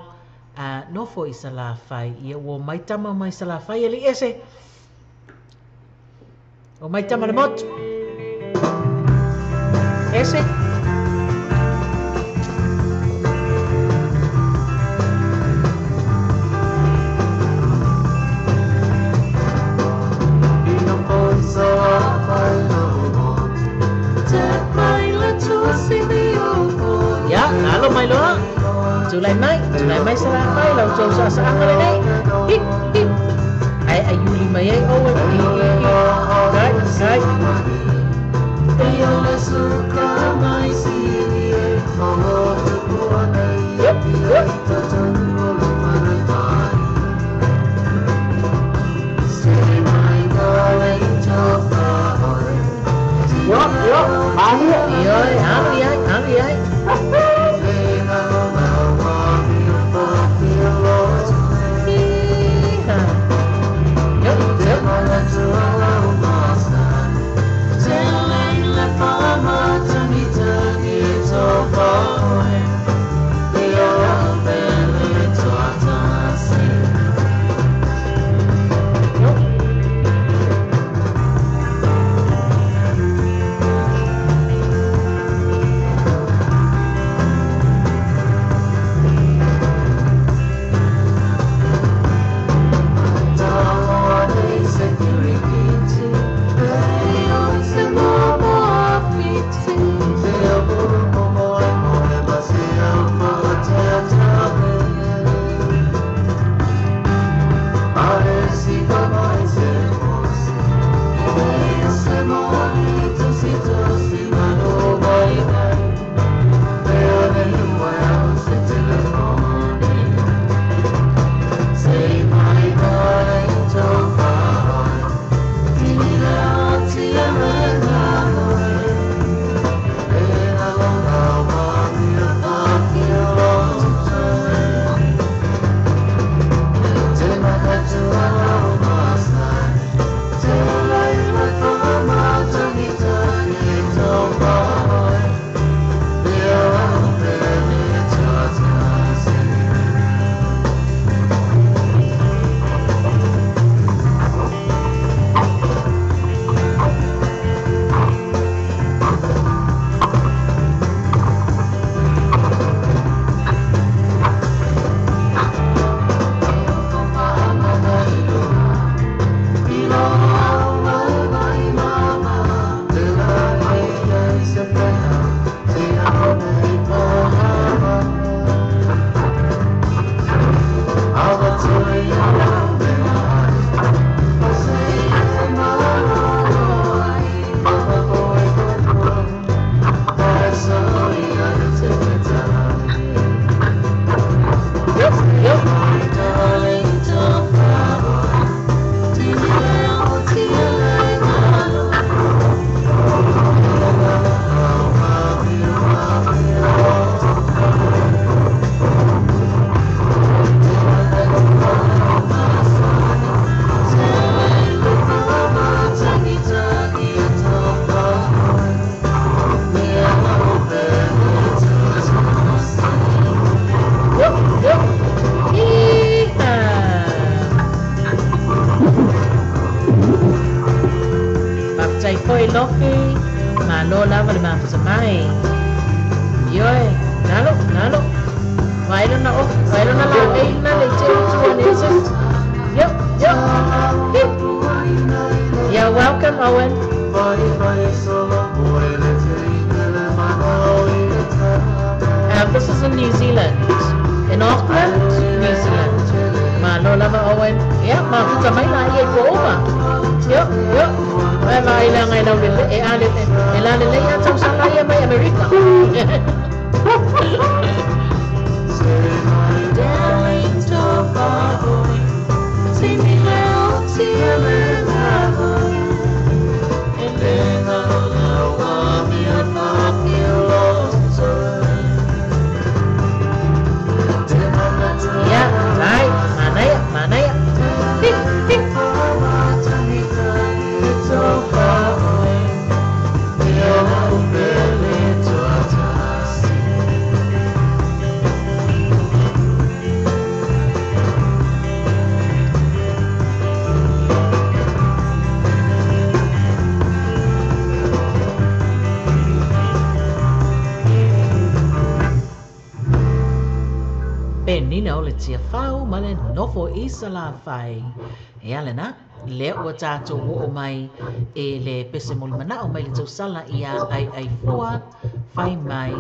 no fo isa la fai ia o mai tama mai sa la fai ele ese o mai tama le mot ese ya, halo mai loa. Tulai mai sala mai lau tau sa sa ngale nei. Hip hip. Ai ayuli mai ai Owen. Kai kai. Yo la suka mai si mo tu pone. Yep yep. Yo, ani ai. na la ay na le che. Yep. You're welcome, Owen. This is in New Zealand. In Auckland, New Zealand. Lola ma Owen. Yeah, puta mai na ye ko ma. Yep. Ai mai la ngai na le la le ya tau sa la ya mai America. Darling, so far away. See me now, see me now. And then I'll want me and not feel lost. Yeah, right. Mana ya? Tik. It's so far away. You're really too fast. Nina o le tia whau ma le nofo isa la whai. E ale na, le ua tātou o mai e le pese moli mana o mai le tau sala ia ai fua whai mai.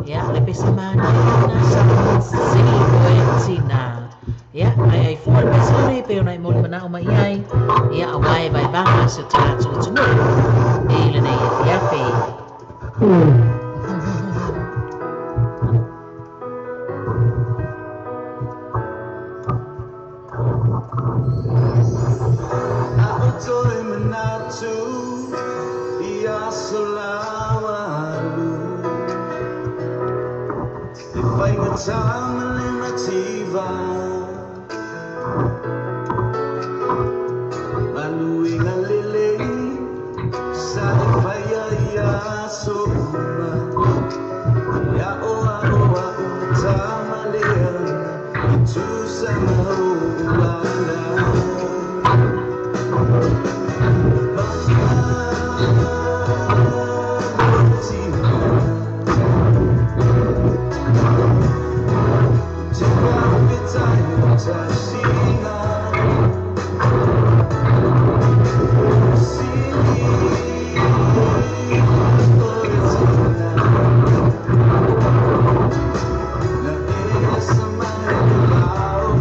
Ia le pese mana na sa sili oe tina. Ia ai fua le pese moli pe o nai moli mana o mai ai. Ia awai vai banga se tātou tunu. E le nei e fiafe. Somebody out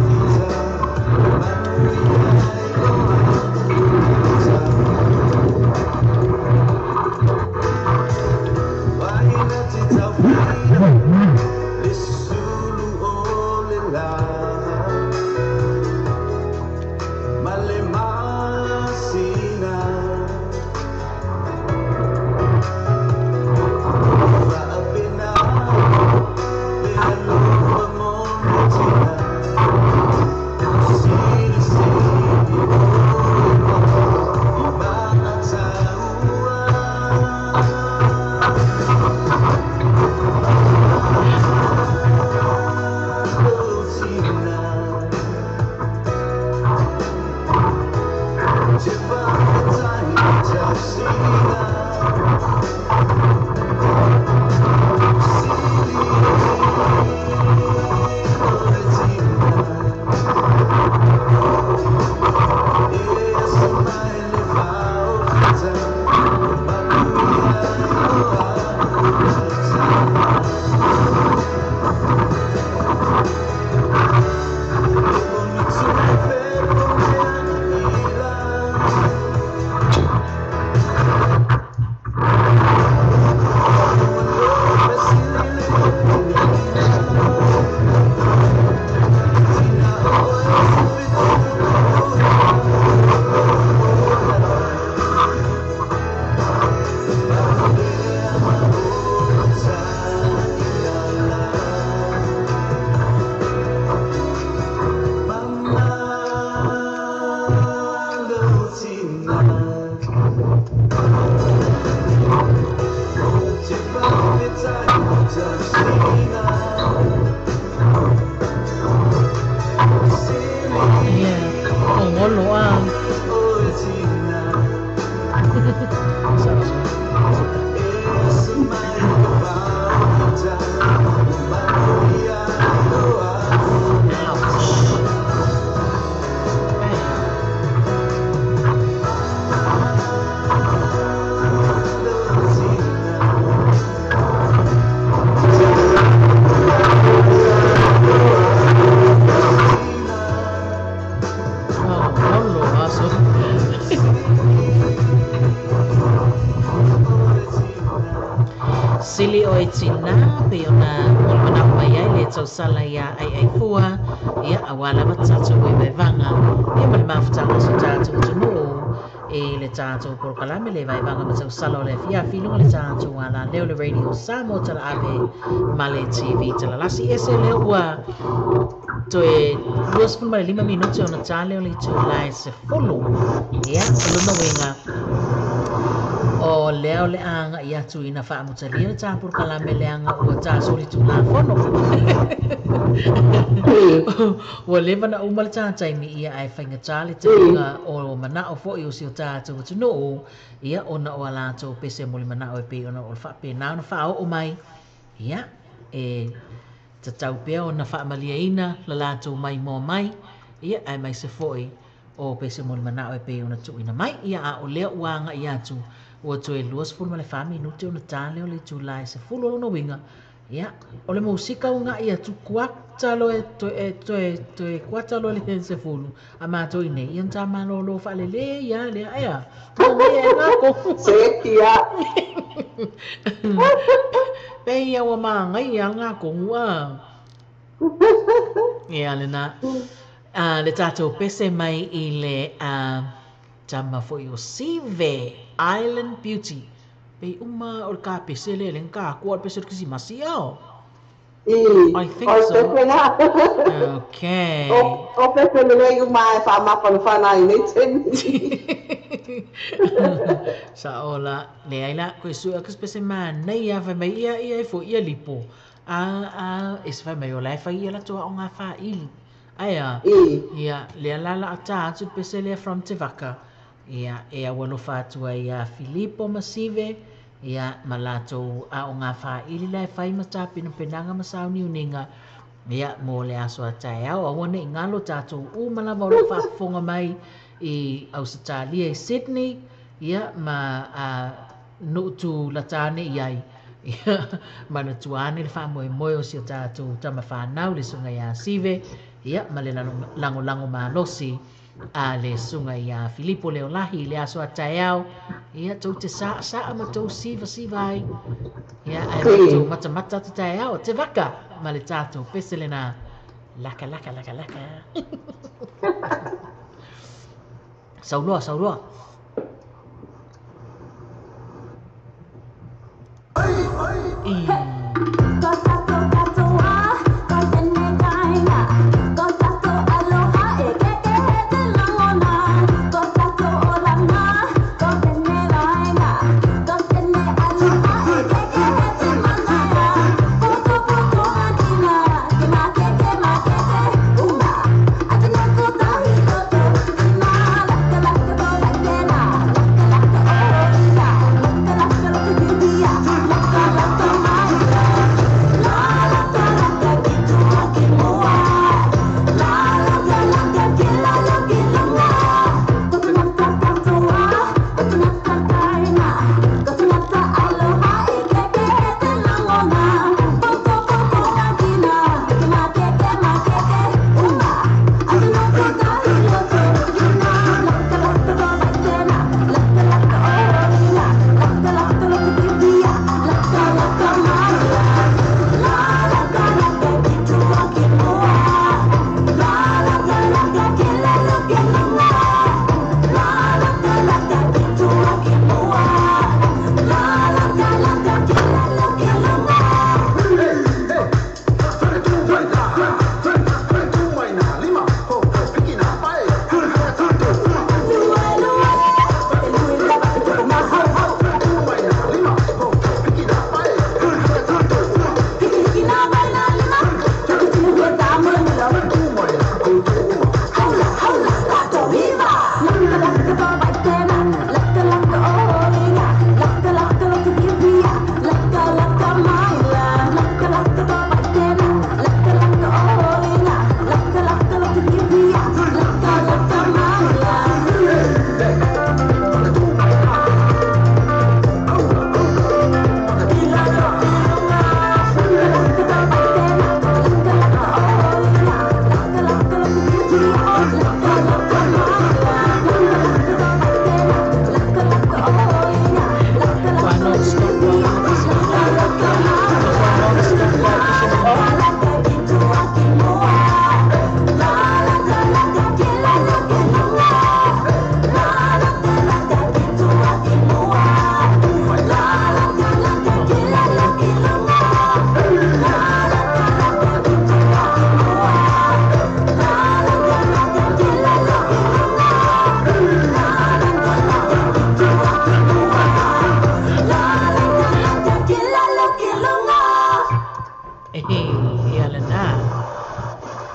le tau sala ia ai fua ia awala matatu e vanga ia mali mafutanga so tātou tunu e le tātou porokalame le vai vanga matau sala o le fia filunga le tātou ala leo le radio Samo tala ave ma le TV tala lasi ese leo ua toe 25 minuti ona tale o le tu lai se fulu ia luna winga o leo le anga ia tu ina wha mutalia le tāpur kalame le anga ua tā soli tu la fono ua lewa na umale tātai mi ia ai whainga tāle te inga o mana o fo i o si o tātou tunu o ia ona o alato pese muli mana o e pe ona o wha pe nao na wha o mai ia e tatau pia ona wha malia ina la lato mai mo mai ia ai mai se foi o pese muli mana o e pe ona tu ina mai ia a o leo uanga ia tu ua toe 25 minuti ona tāle o le tulai se fulu ona winga ia o le musika o nga ia tu kuatalo toe kuatalo le se fulu a mātou nei ia ta malolo fa le ia le ia mo mai e ngako se kia pe ia wa manga ia ngako ua ia le na le tatou pese mai i le tama fo yo Sive Island Beauty pe uma o ka pese le ka ko pese kisi masiao I think so. Okay. O pese le uma fa ma fa na ni ten Saola le aila ko su ka pese man nei ya fa mai ia fo ia lipo es fa mai o la fa ia la to o nga fa il aya ia le lala ata tu pese le from Tivaka ia e awalo fatua ia Filippo Masive ia malato a o nga fa ili lai fai mata pina penanga masau ni uninga ia mo le aso atai au awone ngalo tato u malama o fa fonga mai i Australia i Sydney ia ma no tu latane iai ia mana tuane le fa mo o si tato tama fa nau le sunga ia Sive ia ma le lango ma losi a le sunga ia Filippo Leolahi le aso ataiao ia tau te sa ma tau siva ai ia ai tau mata te taiao te vaka ma le tatou pese na laka sauloa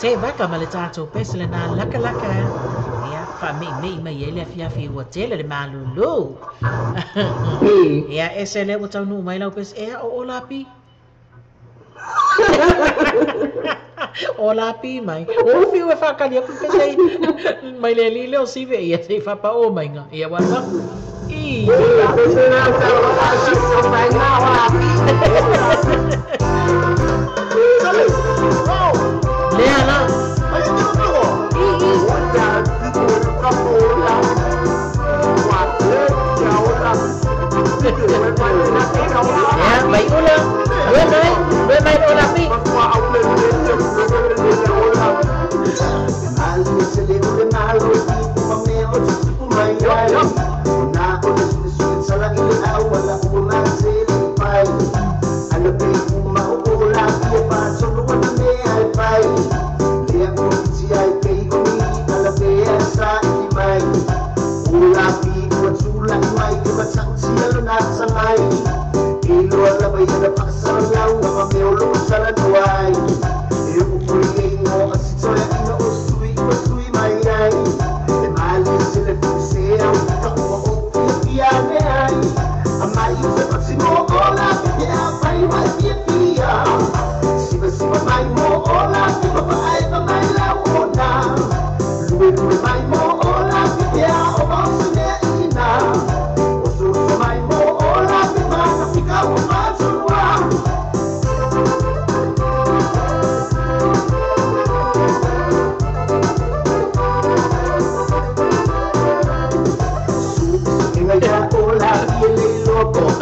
te vaka ma le tātou pese le nā laka laka ia wha mei mai e le fiafi ua tele le malulu ia e se le o tau nuu mai lau pese ea o lapi o lapi mai o fi ue whakali aku pese mai le li leo sive ia se whapa o mai nga ia wata Lea la. Ya, baik ulang. Dua main ulang ni.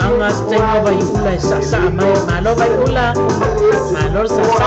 Angas tengo bay ula sasa malo bay ula malo sasa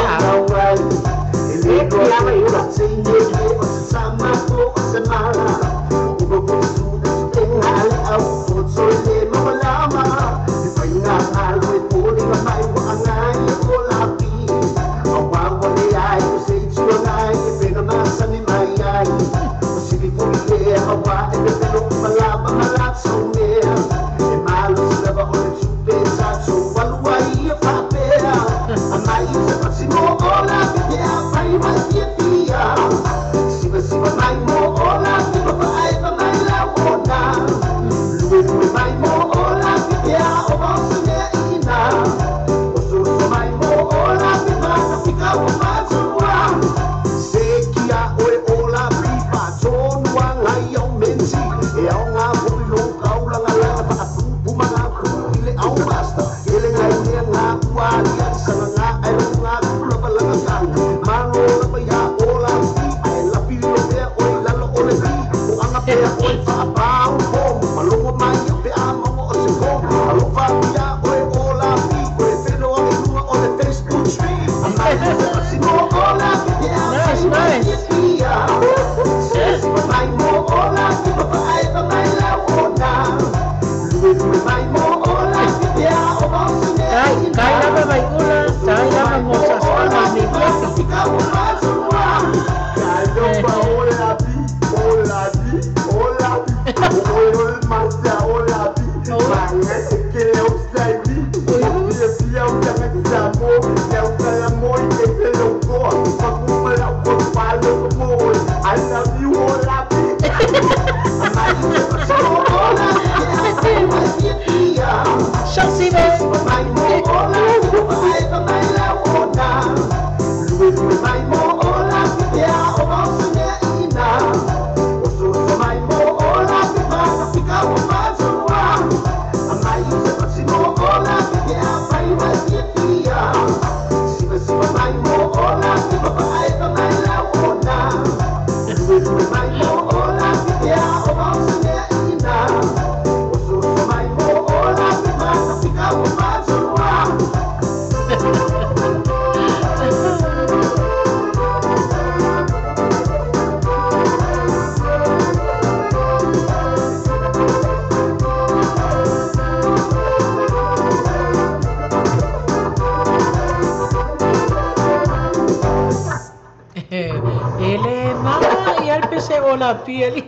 Ele ma y al pese o la piel.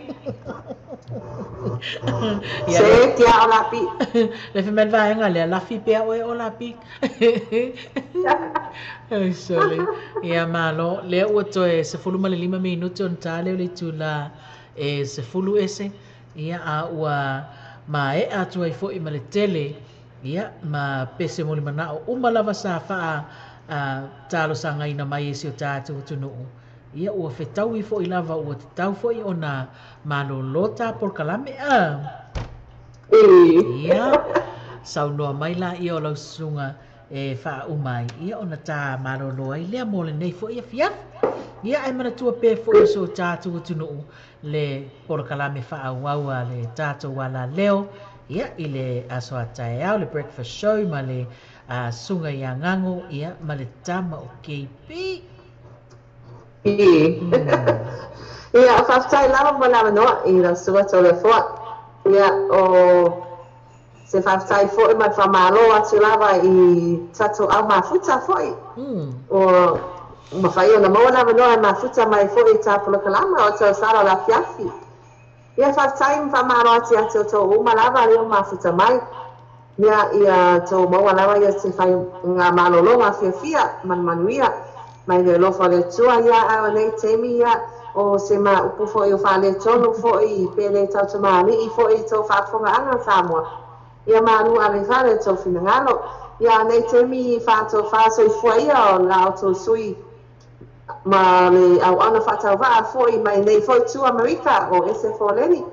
Se tia o lapi. Le femen vaenga le lafi pea o lapi. Sorry. Ia malo le ua toe se fulu male 5 minuti on tale le tula se fulu ese ia a ua ma e atu ai fo'i ma le tele ia ma pese mo le manao uma lava sa faa talo sanga ina mai ese o tātou tunuu ia ua fetau i fo'i lava ua te tau fo'i ona malolota por kalame ia saunoa mai la ia o lau sunga e faa umai ia ona tā malolo ai lea mo le nei fo'i a fiaf ia ai mana tua pe fo'i so tātou tunuu le por kalame faa wawa le tātou wala leo ia i le aso atai au le breakfast show ma le sunga ia ngango ia ma le tama o KP ia whaftai lava mo lava noa i la sua to le foa ia o se whaftai fo'i mai whamalo atu lava i tato au mafuta fo'i o mawhai o na maua lava noa mafuta mai fo'i tāpula kalama o tau sara la fiafi ia whaftai whamalo ati atu to uma lava leo mafuta mai ia to maua lava ia se whai ngā malolonga fiafia manuia mai le lofa le tua ia au nei temi ia o se ma upu fo'i o whale tonu fo'i pele tau tamali i fo'i to whafonga anga Samoa ia manu ale whale to finangalo ia nei temi whato whaso i fuaia o la auto sui ma le au ana whatau waa fo'i mai nei fo'i tu Amerika o ese foleni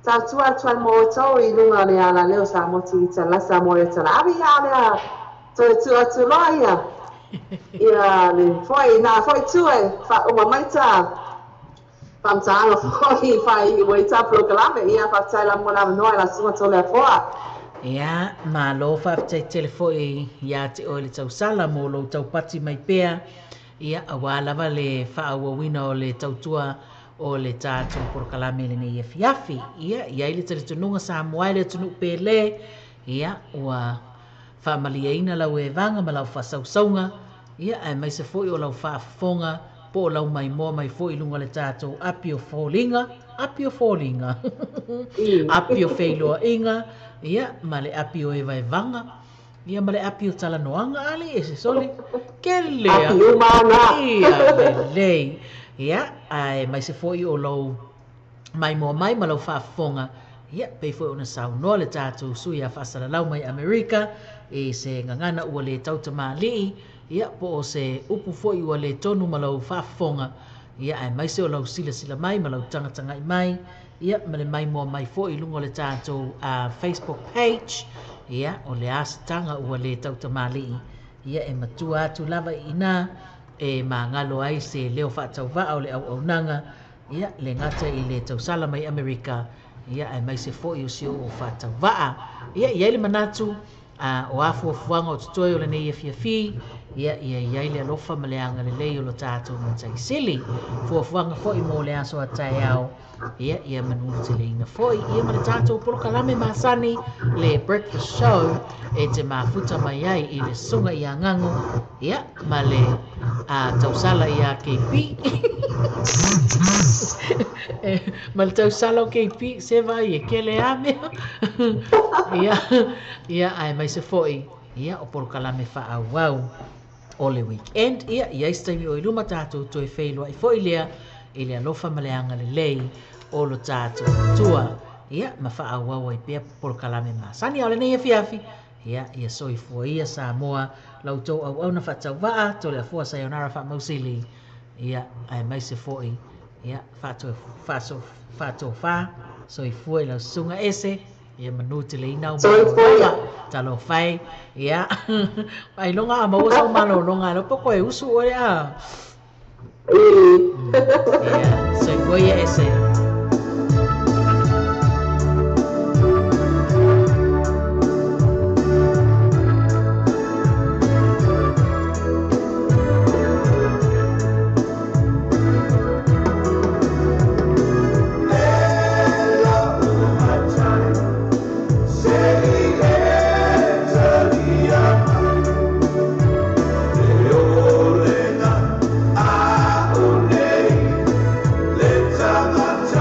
tau tua tuan mo tau i lunga le ala leo sa moti i talasa mo e talawi ia lea to tu atu loa ia ia le foi na foi tue fa uma maita pam talo foi fai wai ta proclame ia fa tsala mo la no la sua to le foa ia ma lo fa tele foi ia te o le tau sala mo lo tau pati mai pea ia awala vale fa wa wina o le tau tua o le tatu proclame le nei fiafi ia le tele tununga sa mo le tunu pele ia wa fa maliaina la we vanga ma la fa sausaunga ia ai mai se foi o lau whaafonga po o lau mai moa mai foi lunga le tātou apio fōlinga apio whailoa inga ia ma le apio e vai vanga ia ma le apio talanoanga ali e se soli ke lea apio mana ia lei ia ai mai se foi o lau mai moa mai ma lau whaafonga ia pei foi ona saunoa le tātou sui a whasara lau mai Amerika e se ngangana ua le tautama lii ia po o se upu foi ua le tonu ma lau whaafonga ia ai mai se o lau sila mai ma lau tangatanga mai ia ma le mai moa mai foi lungo le tātou Facebook page ia o le asitanga ua le tautamali ia e matua atu lava ina e ma ngalo ai se leo whaatau vaa o le au nanga ia le ngata i le tausala mai Amerika ia ai mai se foi o sio o whaatau vaa ia le manatu o afuafuanga o tutoe o le nei e fiafi ia le alofa ma le anga le lei o lo tātou ma tai sili fuafuanga foi mo le aso a tai au ia manu te le ina foi ia ma le tātou polo kalame masani le breakfast show e te mafuta mai ai i le sunga i a ngango ia ma le tausala i a KP ma le tausala o KP se vai e kele ame ia ai mai se foi ia o polo kalame wha au wau o le weekend ia istaimi o iluma tātou toi whailua i foi lea i le alofa ma le anga le lei o lo tātou tua ia ma wha au wau i pia polo kalame masani au le nei e fiafi ia soi fua ia Samoa lau tau au na whatau waa to le afua sayonara wha mausili ia ai mai se foi ia whato wha soi fua i lau sunga ese ia manu te le inau ma talo fai ia ai longa a maua sau malo longa no poko e usu ore a ia soi fua ia ese Let's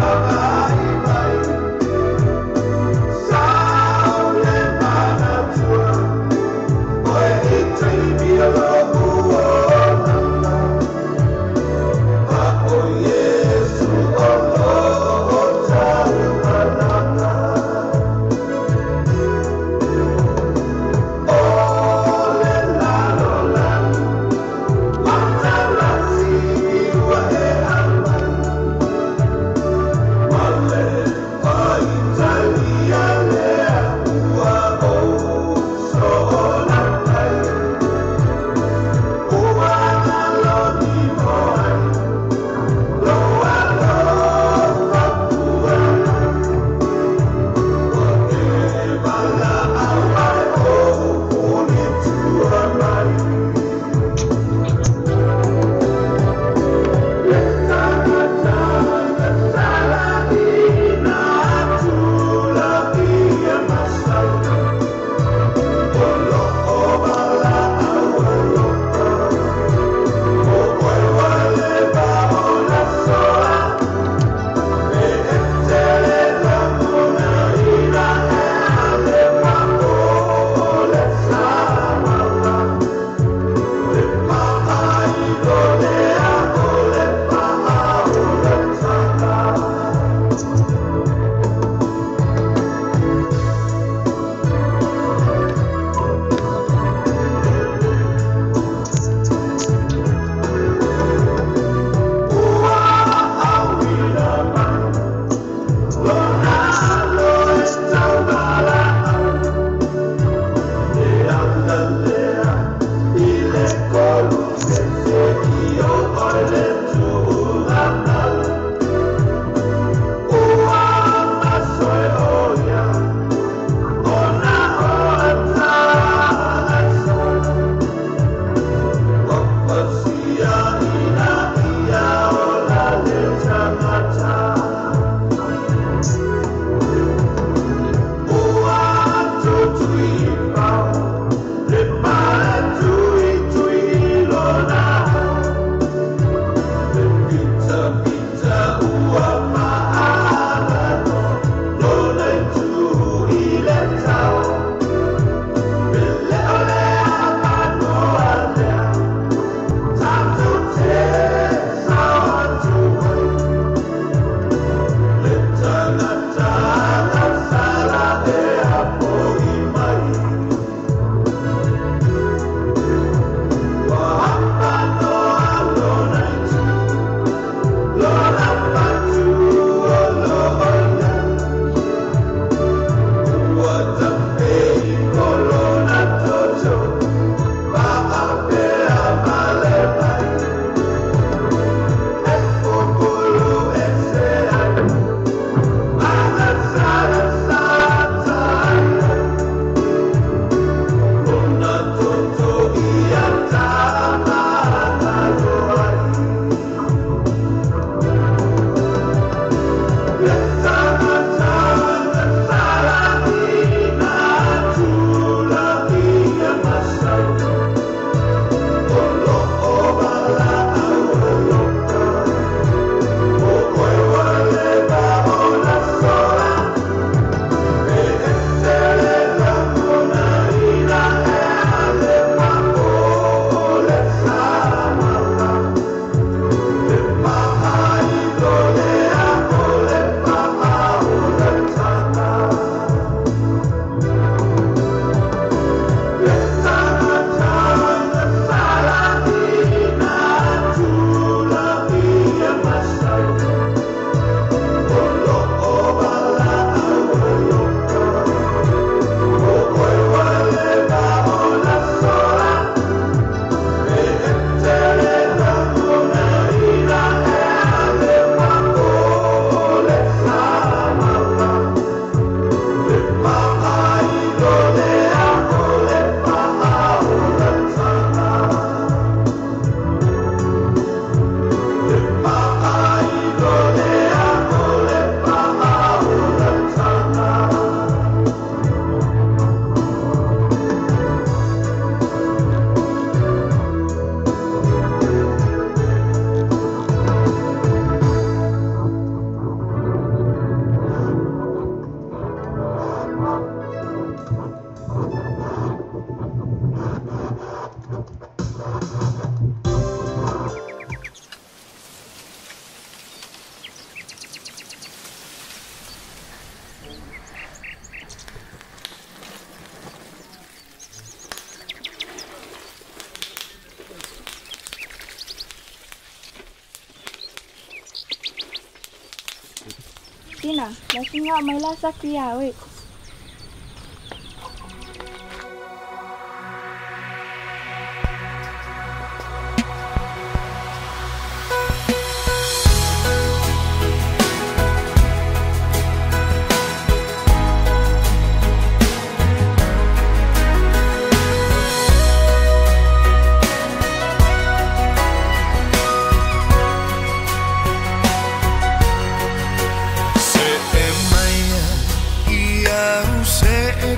Tina, lasing nga may lasa kuyawi.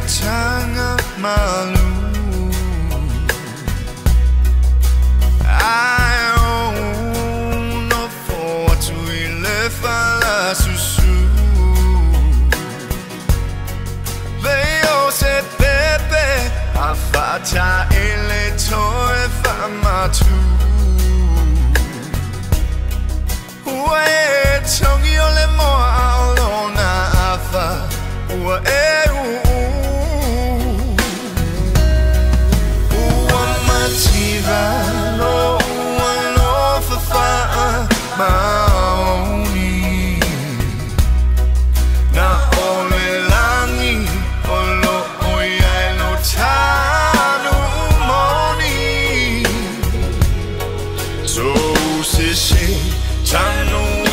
Sangat malu, I own a fort wile fala susu. Veo se pepe afata ele toe famatu. Uwe tongi ole moa alona afa uwe. No one for fire, Maoni. Na ole langi, olo oya no tanu moni. So she trying to